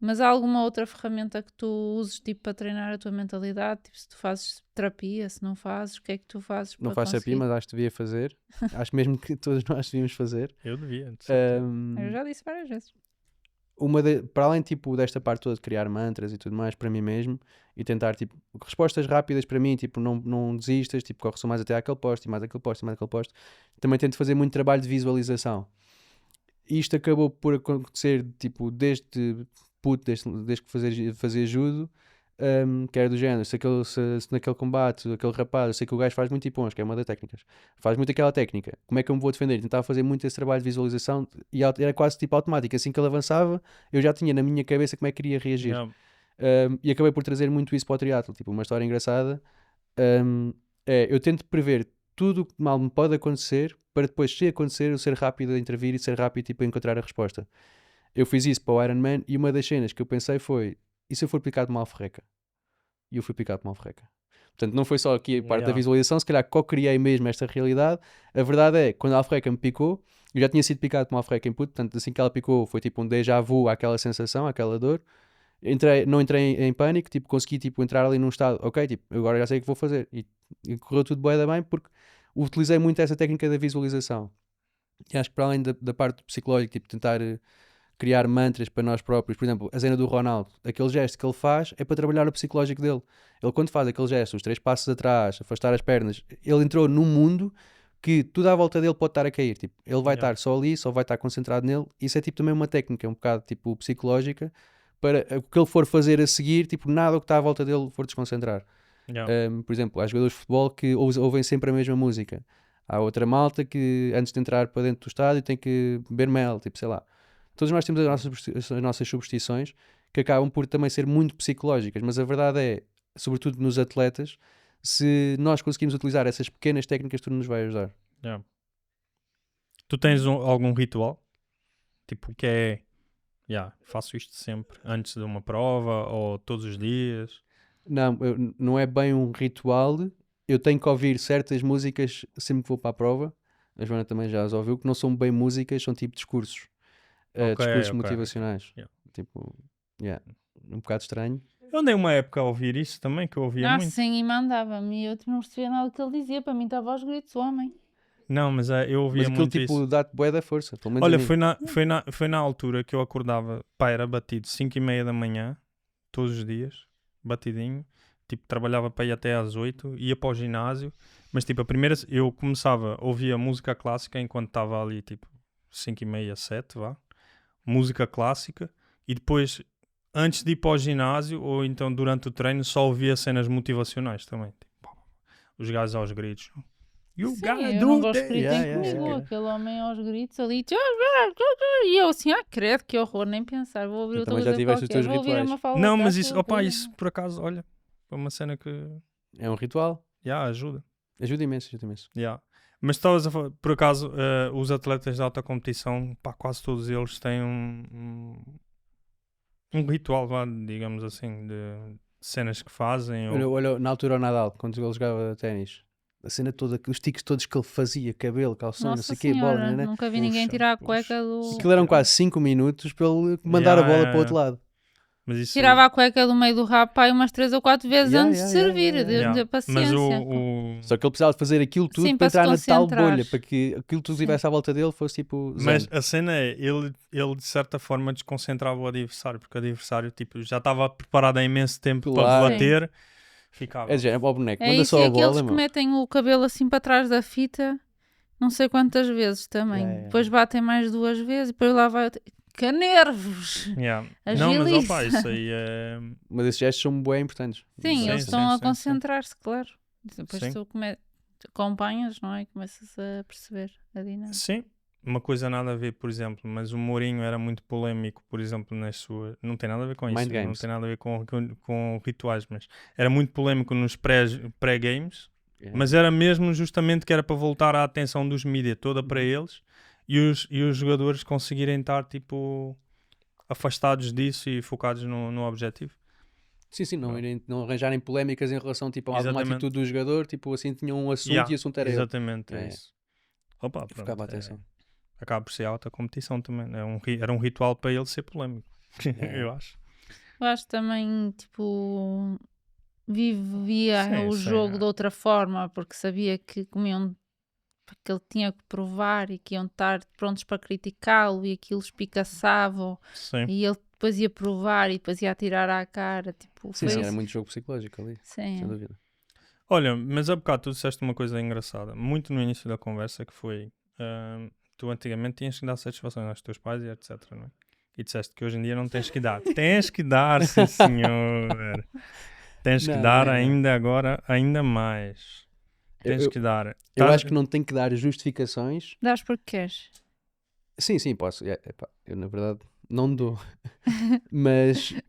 Speaker 2: Mas há alguma outra ferramenta que tu uses tipo, para treinar a tua mentalidade? Tipo, se tu fazes terapia, se não fazes, o que é que tu fazes
Speaker 4: Não
Speaker 2: para
Speaker 4: faço terapia,
Speaker 2: conseguir?
Speaker 4: mas acho que devia fazer. Acho mesmo que todos nós devíamos fazer.
Speaker 3: Eu devia. de certeza.
Speaker 2: Eu já disse várias vezes.
Speaker 4: Para além tipo, desta parte toda de criar mantras e tudo mais para mim mesmo e tentar tipo, respostas rápidas para mim, tipo, não desistas, tipo, corre só mais até àquele posto e mais aquele posto e mais aquele posto. Também tento fazer muito trabalho de visualização. Isto acabou por acontecer tipo, desde puto, desde que fazia judo, que era do género, se naquele combate, aquele rapaz, eu sei que o gajo faz muito ipons, que é uma das técnicas, faz muito aquela técnica, como é que eu me vou defender? Tentava fazer muito esse trabalho de visualização e era quase tipo automático, assim que ele avançava, eu já tinha na minha cabeça como é que queria reagir.
Speaker 3: Yeah.
Speaker 4: E acabei por trazer muito isso para o triatlo, tipo, uma história engraçada, eu tento prever tudo o que mal me pode acontecer, para depois, se acontecer, eu ser rápido a intervir e ser rápido tipo, a encontrar a resposta. Eu fiz isso para o Ironman e uma das cenas que eu pensei foi, e se eu for picado de uma alforreca? E eu fui picado de uma alforreca. Portanto, não foi só aqui a parte da
Speaker 3: Yeah.
Speaker 4: visualização, se calhar co-criei mesmo esta realidade. A verdade é, quando a alforreca me picou, eu já tinha sido picado por uma alforreca em puto, portanto, assim que ela picou, foi tipo um déjà vu àquela sensação, àquela dor. Não entrei em pânico, tipo, consegui tipo, entrar ali num estado, ok, tipo, agora já sei o que vou fazer. E correu tudo bué da bem porque utilizei muito essa técnica da visualização. E acho que para além da parte psicológica, tipo, tentar criar mantras para nós próprios, por exemplo, a cena do Ronaldo, aquele gesto que ele faz é para trabalhar o psicológico dele. Ele quando faz aquele gesto, os 3 passos atrás, afastar as pernas, ele entrou num mundo que tudo à volta dele pode estar a cair, tipo, ele vai
Speaker 3: Yeah.
Speaker 4: estar só ali, só vai estar concentrado nele, isso é tipo também uma técnica, um bocado tipo psicológica, para o que ele for fazer a seguir, tipo, nada o que está à volta dele for desconcentrar.
Speaker 3: Yeah.
Speaker 4: Por exemplo, há jogadores de futebol que ouvem sempre a mesma música. Há outra malta que antes de entrar para dentro do estádio tem que beber mel, tipo, sei lá. Todos nós temos as nossas superstições que acabam por também ser muito psicológicas, mas a verdade é, sobretudo nos atletas, se nós conseguimos utilizar essas pequenas técnicas, tudo nos vai ajudar.
Speaker 3: Yeah. Tu tens algum ritual? Tipo, que é... faço isto sempre, antes de uma prova ou todos os dias?
Speaker 4: Não, não é bem um ritual. Eu tenho que ouvir certas músicas sempre que vou para a prova. A Joana também já as ouviu, que não são bem músicas, são tipo discursos. Discursos
Speaker 3: ok,
Speaker 4: motivacionais.
Speaker 3: Yeah.
Speaker 4: Tipo, um bocado estranho.
Speaker 3: Eu andei uma época a ouvir isso também, que eu ouvia muito.
Speaker 2: Sim, e mandava-me, e eu não percebia nada do que ele dizia, para mim estava aos gritos, o homem.
Speaker 3: Não, mas eu ouvia
Speaker 4: Mas aquilo
Speaker 3: muito
Speaker 4: tipo
Speaker 3: isso.
Speaker 4: dá-te bué da força. Pelo menos a
Speaker 3: Olha,
Speaker 4: mim.
Speaker 3: foi na altura que eu acordava, pá, era batido 5h30 da manhã, todos os dias, batidinho. Tipo, trabalhava para ir até às 8, ia para o ginásio, mas tipo, eu começava a ouvir a música clássica enquanto estava ali, tipo, 5h30, 7, vá. Música clássica, e depois, antes de ir para o ginásio, ou então durante o treino, só ouvia cenas motivacionais também. Tipo, os gajos aos gritos. You
Speaker 2: Sim,
Speaker 3: gotta
Speaker 2: eu
Speaker 3: do
Speaker 2: não gosto que
Speaker 3: this.
Speaker 2: gritem comigo, aquele homem aos gritos ali, e eu assim, credo, que horror, nem pensar, vou ouvir
Speaker 4: Tu
Speaker 2: outra
Speaker 4: também já
Speaker 2: coisa
Speaker 4: tiveste os
Speaker 2: qualquer,
Speaker 4: teus
Speaker 2: vou ouvir a
Speaker 4: rituais.
Speaker 2: Mafalda
Speaker 3: Não, mas
Speaker 2: Castro,
Speaker 3: isso,
Speaker 2: vou
Speaker 3: opa,
Speaker 2: ouvir-
Speaker 3: isso por acaso, olha, foi uma cena que
Speaker 4: É um ritual.
Speaker 3: ajuda.
Speaker 4: Ajuda imenso, ajuda imenso.
Speaker 3: Yeah. Mas estavas a falar, por acaso, os atletas de alta competição, pá, quase todos eles têm um ritual, vá, digamos assim, de cenas que fazem.
Speaker 4: Olha, na altura o Nadal, quando ele jogava ténis, a cena toda, os tiques todos que ele fazia, cabelo, calção, não
Speaker 2: Nossa
Speaker 4: sei o quê, bola,
Speaker 2: senhora,
Speaker 4: né?
Speaker 2: nunca vi ninguém
Speaker 3: Puxa,
Speaker 2: tirar a
Speaker 3: puxa.
Speaker 2: cueca do...
Speaker 4: Aquilo eram quase 5 minutos para ele mandar a bola para o outro lado.
Speaker 3: Mas isso,
Speaker 2: Tirava a cueca do meio do rabo pai umas 3 ou 4 vezes
Speaker 4: Yeah,
Speaker 2: antes de
Speaker 4: yeah,
Speaker 2: servir,
Speaker 4: yeah,
Speaker 2: Deus me dê
Speaker 3: Mas
Speaker 2: paciência.
Speaker 4: Só que ele precisava de fazer aquilo tudo
Speaker 2: Sim,
Speaker 4: para
Speaker 2: para se
Speaker 4: entrar na tal
Speaker 2: concentrar.
Speaker 4: bolha, para que aquilo tudo
Speaker 2: Sim.
Speaker 4: estivesse à volta dele fosse tipo
Speaker 3: Mas
Speaker 4: zen.
Speaker 3: a cena é, ele de certa forma desconcentrava o adversário, porque o adversário tipo, já estava preparado há imenso tempo para
Speaker 4: Claro.
Speaker 3: bater, ficava.
Speaker 4: É de género, ó, o boneco,
Speaker 2: É
Speaker 4: manda
Speaker 2: isso,
Speaker 4: só
Speaker 2: e
Speaker 4: a bola,
Speaker 2: aqueles que
Speaker 4: meu.
Speaker 2: metem o cabelo assim para trás da fita, não sei quantas vezes também.
Speaker 4: Yeah, yeah.
Speaker 2: Depois batem mais 2 vezes e depois lá vai outra. Que nervos!
Speaker 3: Yeah. Não, mas
Speaker 2: Agiliza.
Speaker 3: opa, isso aí é.
Speaker 4: Mas esses gestos são bem importantes.
Speaker 2: Sim,
Speaker 3: Sim,
Speaker 2: eles
Speaker 3: sim,
Speaker 2: estão a
Speaker 3: sim,
Speaker 2: concentrar-se, claro. Depois
Speaker 3: Sim.
Speaker 2: tu acompanhas, não é? E começas a perceber a dinâmica.
Speaker 3: Sim, uma coisa nada a ver, por exemplo, mas o Mourinho era muito polémico, por exemplo, nas suas. Não tem nada a ver com
Speaker 4: Mind
Speaker 3: isso, não
Speaker 4: games.
Speaker 3: tem nada a ver com rituais, mas era muito polémico nos pré-games,
Speaker 4: Yeah.
Speaker 3: mas era mesmo justamente que era para voltar a atenção dos mídia toda para eles e os jogadores conseguirem estar tipo afastados disso e focados no objetivo.
Speaker 4: Sim, não arranjarem polémicas em relação tipo, a alguma
Speaker 3: Exatamente.
Speaker 4: atitude do jogador, tipo assim, tinham um assunto
Speaker 3: Yeah,
Speaker 4: e o assunto era ele.
Speaker 3: exatamente, é
Speaker 4: Yeah.
Speaker 3: isso. Opa, pronto,
Speaker 4: Ficava a atenção.
Speaker 3: acaba por ser alta competição também. Era um ritual para ele ser polémico, eu acho.
Speaker 2: Eu acho também, tipo, vivia
Speaker 3: Sim,
Speaker 2: o
Speaker 3: sim,
Speaker 2: jogo
Speaker 3: é.
Speaker 2: de outra forma, porque sabia que que ele tinha que provar e que iam estar prontos para criticá-lo e aquilo espicaçava
Speaker 3: Sim.
Speaker 2: e ele depois ia provar e depois ia atirar à cara, tipo,
Speaker 4: Sim,
Speaker 2: foi
Speaker 4: sim,
Speaker 2: isso.
Speaker 4: era muito jogo psicológico ali,
Speaker 2: Sim.
Speaker 4: sem dúvida.
Speaker 3: Olha, mas há bocado tu disseste uma coisa engraçada, muito no início da conversa, que foi tu antigamente tinhas que dar satisfações aos teus pais e etc, não é? E disseste que hoje em dia não tens que dar. Tens que dar, sim senhor. Tens que
Speaker 4: Não,
Speaker 3: dar
Speaker 4: não.
Speaker 3: ainda agora, ainda mais. Tens
Speaker 4: Eu-
Speaker 3: que dar.
Speaker 4: Eu
Speaker 3: Tás-
Speaker 4: acho que não tenho que dar justificações.
Speaker 2: Dás porque queres.
Speaker 4: Sim, posso. Epá, eu na verdade não dou.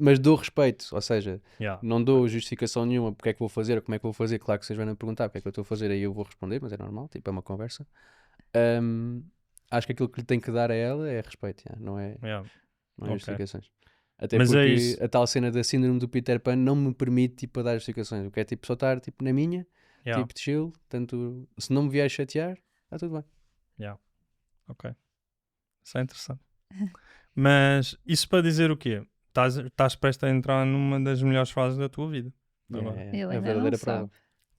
Speaker 4: mas dou respeito. Ou seja,
Speaker 3: Yeah.
Speaker 4: não dou justificação nenhuma porque é que vou fazer ou como é que vou fazer. Claro que vocês vão me perguntar porque é que eu estou a fazer, aí eu vou responder, mas é normal, tipo, é uma conversa. Acho que aquilo que lhe tenho que dar a ela é respeito, não é
Speaker 3: Yeah. Ok.
Speaker 4: justificações. Até
Speaker 3: Mas é
Speaker 4: porque
Speaker 3: isso.
Speaker 4: a tal cena da síndrome do Peter Pan não me permite tipo, a dar justificações. Eu quero tipo, só estar tipo, na minha,
Speaker 3: Yeah.
Speaker 4: tipo de chill. Tanto, se não me vier chatear, está tudo bem.
Speaker 3: Ok. Isso é interessante. Mas isso para dizer o quê? Estás prestes a entrar numa das melhores fases da tua vida. Agora.
Speaker 2: Ele
Speaker 4: É a
Speaker 2: ainda
Speaker 4: verdadeira
Speaker 2: não
Speaker 4: prova.
Speaker 2: sabe.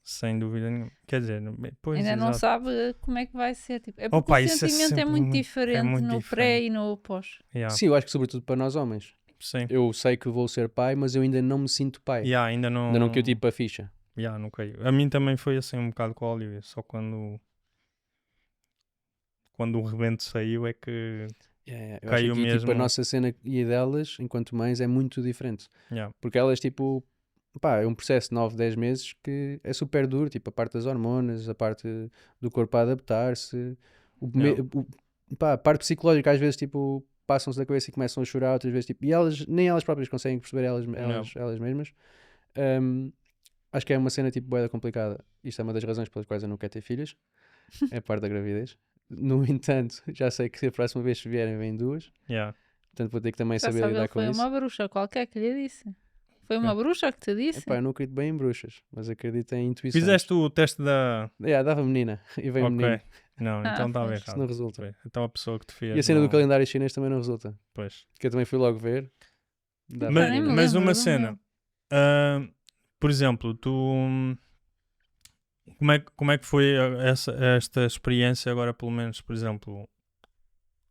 Speaker 3: Sem dúvida nenhuma. Quer dizer, pois,
Speaker 2: Ainda não
Speaker 3: exato.
Speaker 2: sabe como é que vai ser. Tipo, é porque
Speaker 3: Opa,
Speaker 2: o
Speaker 3: isso é
Speaker 2: sentimento é
Speaker 3: sempre
Speaker 2: muito
Speaker 3: muito-
Speaker 2: diferente
Speaker 3: muito
Speaker 2: no
Speaker 3: diferente.
Speaker 2: pré e no pós.
Speaker 3: Yeah.
Speaker 4: Sim, eu acho que sobretudo para nós homens.
Speaker 3: Sim.
Speaker 4: Eu sei que vou ser pai, mas eu ainda não me sinto pai.
Speaker 3: Yeah, ainda não.
Speaker 4: Ainda não que eu tipo a ficha.
Speaker 3: Yeah, não caiu. A mim também foi assim um bocado com a Olivia. Só quando o rebento saiu é que.
Speaker 4: Eu
Speaker 3: Caiu
Speaker 4: acho que tipo, a
Speaker 3: mesmo.
Speaker 4: nossa cena e a delas, enquanto mães, é muito diferente.
Speaker 3: Yeah.
Speaker 4: Porque elas, tipo, pá, é um processo de 9, 10 meses que é super duro. Tipo, a parte das hormonas, a parte do corpo a adaptar-se,
Speaker 3: Yeah.
Speaker 4: pá, a parte psicológica, às vezes, tipo, passam-se da cabeça e começam a chorar, outras vezes, tipo, e elas, nem elas próprias conseguem perceber elas mesmas. Acho que é uma cena, tipo, bué da complicada. Isto é uma das razões pelas quais eu não quero ter filhas. É a parte da gravidez. No entanto, já sei que se a próxima vez que vierem, vêm 2.
Speaker 3: Yeah.
Speaker 4: Portanto, vou ter que também
Speaker 2: Já
Speaker 4: saber
Speaker 2: sabe, ele
Speaker 4: lidar com
Speaker 2: foi
Speaker 4: isso.
Speaker 2: uma bruxa qualquer que lhe disse. Foi uma bruxa que te disse?
Speaker 4: Epá, eu não acredito bem em bruxas, mas acredito em intuições.
Speaker 3: Fizeste o teste da.
Speaker 4: Dava menina e veio
Speaker 3: Ok.
Speaker 4: menino.
Speaker 3: Não, então estava
Speaker 2: pois.
Speaker 3: errado.
Speaker 4: Isso não resulta.
Speaker 3: Foi. Então a pessoa que te fez.
Speaker 4: E a cena
Speaker 3: não...
Speaker 4: do calendário chinês também não resulta.
Speaker 3: Pois.
Speaker 4: Que eu também fui logo ver. Dava
Speaker 3: Mas,
Speaker 2: nem me
Speaker 4: menina.
Speaker 3: mas
Speaker 2: lembro
Speaker 3: uma
Speaker 2: do
Speaker 3: cena.
Speaker 2: meu.
Speaker 3: Por exemplo, tu. Como é que foi esta experiência agora, pelo menos, por exemplo?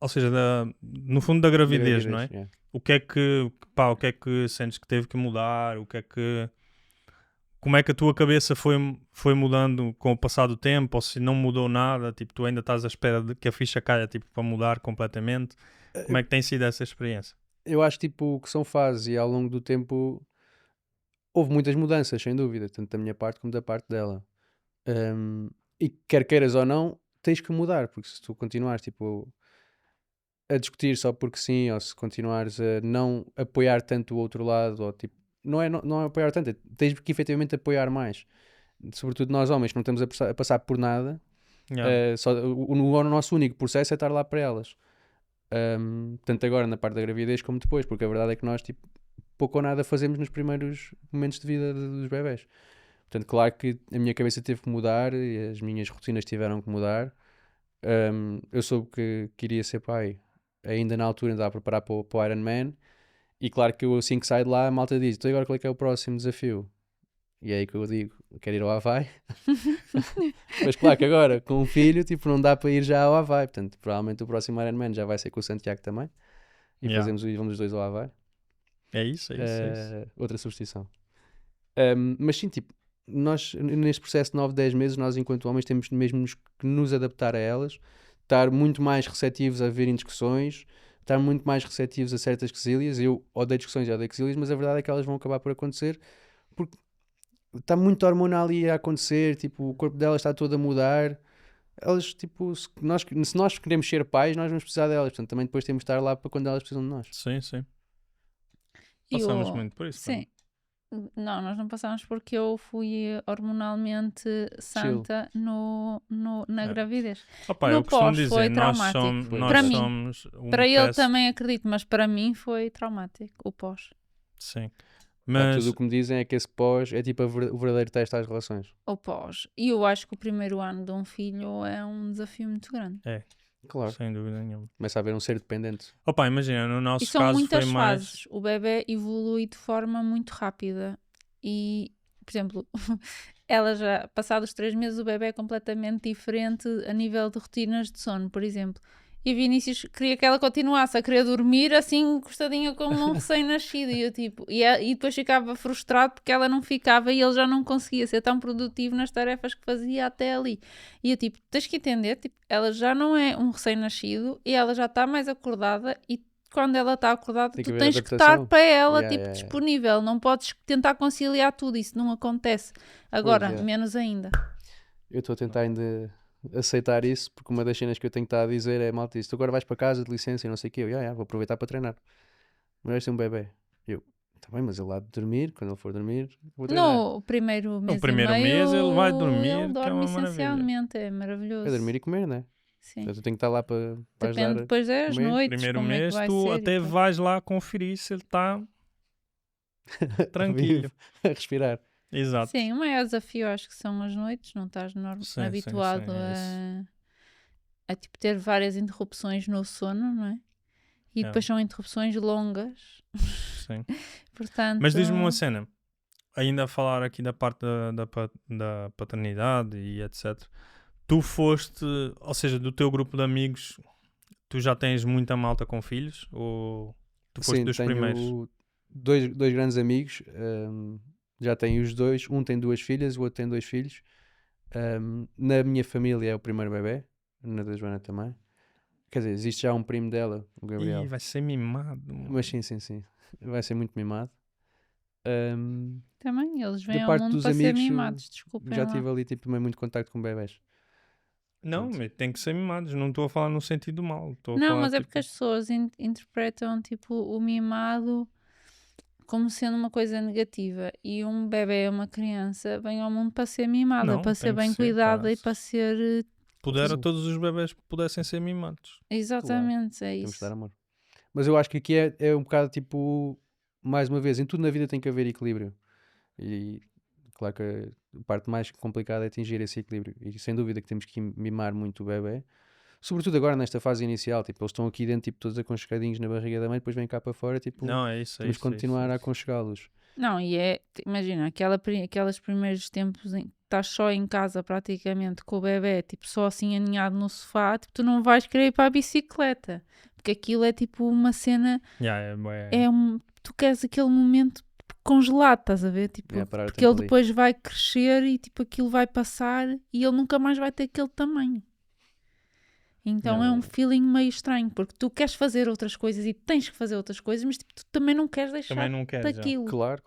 Speaker 3: Ou seja, no fundo da gravidez, não é?
Speaker 4: yeah.
Speaker 3: O que é que sentes que teve que mudar? Como é que a tua cabeça foi mudando com o passar do tempo? Ou se não mudou nada, tipo, tu ainda estás à espera de que a ficha caia, tipo, para mudar completamente? Como é que tem sido essa experiência?
Speaker 4: Eu acho tipo, que são fases e ao longo do tempo houve muitas mudanças, sem dúvida, tanto da minha parte como da parte dela. E quer queiras ou não, tens que mudar, porque se tu continuares tipo, a discutir só porque sim, ou se continuares a não apoiar tanto o outro lado, ou tipo, não é apoiar tanto, tens que efetivamente apoiar mais. sobretudo nós homens, que não estamos a passar por nada,
Speaker 3: Yeah.
Speaker 4: o nosso único processo é estar lá para elas. Tanto agora na parte da gravidez como depois, porque a verdade é que nós, tipo, pouco ou nada fazemos nos primeiros momentos de vida dos bebés. Portanto, claro que a minha cabeça teve que mudar e as minhas rotinas tiveram que mudar. Eu soube que queria ser pai ainda na altura, ainda a preparar para o Iron Man. E claro que eu, assim que saio de lá, a malta diz: então agora qual é que é o próximo desafio? E é aí que eu digo: quero ir ao Havaí. Mas claro que agora, com um filho, tipo, não dá para ir já ao Havaí. Portanto, provavelmente o próximo Iron Man já vai ser com o Santiago também. E
Speaker 3: Yeah.
Speaker 4: vamos os dois ao Havaí.
Speaker 3: É isso.
Speaker 4: Outra substituição. Mas sim, tipo, nós neste processo de 9, 10 meses, nós enquanto homens temos mesmo que nos adaptar a elas, estar muito mais receptivos a verem discussões, estar muito mais receptivos a certas quesilhas. Eu odeio discussões e odeio quesilhas, mas a verdade é que elas vão acabar por acontecer porque está muito hormonal ali a acontecer, tipo, o corpo delas está todo a mudar. Elas, tipo, se nós queremos ser pais, nós vamos precisar delas, portanto também depois temos de estar lá para quando elas precisam de nós.
Speaker 3: Sim, sim.
Speaker 2: E
Speaker 3: Passamos muito por isso.
Speaker 2: Sim. Não, nós não passámos porque eu fui hormonalmente santa na
Speaker 3: É.
Speaker 2: gravidez.
Speaker 3: Opa,
Speaker 2: No
Speaker 3: eu costumo
Speaker 2: pós foi
Speaker 3: dizer, nós
Speaker 2: traumático.
Speaker 3: somos,
Speaker 4: Foi.
Speaker 3: nós
Speaker 2: Para mim.
Speaker 3: somos um
Speaker 2: Para ele
Speaker 3: teste.
Speaker 2: também acredito, mas para mim foi traumático, o pós.
Speaker 3: Sim.
Speaker 4: Mas...
Speaker 3: Mas,
Speaker 4: tudo o que me dizem é que esse pós é tipo o verdadeiro teste às relações.
Speaker 2: O pós. E eu acho que o primeiro ano de um filho é um desafio muito grande.
Speaker 4: Claro.
Speaker 3: sem dúvida nenhuma.
Speaker 4: Começa a haver um ser dependente.
Speaker 3: Opa, imagina, no nosso
Speaker 2: E são
Speaker 3: caso
Speaker 2: muitas
Speaker 3: foi mais...
Speaker 2: fases. O bebê evolui de forma muito rápida. E, por exemplo, ela já, passados 3 meses, o bebê é completamente diferente a nível de rotinas de sono, por exemplo. E a Vinícius queria que ela continuasse a querer dormir assim, encostadinha como um recém-nascido. E eu tipo, e depois ficava frustrado porque ela não ficava e ele já não conseguia ser tão produtivo nas tarefas que fazia até ali. E eu tipo, tens que entender, tipo, ela já não é um recém-nascido e ela já está mais acordada e quando ela está acordada,
Speaker 4: Tem que
Speaker 2: tu
Speaker 4: haver
Speaker 2: tens que
Speaker 4: adaptação.
Speaker 2: estar para ela,
Speaker 4: Yeah,
Speaker 2: tipo,
Speaker 4: yeah, yeah.
Speaker 2: disponível. Não podes tentar conciliar tudo, isso não acontece. Agora,
Speaker 4: Pois é.
Speaker 2: menos ainda.
Speaker 4: Eu estou a tentar ainda aceitar isso, porque uma das cenas que eu tenho que estar a dizer é: malta, tu agora vais para casa de licença e não sei o quê. Eu, vou aproveitar para treinar. Mas vai ser um bebê. Eu, tá bem, mas ele há de dormir, quando ele for dormir, vou treinar.
Speaker 2: No primeiro mês
Speaker 3: primeiro
Speaker 2: e meio,
Speaker 3: mês ele vai dormir,
Speaker 2: ele
Speaker 3: que é
Speaker 2: dorme
Speaker 3: uma maravilha.
Speaker 2: essencialmente, é maravilhoso.
Speaker 4: É dormir e comer, né?
Speaker 2: Sim.
Speaker 4: Portanto, eu tenho que estar lá para
Speaker 2: Depende
Speaker 4: ajudar.
Speaker 2: depois das
Speaker 4: comer.
Speaker 2: noites,
Speaker 3: Primeiro
Speaker 2: como é que
Speaker 3: mês
Speaker 2: vai
Speaker 3: tu
Speaker 2: ser.
Speaker 3: até
Speaker 2: e tal.
Speaker 3: vais lá conferir se ele está tranquilo.
Speaker 4: a respirar.
Speaker 3: Exato.
Speaker 2: Sim, o maior desafio acho que são as noites, não estás
Speaker 3: Sim,
Speaker 2: habituado
Speaker 3: sim, é
Speaker 2: a tipo, ter várias interrupções no sono, não é? E depois são interrupções longas.
Speaker 3: Sim.
Speaker 2: Portanto,
Speaker 3: Mas diz-me uma cena, ainda a falar aqui da parte da paternidade e etc. Tu foste, ou seja, do teu grupo de amigos, tu já tens muita malta com filhos? Ou tu foste
Speaker 4: Sim,
Speaker 3: dos
Speaker 4: tenho
Speaker 3: primeiros?
Speaker 4: dois grandes amigos. Já tenho os dois. Um tem 2 filhas, o outro tem 2 filhos. Na minha família é o primeiro bebê. Na da Joana também. Quer dizer, existe já um primo dela, o Gabriel.
Speaker 3: Ih, vai ser mimado.
Speaker 4: Mas sim. Vai ser muito mimado.
Speaker 2: também eles vêm
Speaker 4: Da
Speaker 2: ao
Speaker 4: parte
Speaker 2: mundo
Speaker 4: dos
Speaker 2: para ser
Speaker 4: amigos,
Speaker 2: mimados, desculpem
Speaker 4: já
Speaker 2: lá.
Speaker 4: tive ali tipo, também muito contacto com bebés.
Speaker 3: Não,
Speaker 4: Portanto.
Speaker 3: mas tem que ser mimados. Não estou a falar no sentido mal. Estou a
Speaker 2: Não,
Speaker 3: falar,
Speaker 2: mas é
Speaker 3: tipo,
Speaker 2: porque as pessoas interpretam tipo o mimado como sendo uma coisa negativa e um bebê, uma criança, vem ao mundo para ser mimada,
Speaker 3: Não,
Speaker 2: para ser
Speaker 3: tem que
Speaker 2: bem
Speaker 3: ser,
Speaker 2: cuidada
Speaker 3: pá.
Speaker 2: e para ser
Speaker 3: Pudera
Speaker 4: Sim.
Speaker 3: todos os bebés pudessem ser mimados.
Speaker 2: exatamente, é
Speaker 4: Temos que dar
Speaker 2: isso.
Speaker 4: amor. Mas eu acho que aqui é um bocado tipo, mais uma vez, em tudo na vida tem que haver equilíbrio. E claro que a parte mais complicada é atingir esse equilíbrio. E sem dúvida que temos que mimar muito o bebê. Sobretudo agora nesta fase inicial, tipo, eles estão aqui dentro, tipo, todos aconchegadinhos na barriga da mãe, depois vêm cá para fora, tipo,
Speaker 3: Não, é isso.
Speaker 4: temos que continuar a aconchegá-los.
Speaker 2: Não, e imagina, aqueles primeiros tempos em que estás só em casa praticamente com o bebê, tipo, só assim aninhado no sofá, tipo, tu não vais querer ir para a bicicleta, porque aquilo é tipo uma cena, tu queres aquele momento congelado, estás a ver? Tipo,
Speaker 4: parar o
Speaker 2: porque
Speaker 4: tempo
Speaker 2: ele
Speaker 4: ali.
Speaker 2: depois vai crescer e tipo, aquilo vai passar e ele nunca mais vai ter aquele tamanho. Então é um feeling meio estranho, porque tu queres fazer outras coisas e tens que fazer outras coisas, mas tipo, tu também não queres deixar
Speaker 3: Também não queres, já.
Speaker 2: daquilo.
Speaker 4: Claro.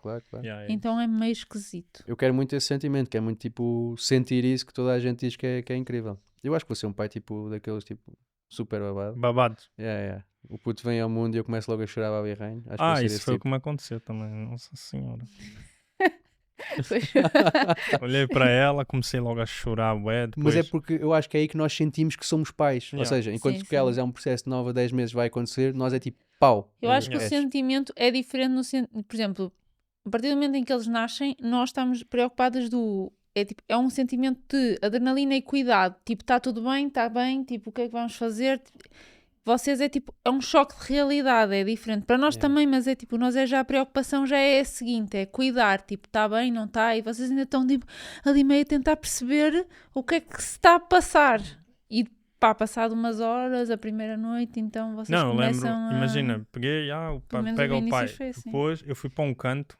Speaker 2: Então é meio esquisito.
Speaker 4: Eu quero muito esse sentimento, que é muito tipo sentir isso que toda a gente diz que é incrível. Eu acho que vou ser um pai tipo daqueles tipo super babado.
Speaker 3: Babado.
Speaker 4: O puto vem ao mundo e eu começo logo a chorar a birranho. Acho que vai ser
Speaker 3: Isso
Speaker 4: esse
Speaker 3: foi o
Speaker 4: tipo.
Speaker 3: que me aconteceu também. Nossa senhora.
Speaker 2: Pois.
Speaker 3: Olhei para ela, comecei logo a chorar, ué,
Speaker 4: Mas
Speaker 3: depois...
Speaker 4: é porque eu acho que é aí que nós sentimos que somos pais. Ou
Speaker 3: Yeah.
Speaker 4: seja, enquanto
Speaker 2: Sim,
Speaker 4: que elas
Speaker 2: sim.
Speaker 4: é um processo de 9 a 10 meses vai acontecer, nós é tipo pau.
Speaker 2: Eu acho que o
Speaker 4: esquece.
Speaker 2: sentimento é diferente no por exemplo, a partir do momento em que eles nascem, nós estamos preocupadas é um sentimento de adrenalina e cuidado. Tipo, está tudo bem, está bem, tipo, o que é que vamos fazer? Vocês é um choque de realidade, é diferente. Para nós
Speaker 4: Yeah.
Speaker 2: também, mas é tipo, nós a preocupação já é a seguinte, é cuidar, tipo, está bem, não está, e vocês ainda estão tipo, ali meio a tentar perceber o que é que se está a passar. E pá, passado umas horas, a primeira noite, então vocês
Speaker 3: Não, eu lembro,
Speaker 2: começam a...
Speaker 3: imagina, peguei, o pai,
Speaker 2: menos
Speaker 3: pega
Speaker 2: o
Speaker 3: o pai.
Speaker 2: Vinícius foi assim.
Speaker 3: Depois eu fui para um canto.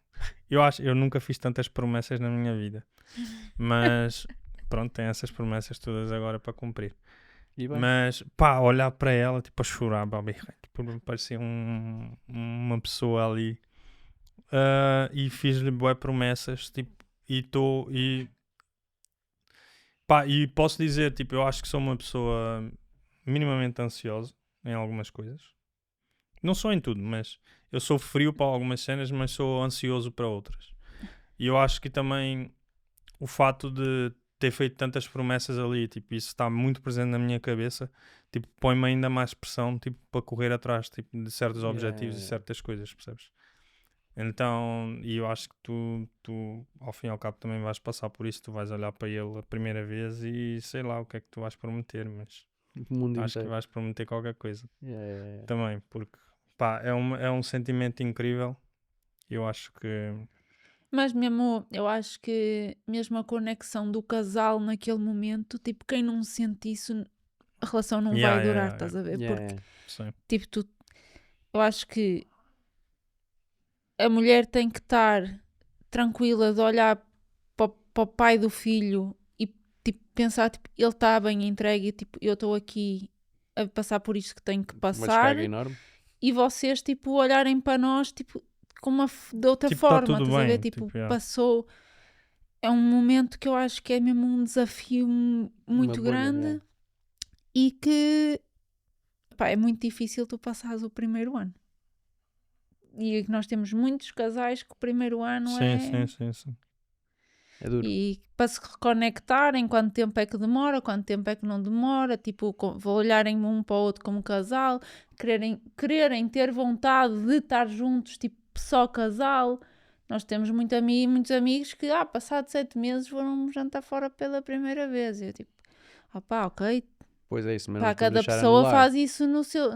Speaker 3: Eu nunca fiz tantas promessas na minha vida. Mas pronto, tem essas promessas todas agora para cumprir.
Speaker 4: E bem,
Speaker 3: Mas pá, olhar para ela, tipo, a chorar, babi, tipo, parecia uma pessoa ali. E fiz-lhe bué promessas, tipo, pá, e posso dizer, tipo, eu acho que sou uma pessoa minimamente ansiosa em algumas coisas. Não sou em tudo, mas eu sou frio para algumas cenas, mas sou ansioso para outras. E eu acho que também o fato de ter feito tantas promessas ali, tipo, isso está muito presente na minha cabeça, tipo, põe-me ainda mais pressão, tipo, para correr atrás, tipo, de certos objetivos e certas coisas, percebes? Então, e eu acho que tu, ao fim e ao cabo, também vais passar por isso, tu vais olhar para ele a primeira vez e sei lá o que é que tu vais prometer, mas
Speaker 4: o mundo
Speaker 3: acho que
Speaker 4: inteiro.
Speaker 3: vais prometer qualquer coisa
Speaker 4: Yeah.
Speaker 3: também, porque, pá, é um sentimento incrível. Eu acho que...
Speaker 2: Mas mesmo, eu acho que mesmo a conexão do casal naquele momento, tipo, quem não sente isso, a relação não
Speaker 3: Yeah,
Speaker 2: vai durar,
Speaker 3: yeah,
Speaker 2: estás a ver?
Speaker 4: Yeah,
Speaker 2: Porque,
Speaker 3: Sim.
Speaker 2: tipo, eu acho que a mulher tem que estar tranquila de olhar para o pai do filho e, tipo, pensar, tipo, ele está bem entregue e, tipo, eu estou aqui a passar por isto que tenho que
Speaker 4: Uma
Speaker 2: passar.
Speaker 4: descarga enorme.
Speaker 2: E vocês, tipo, olharem para nós, tipo, de outra
Speaker 3: Tipo, tá
Speaker 2: forma,
Speaker 3: tudo
Speaker 2: estás a ver?
Speaker 3: bem,
Speaker 2: Tipo,
Speaker 3: tipo, yeah.
Speaker 2: passou... É um momento que eu acho que é mesmo um desafio muito
Speaker 4: bolha,
Speaker 2: grande
Speaker 4: yeah.
Speaker 2: e que, pá, é muito difícil tu passares o primeiro ano. E que nós temos muitos casais que o primeiro ano
Speaker 3: Sim.
Speaker 4: É duro.
Speaker 2: E para se reconectarem, quanto tempo é que demora, quanto tempo é que não demora, tipo, vou olharem um para o outro como casal, quererem ter vontade de estar juntos, tipo, só casal. Nós temos muitos amigos que, passado 7 meses, foram jantar fora pela primeira vez. E eu, tipo, ok,
Speaker 4: Pois é isso, mas
Speaker 2: pá,
Speaker 4: não
Speaker 2: cada
Speaker 4: deixar
Speaker 2: pessoa
Speaker 4: anular.
Speaker 2: faz isso no seu...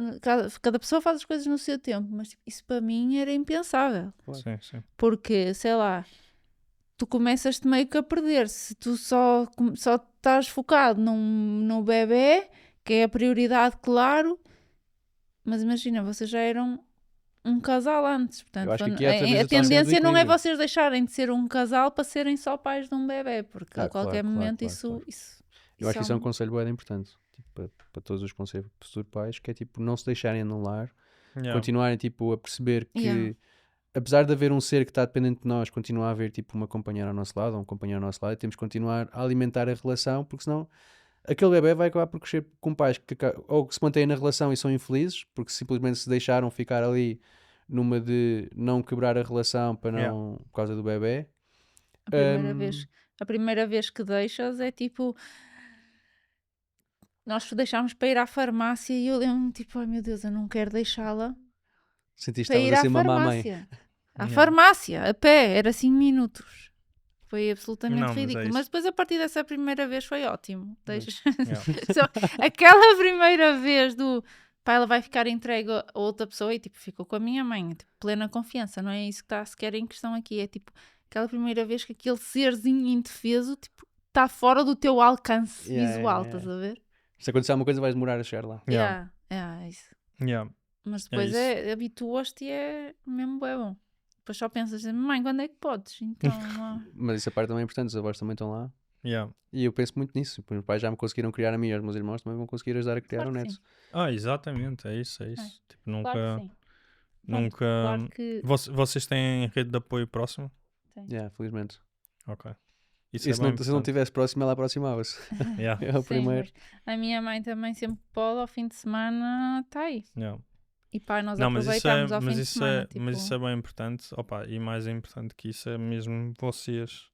Speaker 2: Cada pessoa faz as coisas no seu tempo, mas tipo, isso para mim era impensável.
Speaker 3: Sim.
Speaker 2: Porque, sei lá, tu começas-te meio que a perder. Se tu só estás focado no bebê, que é a prioridade, claro, mas imagina, vocês já eram um casal antes. Portanto,
Speaker 4: Eu acho que aqui é outra vez
Speaker 2: a
Speaker 4: a tal cena do
Speaker 2: tendência não é
Speaker 4: equilíbrio.
Speaker 2: vocês deixarem de ser um casal para serem só pais de um bebê, porque a qualquer
Speaker 4: claro,
Speaker 2: momento
Speaker 4: claro.
Speaker 2: isso
Speaker 4: Eu acho que isso é um conselho bem importante, tipo, para todos os conselhos futuros pais, que é tipo, não se deixarem anular,
Speaker 3: Yeah.
Speaker 4: continuarem tipo, a perceber que,
Speaker 2: Yeah.
Speaker 4: apesar de haver um ser que está dependente de nós, continua a haver tipo uma companheira ao nosso lado, ou um companheiro ao nosso lado, e temos que continuar a alimentar a relação, porque senão aquele bebê vai acabar por crescer com pais que ou que se mantêm na relação e são infelizes, porque simplesmente se deixaram ficar ali numa de não quebrar a relação para não, por causa do bebê.
Speaker 2: A primeira vez que deixas é tipo... Nós deixámos para ir à farmácia e eu lembro-me tipo, ai meu Deus, eu não quero deixá-la
Speaker 4: Sentiste
Speaker 2: para
Speaker 4: que
Speaker 2: ir
Speaker 4: estavas
Speaker 2: à
Speaker 4: a ser uma mamãe.
Speaker 2: farmácia. À
Speaker 3: Yeah.
Speaker 2: farmácia, a pé, era 5 minutos. Foi absolutamente
Speaker 3: Não, mas é
Speaker 2: ridículo.
Speaker 3: isso.
Speaker 2: Mas depois a partir dessa primeira vez foi ótimo.
Speaker 3: Yeah.
Speaker 2: Só aquela primeira vez do pá, ela vai ficar entregue a outra pessoa e tipo, ficou com a minha mãe. Tipo, plena confiança, não é isso que está sequer em questão aqui. É tipo, aquela primeira vez que aquele serzinho indefeso tipo, está fora do teu alcance visual, estás a ver?
Speaker 4: Se acontecer alguma coisa vais demorar a chegar lá.
Speaker 2: É isso.
Speaker 3: Yeah.
Speaker 2: Mas depois
Speaker 3: isso.
Speaker 2: habituas-te e é mesmo bué bom. Depois só pensas, mãe, quando é que podes? Então,
Speaker 4: Mas isso a parte também é importante, os avós também estão lá.
Speaker 3: Yeah.
Speaker 4: E eu penso muito nisso. Os meus pais já me conseguiram criar a mim e aos meus irmãos também vão conseguir ajudar a criar
Speaker 2: Claro
Speaker 4: o
Speaker 2: que
Speaker 4: neto.
Speaker 2: sim.
Speaker 3: Exatamente, é isso. Tipo, nunca...
Speaker 2: Claro que sim.
Speaker 3: Nunca...
Speaker 2: Claro que...
Speaker 3: Vocês têm rede de apoio próximo?
Speaker 4: Yeah, felizmente.
Speaker 3: Ok.
Speaker 4: E se não estivesse próximo, ela aproximava-se.
Speaker 3: Yeah.
Speaker 4: É o
Speaker 2: Sim,
Speaker 4: primeiro.
Speaker 2: mas a minha mãe também sempre pode, ao fim de semana, está aí.
Speaker 3: Yeah.
Speaker 2: E pá, nós
Speaker 3: Não, mas
Speaker 2: aproveitamos ao fim de semana. Tipo,
Speaker 3: mas isso é bem importante. Opa, e mais importante que isso é mesmo vocês.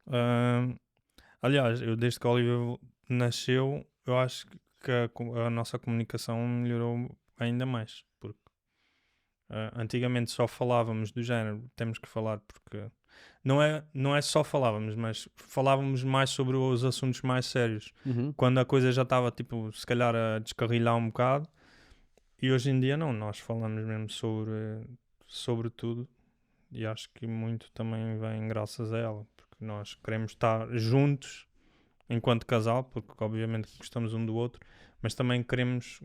Speaker 3: Ahm, aliás, eu desde que a Olivia nasceu, eu acho que a nossa comunicação melhorou ainda mais. Porque antigamente só falávamos do género, temos que falar porque não é só falávamos, mas falávamos mais sobre os assuntos mais sérios.
Speaker 4: Uhum.
Speaker 3: Quando a coisa já estava, tipo, se calhar a descarrilar um bocado. E hoje em dia não, nós falamos mesmo sobre tudo. E acho que muito também vem graças a ela. Porque nós queremos estar juntos enquanto casal, porque obviamente gostamos um do outro. Mas também queremos,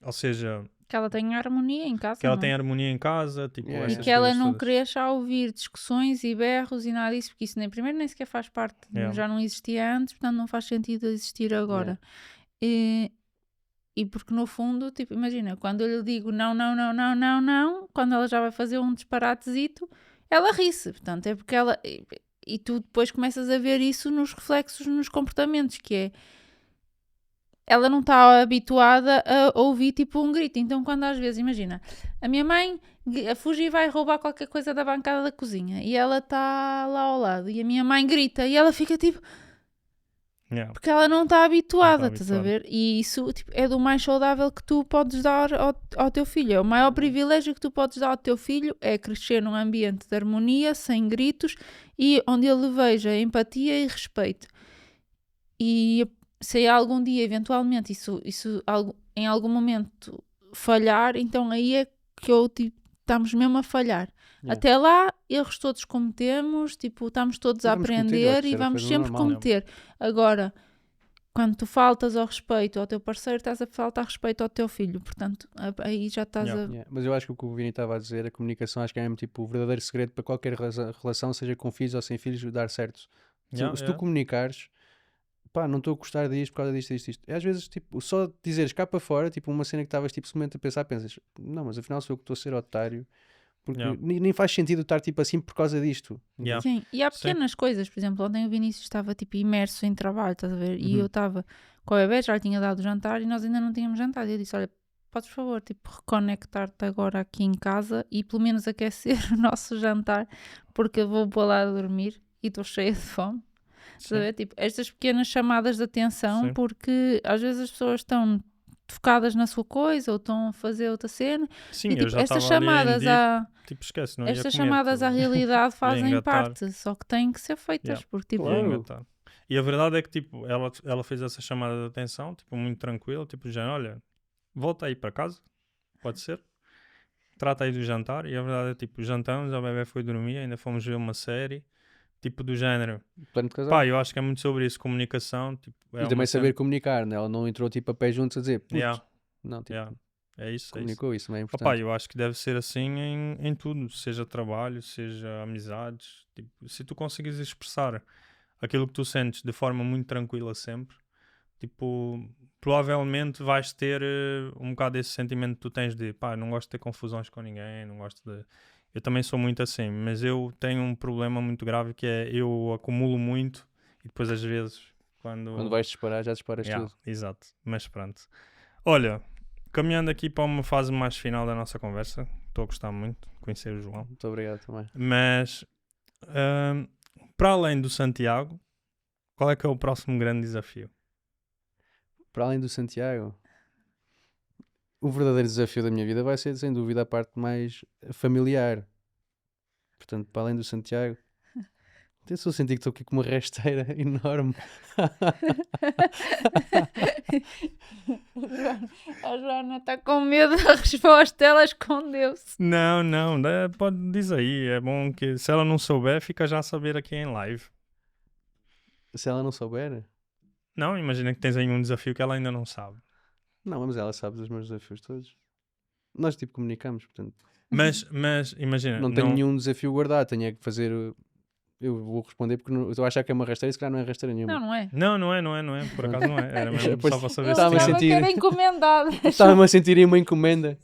Speaker 3: ou seja,
Speaker 2: que ela tenha harmonia em casa.
Speaker 3: que ela
Speaker 2: não é?
Speaker 3: tenha harmonia em casa. Tipo,
Speaker 4: Yeah.
Speaker 2: E
Speaker 3: essas
Speaker 2: que ela
Speaker 3: coisas
Speaker 2: não
Speaker 3: todas.
Speaker 2: cresça a ouvir discussões e berros e nada disso, porque isso nem primeiro nem sequer faz parte,
Speaker 3: Yeah.
Speaker 2: já não existia antes, portanto não faz sentido existir agora. E porque no fundo, tipo, imagina, quando eu lhe digo não, não, não, não, não, não, quando ela já vai fazer um disparatezito, ela ri-se, portanto é porque ela... E tu depois começas a ver isso nos reflexos, nos comportamentos, que é... Ela não está habituada a ouvir tipo um grito. Então, quando às vezes, imagina, a minha mãe fuge e vai roubar qualquer coisa da bancada da cozinha e ela está lá ao lado e a minha mãe grita e ela fica tipo.
Speaker 3: Yeah.
Speaker 2: Porque ela não está habituada,
Speaker 3: Não está
Speaker 2: estás a ver? E isso tipo, é do mais saudável que tu podes dar ao teu filho. O maior privilégio que tu podes dar ao teu filho é crescer num ambiente de harmonia, sem gritos e onde ele veja empatia e respeito. E se algum dia, eventualmente, isso em algum momento falhar, então aí é que tipo, estamos mesmo a falhar.
Speaker 4: Yeah.
Speaker 2: Até lá, erros todos cometemos, tipo, estamos todos
Speaker 4: E
Speaker 2: a
Speaker 4: vamos cometer, eu
Speaker 2: aprender
Speaker 4: acho que
Speaker 2: e
Speaker 4: isso era
Speaker 2: vamos
Speaker 4: coisa
Speaker 2: sempre
Speaker 4: normal.
Speaker 2: cometer. Agora, quando tu faltas ao respeito ao teu parceiro, estás a faltar respeito ao teu filho. Portanto, aí já estás
Speaker 3: Yeah.
Speaker 2: a...
Speaker 4: Yeah. Mas eu acho que o que o Vini estava a dizer, a comunicação, acho que é mesmo tipo o verdadeiro segredo para qualquer relação, seja com filhos ou sem filhos, dar certo.
Speaker 3: Yeah,
Speaker 4: Se tu
Speaker 3: yeah.
Speaker 4: comunicares, pá, não estou a gostar disto por causa disto. É, às vezes, tipo, só dizeres cá para fora, tipo, uma cena que estavas tipo, simplesmente a pensar, pensas, não, mas afinal sou eu que estou a ser otário, porque
Speaker 3: Yeah.
Speaker 4: nem faz sentido estar tipo assim por causa disto.
Speaker 3: Yeah.
Speaker 2: Sim, e há
Speaker 3: Sim.
Speaker 2: pequenas coisas, por exemplo, ontem o Vinícius estava tipo imerso em trabalho, estás a ver? E
Speaker 4: Uhum.
Speaker 2: eu estava com o bebê, já lhe tinha dado o jantar e nós ainda não tínhamos jantado. E eu disse: olha, podes, por favor, tipo, reconectar-te agora aqui em casa e pelo menos aquecer o nosso jantar, porque eu vou para lá a dormir e estou cheia de fome. Estás a
Speaker 3: Sim.
Speaker 2: ver? Tipo, estas pequenas chamadas de atenção,
Speaker 3: Sim.
Speaker 2: porque às vezes as pessoas estão focadas na sua coisa ou estão a fazer outra cena.
Speaker 3: Sim,
Speaker 2: E
Speaker 3: eu
Speaker 2: tipo,
Speaker 3: já
Speaker 2: estas
Speaker 3: estava ali em
Speaker 2: chamadas
Speaker 3: deep,
Speaker 2: à.
Speaker 3: tipo, esquece, não ia
Speaker 2: Estas
Speaker 3: comer,
Speaker 2: chamadas à
Speaker 3: tipo,
Speaker 2: realidade fazem
Speaker 3: engatar.
Speaker 2: parte, só que têm que ser feitas,
Speaker 3: Yeah.
Speaker 2: porque tipo,
Speaker 3: ia
Speaker 4: Claro.
Speaker 3: engatar. E a verdade é que, tipo, ela fez essa chamada de atenção, tipo, muito tranquila, tipo, já, olha, volta aí para casa, pode ser? Trata aí do jantar, e a verdade é, tipo, jantamos, a bebé foi dormir, ainda fomos ver uma série, tipo, do género.
Speaker 4: Plano de casal.
Speaker 3: Pá, eu acho que é muito sobre isso, comunicação, tipo, é
Speaker 4: E
Speaker 3: uma
Speaker 4: também
Speaker 3: cena-
Speaker 4: saber comunicar, né? Ela não entrou tipo a pé juntos a dizer, puto.
Speaker 3: Yeah,
Speaker 4: Não, tipo,
Speaker 3: yeah. É isso, é isso.
Speaker 4: comunicou isso, também é
Speaker 3: Opa,
Speaker 4: importante.
Speaker 3: eu acho que deve ser assim em tudo, seja trabalho, seja amizades. Tipo, se tu conseguires expressar aquilo que tu sentes de forma muito tranquila sempre, tipo, provavelmente vais ter um bocado esse sentimento que tu tens de, pá, não gosto de ter confusões com ninguém, não gosto de... Eu também sou muito assim, mas eu tenho um problema muito grave que é, eu acumulo muito e depois às vezes
Speaker 4: Quando vais disparar, já disparas
Speaker 3: Yeah,
Speaker 4: tudo.
Speaker 3: exato, mas pronto. Olha, caminhando aqui para uma fase mais final da nossa conversa, estou a gostar muito de conhecer o João,
Speaker 4: Muito obrigado também.
Speaker 3: mas para além do Santiago, qual é que é o próximo grande desafio?
Speaker 4: Para além do Santiago, o verdadeiro desafio da minha vida vai ser, sem dúvida, a parte mais familiar. Portanto, para além do Santiago, eu estou a sentir que estou aqui com uma rasteira enorme.
Speaker 2: a Joana está com medo da resposta, ela escondeu-se.
Speaker 3: Não, pode dizer aí, é bom que se ela não souber, fica já a saber aqui em live.
Speaker 4: Se ela não souber,
Speaker 3: Não, imagina que tens aí um desafio que ela ainda não sabe.
Speaker 4: não, mas ela sabe dos meus desafios todos. Nós, tipo, comunicamos, portanto,
Speaker 3: Mas imagina,
Speaker 4: não tenho nenhum desafio guardado. Tenho é que fazer. Eu vou responder porque eu estou a achar que é uma rasteira e se calhar não é rasteira nenhuma.
Speaker 2: Não é.
Speaker 3: Não é, por acaso não é. Era mesmo
Speaker 4: Pois,
Speaker 3: só para saber
Speaker 2: Eu
Speaker 3: se
Speaker 4: estava a
Speaker 2: achava
Speaker 3: tinha.
Speaker 2: que
Speaker 4: sentir-
Speaker 2: era encomendada.
Speaker 4: Estava-me a sentir em uma encomenda.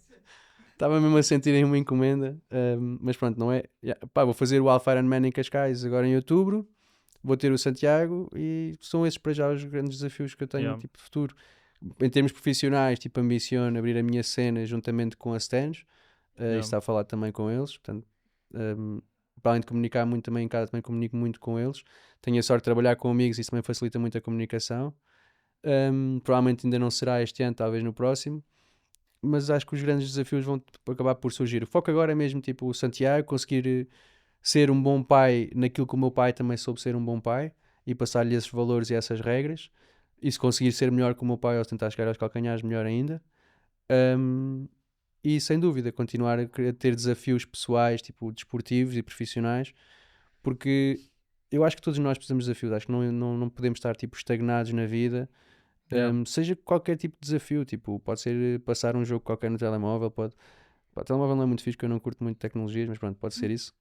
Speaker 4: Estava mesmo a sentir em uma encomenda. Mas pronto, não é. Pá, vou fazer o Alpha Ironman em Cascais agora em outubro. Vou ter o Santiago e são esses para já os grandes desafios que eu tenho,
Speaker 3: Yeah.
Speaker 4: tipo, de futuro. Em termos profissionais, tipo, ambiciono abrir a minha cena juntamente com a Stange.
Speaker 3: Yeah.
Speaker 4: Isso está a falar também com eles. Portanto, para além de comunicar muito também em casa, também comunico muito com eles. Tenho a sorte de trabalhar com amigos, isso também facilita muito a comunicação. Provavelmente ainda não será este ano, talvez no próximo. Mas acho que os grandes desafios vão acabar por surgir. O foco agora é mesmo tipo o Santiago, conseguir ser um bom pai naquilo que o meu pai também soube ser um bom pai e passar-lhe esses valores e essas regras. E se conseguir ser melhor que o meu pai ou tentar chegar aos calcanhares, melhor ainda. E sem dúvida continuar a ter desafios pessoais, tipo desportivos e profissionais, porque eu acho que todos nós precisamos de desafios. Acho que não podemos estar tipo estagnados na vida.
Speaker 3: Yeah.
Speaker 4: Seja qualquer tipo de desafio, tipo, pode ser passar um jogo qualquer no telemóvel, pode. Pá, o telemóvel não é muito fixe, porque eu não curto muito tecnologias, mas pronto, pode ser isso.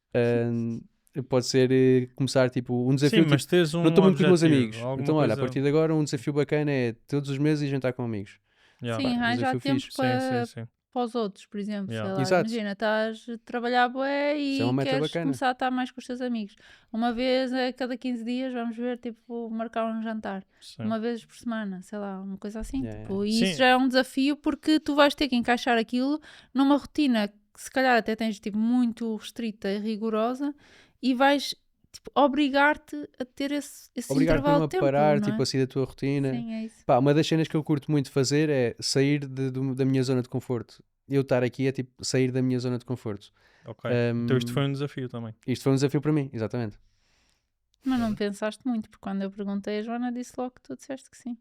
Speaker 4: Pode ser começar tipo um desafio.
Speaker 3: Sim, mas
Speaker 4: Tipo,
Speaker 3: tens um
Speaker 4: não estou muito com os meus
Speaker 3: objetivo,
Speaker 4: amigos,
Speaker 3: alguma
Speaker 4: então olha, a
Speaker 3: coisa-
Speaker 4: partir de agora um desafio bacana é todos os meses ir jantar com amigos.
Speaker 3: Yeah.
Speaker 2: Sim,
Speaker 4: Pá,
Speaker 2: arranjar
Speaker 4: desafio
Speaker 2: tempo
Speaker 4: fixe.
Speaker 2: para,
Speaker 3: Sim.
Speaker 2: para os outros, por exemplo.
Speaker 3: Yeah.
Speaker 2: Sei lá,
Speaker 4: Exato.
Speaker 2: imagina, estás a trabalhar bué
Speaker 4: Isso é uma
Speaker 2: e
Speaker 4: meta
Speaker 2: queres
Speaker 4: bacana.
Speaker 2: começar a estar mais com os teus amigos. Uma vez a cada 15 dias, vamos ver, tipo, marcar um jantar.
Speaker 3: Sim.
Speaker 2: Uma vez por semana, sei lá, uma coisa assim.
Speaker 4: Yeah,
Speaker 2: Tipo,
Speaker 3: yeah.
Speaker 2: e
Speaker 3: Sim.
Speaker 2: isso já é um desafio porque tu vais ter que encaixar aquilo numa rotina que se calhar até tens tipo, muito restrita e rigorosa e vais tipo, obrigar-te a ter esse
Speaker 4: Obrigado
Speaker 2: intervalo
Speaker 4: mesmo a
Speaker 2: de tempo,
Speaker 4: parar,
Speaker 2: não
Speaker 4: tipo,
Speaker 2: é?
Speaker 4: a sair da tua rotina.
Speaker 2: Sim, é isso.
Speaker 4: Pá, uma das cenas que eu curto muito fazer é sair da minha zona de conforto. Eu estar aqui é tipo sair da minha zona de conforto.
Speaker 3: Ok. Então isto foi um desafio também.
Speaker 4: Isto foi um desafio para mim, exatamente.
Speaker 2: Mas não pensaste muito, porque quando eu perguntei, a Joana disse logo que tu disseste que sim.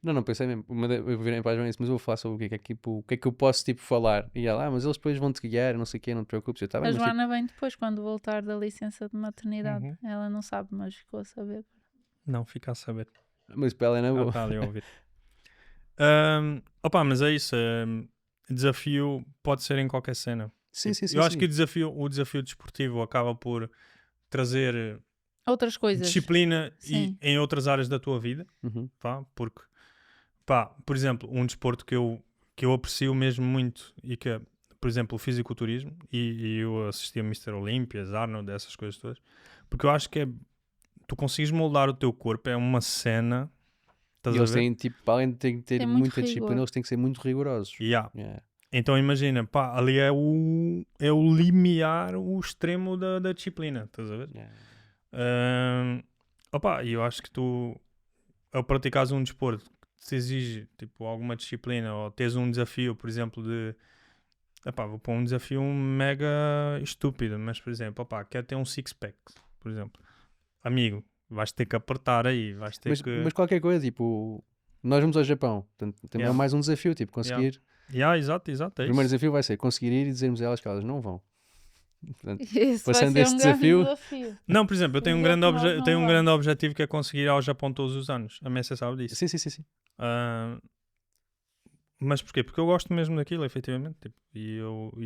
Speaker 4: Não pensei mesmo. Eu virei para a Joana e disse, mas eu vou falar sobre o que é que eu posso tipo falar. E ela, mas eles depois vão te guiar, não sei o quê, não te preocupes. Eu estava,
Speaker 2: A
Speaker 4: mas tipo,
Speaker 2: Joana vem depois, quando voltar da licença de maternidade.
Speaker 3: Uhum.
Speaker 2: Ela não sabe, mas ficou a saber.
Speaker 3: Não, fica a saber.
Speaker 4: mas para ela é na
Speaker 3: Ela
Speaker 4: boa.
Speaker 3: está ali a ouvir. Opa, mas é isso. Desafio pode ser em qualquer cena.
Speaker 4: Sim.
Speaker 3: Eu acho que o desafio desportivo acaba por trazer
Speaker 2: Outras coisas.
Speaker 3: disciplina
Speaker 2: Sim.
Speaker 3: em outras áreas da tua vida,
Speaker 4: Uhum.
Speaker 3: pá, porque, pá, por exemplo, um desporto que eu aprecio mesmo muito e que é, por exemplo, o fisiculturismo, e eu assisti a Mr. Olympias, Arnold, essas coisas todas, porque eu acho que tu consegues moldar o teu corpo, é uma cena, estás
Speaker 4: E
Speaker 3: a
Speaker 4: eles
Speaker 3: ver?
Speaker 4: têm, tipo, além de ter
Speaker 2: Tem muito
Speaker 4: muita disciplina,
Speaker 2: rigor.
Speaker 4: eles têm que ser muito rigorosos.
Speaker 3: Yeah.
Speaker 4: Yeah.
Speaker 3: Então imagina, pá, ali é o limiar, o extremo da disciplina, estás a ver?
Speaker 4: Yeah.
Speaker 3: Opa, e eu acho que tu, ao praticares um desporto que te exige tipo, alguma disciplina ou tens um desafio, por exemplo, epá, vou pôr um desafio mega estúpido, mas por exemplo, opá, quero ter um six-pack, por exemplo. Amigo, vais ter que apertar aí, vais ter
Speaker 4: Mas qualquer coisa, tipo, nós vamos ao Japão, portanto, também é
Speaker 3: Yeah.
Speaker 4: mais um desafio, tipo, conseguir.
Speaker 3: Exato,
Speaker 4: O
Speaker 3: é
Speaker 4: primeiro
Speaker 3: isso.
Speaker 4: desafio vai ser conseguir ir e dizermos a elas que elas não vão. Portanto,
Speaker 2: Esse vai
Speaker 4: passando
Speaker 2: ser
Speaker 4: esse
Speaker 2: um grande
Speaker 4: desafio-
Speaker 2: desafio.
Speaker 3: Não, por exemplo, eu tenho
Speaker 2: Os
Speaker 3: um grande,
Speaker 2: japoneses não
Speaker 3: tenho um
Speaker 2: vão.
Speaker 3: grande objetivo que é conseguir ir ao Japão todos os anos. A Messi sabe disso.
Speaker 4: sim.
Speaker 3: Ah, mas porquê? Porque eu gosto mesmo daquilo, efetivamente. Tipo, e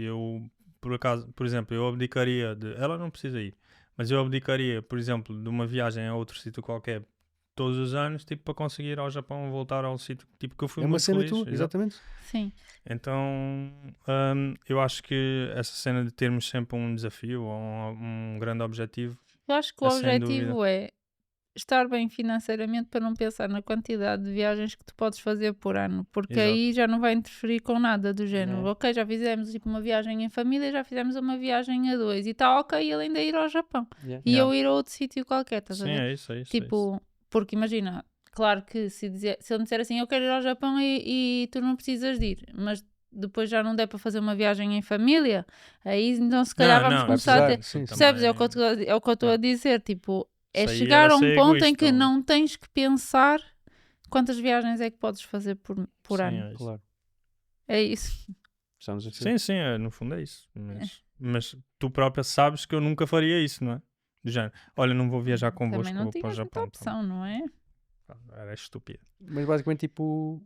Speaker 3: eu, por acaso, por exemplo, eu abdicaria de. Ela não precisa ir, mas eu abdicaria, por exemplo, de uma viagem a outro sítio qualquer todos os anos, tipo, para conseguir ir ao Japão, voltar ao sítio tipo, que eu fui
Speaker 4: É uma
Speaker 3: muito
Speaker 4: cena
Speaker 3: feliz.
Speaker 4: tua,
Speaker 3: Exato.
Speaker 4: exatamente.
Speaker 2: Sim.
Speaker 3: Então, eu acho que essa cena de termos sempre um desafio ou um grande objetivo.
Speaker 2: Eu acho que o
Speaker 3: Sem
Speaker 2: objetivo é estar bem financeiramente para não pensar na quantidade de viagens que tu podes fazer por ano, porque
Speaker 3: Exato.
Speaker 2: aí já não vai interferir com nada do género.
Speaker 4: É.
Speaker 2: Ok, já fizemos tipo, uma viagem em família, já fizemos uma viagem a dois e está ok ele ainda ir ao Japão
Speaker 4: Yeah.
Speaker 2: e
Speaker 3: Yeah.
Speaker 2: eu ir a outro sítio qualquer, estás a
Speaker 3: Sim,
Speaker 2: ver?
Speaker 3: é isso.
Speaker 2: Tipo, porque imagina, claro que se ele me disser assim, eu quero ir ao Japão e tu não precisas de ir, mas depois já não der para fazer uma viagem em família, aí então se calhar
Speaker 3: Não,
Speaker 2: vamos
Speaker 3: não,
Speaker 2: começar a ter.
Speaker 4: Sim.
Speaker 2: Percebes? É o que eu estou a dizer, tipo, é
Speaker 3: Isso aí
Speaker 2: chegar
Speaker 3: era
Speaker 2: a um
Speaker 3: ser
Speaker 2: ponto em
Speaker 3: egoísta,
Speaker 2: que
Speaker 3: ou-
Speaker 2: não tens que pensar quantas viagens é que podes fazer por
Speaker 3: Sim,
Speaker 2: ano.
Speaker 3: é isso.
Speaker 4: Claro.
Speaker 2: É isso.
Speaker 4: Estamos a
Speaker 3: Sim, no fundo é isso. Mas tu própria sabes que eu nunca faria isso, não é? Do género, olha, não vou viajar convosco,
Speaker 2: Também não
Speaker 3: vou para o
Speaker 2: tinhas muita
Speaker 3: Japão.
Speaker 2: opção, não é?
Speaker 3: Era estúpido.
Speaker 4: Mas basicamente, tipo,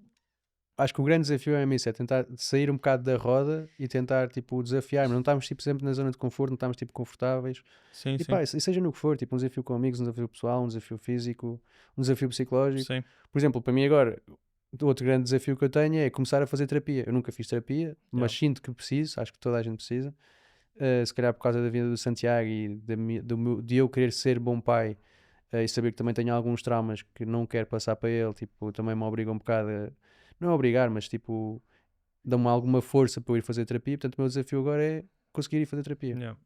Speaker 4: acho que o grande desafio é isso, é tentar sair um bocado da roda e tentar, tipo, desafiar, mas não estamos, tipo, sempre na zona de conforto, não estamos, tipo, confortáveis.
Speaker 3: Sim,
Speaker 4: E pá, e seja no que for, tipo, um desafio com amigos, um desafio pessoal, um desafio físico, um desafio psicológico.
Speaker 3: sim.
Speaker 4: Por exemplo, para mim agora, outro grande desafio que eu tenho é começar a fazer terapia. Eu nunca fiz terapia, mas sinto que preciso, acho que toda a gente precisa. Se calhar por causa da vida do Santiago e de eu querer ser bom pai e saber que também tenho alguns traumas que não quero passar para ele, tipo, também me obriga um bocado a não obrigar, mas tipo, dão-me alguma força para eu ir fazer terapia. Portanto, o meu desafio agora é conseguir ir fazer terapia.
Speaker 3: Yeah.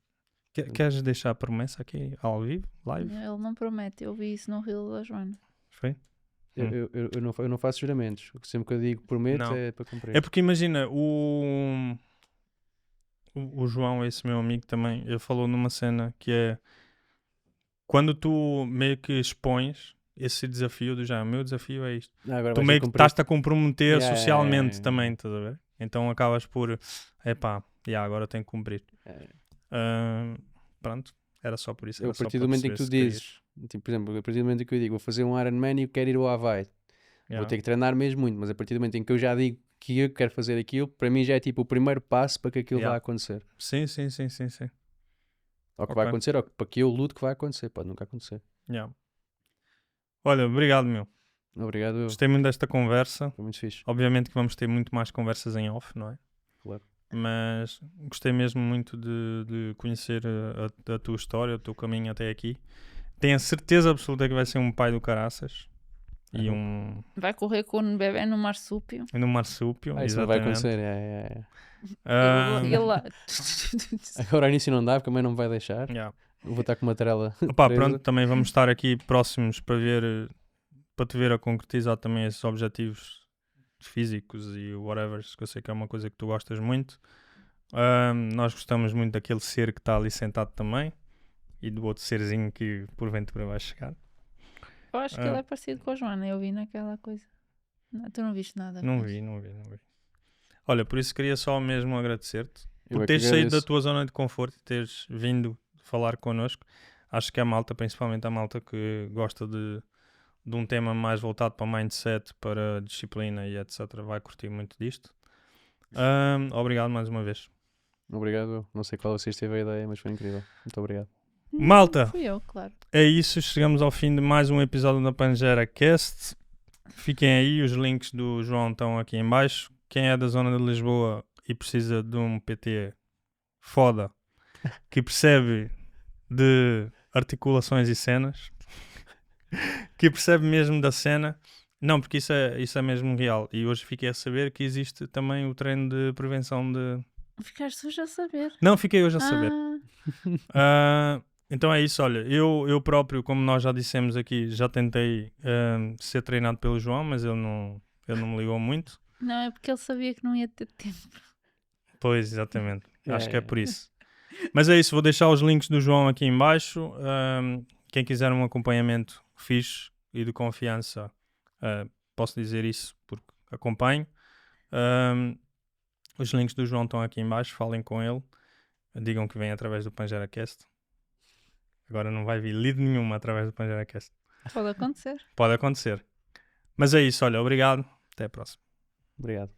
Speaker 3: Queres deixar a promessa aqui ao vivo, live?
Speaker 2: Ele não promete, eu vi isso no Rio da Joana.
Speaker 3: Foi?
Speaker 4: Eu não faço juramentos. Sempre que eu digo prometo
Speaker 3: Não.
Speaker 4: é para cumprir.
Speaker 3: É porque imagina, o João, esse meu amigo também, ele falou numa cena que é quando tu meio que expões esse desafio do já, o meu desafio é isto.
Speaker 4: Agora
Speaker 3: Tu
Speaker 4: vais
Speaker 3: meio
Speaker 4: ter
Speaker 3: que
Speaker 4: cumprir.
Speaker 3: estás-te a comprometer
Speaker 4: Yeah,
Speaker 3: socialmente
Speaker 4: yeah.
Speaker 3: também, estás a ver? Então acabas por, epá, agora eu tenho que cumprir. Pronto, era só por isso.
Speaker 4: Eu,
Speaker 3: Era
Speaker 4: a
Speaker 3: só
Speaker 4: partir
Speaker 3: para
Speaker 4: do momento em que
Speaker 3: perceber
Speaker 4: tu
Speaker 3: se querias.
Speaker 4: dizes, tipo, por exemplo, a partir do momento em que eu digo vou fazer um Ironman e eu quero ir ao Havaí, vou
Speaker 3: Yeah.
Speaker 4: ter que treinar mesmo muito, mas a partir do momento em que eu já digo que eu quero fazer aquilo, para mim já é tipo o primeiro passo para que aquilo
Speaker 3: Yeah.
Speaker 4: vá acontecer.
Speaker 3: Sim.
Speaker 4: Ou que
Speaker 3: Ok.
Speaker 4: vai acontecer, ou para que eu luto que vai acontecer, pode nunca acontecer.
Speaker 3: Yeah. Olha, obrigado, meu.
Speaker 4: Obrigado, eu.
Speaker 3: Gostei muito desta conversa.
Speaker 4: Foi muito fixe.
Speaker 3: Obviamente que vamos ter muito mais conversas em off, não é?
Speaker 4: Claro.
Speaker 3: Mas gostei mesmo muito de conhecer a tua história, o teu caminho até aqui. Tenho a certeza absoluta que vai ser um pai do caraças. E
Speaker 2: Vai correr com um bebê no marsúpio.
Speaker 3: no marsúpio,
Speaker 4: Isso não vai
Speaker 3: exatamente.
Speaker 4: acontecer. É.
Speaker 2: Ele lá.
Speaker 4: Agora ao início não dá, porque a mãe não me vai deixar.
Speaker 3: Yeah.
Speaker 4: Eu vou estar com uma trela.
Speaker 3: Opa,
Speaker 4: presa.
Speaker 3: pronto, também vamos estar aqui próximos para ver, para te ver a concretizar também esses objetivos físicos e whatever, que eu sei que é uma coisa que tu gostas muito. Nós gostamos muito daquele ser que está ali sentado também e do outro serzinho que porventura vai chegar.
Speaker 2: Eu acho que ele é parecido com a Joana. Eu vi naquela coisa. Não, tu não viste nada.
Speaker 3: Não
Speaker 2: pois.
Speaker 3: vi. Olha, por isso queria só mesmo agradecer-te
Speaker 4: Eu
Speaker 3: por
Speaker 4: é que
Speaker 3: teres saído da
Speaker 4: agradeço.
Speaker 3: tua zona de conforto e teres vindo falar connosco. Acho que a malta, principalmente a malta que gosta de um tema mais voltado para mindset, para disciplina e etc., vai curtir muito disto. Obrigado mais uma vez.
Speaker 4: Obrigado, eu. Não sei qual vocês teve a ideia, mas foi incrível. Muito obrigado.
Speaker 3: Malta,
Speaker 2: Fui eu, claro.
Speaker 3: é isso. Chegamos ao fim de mais um episódio da Pangera Cast. Fiquem aí, os links do João estão aqui em baixo. Quem é da zona de Lisboa e precisa de um PT foda, que percebe de articulações e cenas, que percebe mesmo da cena. Não, porque isso é mesmo real. E hoje fiquei a saber que existe também o treino de prevenção de...
Speaker 2: Ficaste hoje a saber.
Speaker 3: Não, fiquei hoje a saber. Então é isso, olha, eu próprio, como nós já dissemos aqui, já tentei ser treinado pelo João, mas ele não me ligou muito.
Speaker 2: Não, é porque ele sabia que não ia ter tempo.
Speaker 3: Pois, exatamente. Acho que é
Speaker 4: É.
Speaker 3: por isso. Mas é isso, vou deixar os links do João aqui em baixo. Quem quiser um acompanhamento fixe e de confiança, posso dizer isso porque acompanho. Os links do João estão aqui em baixo, falem com ele. Digam que vem através do PangeraCast. Agora não vai vir lead nenhuma através do PangeraCast.
Speaker 2: Pode acontecer.
Speaker 3: Pode acontecer. Mas é isso, olha, obrigado. Até a próxima.
Speaker 4: Obrigado.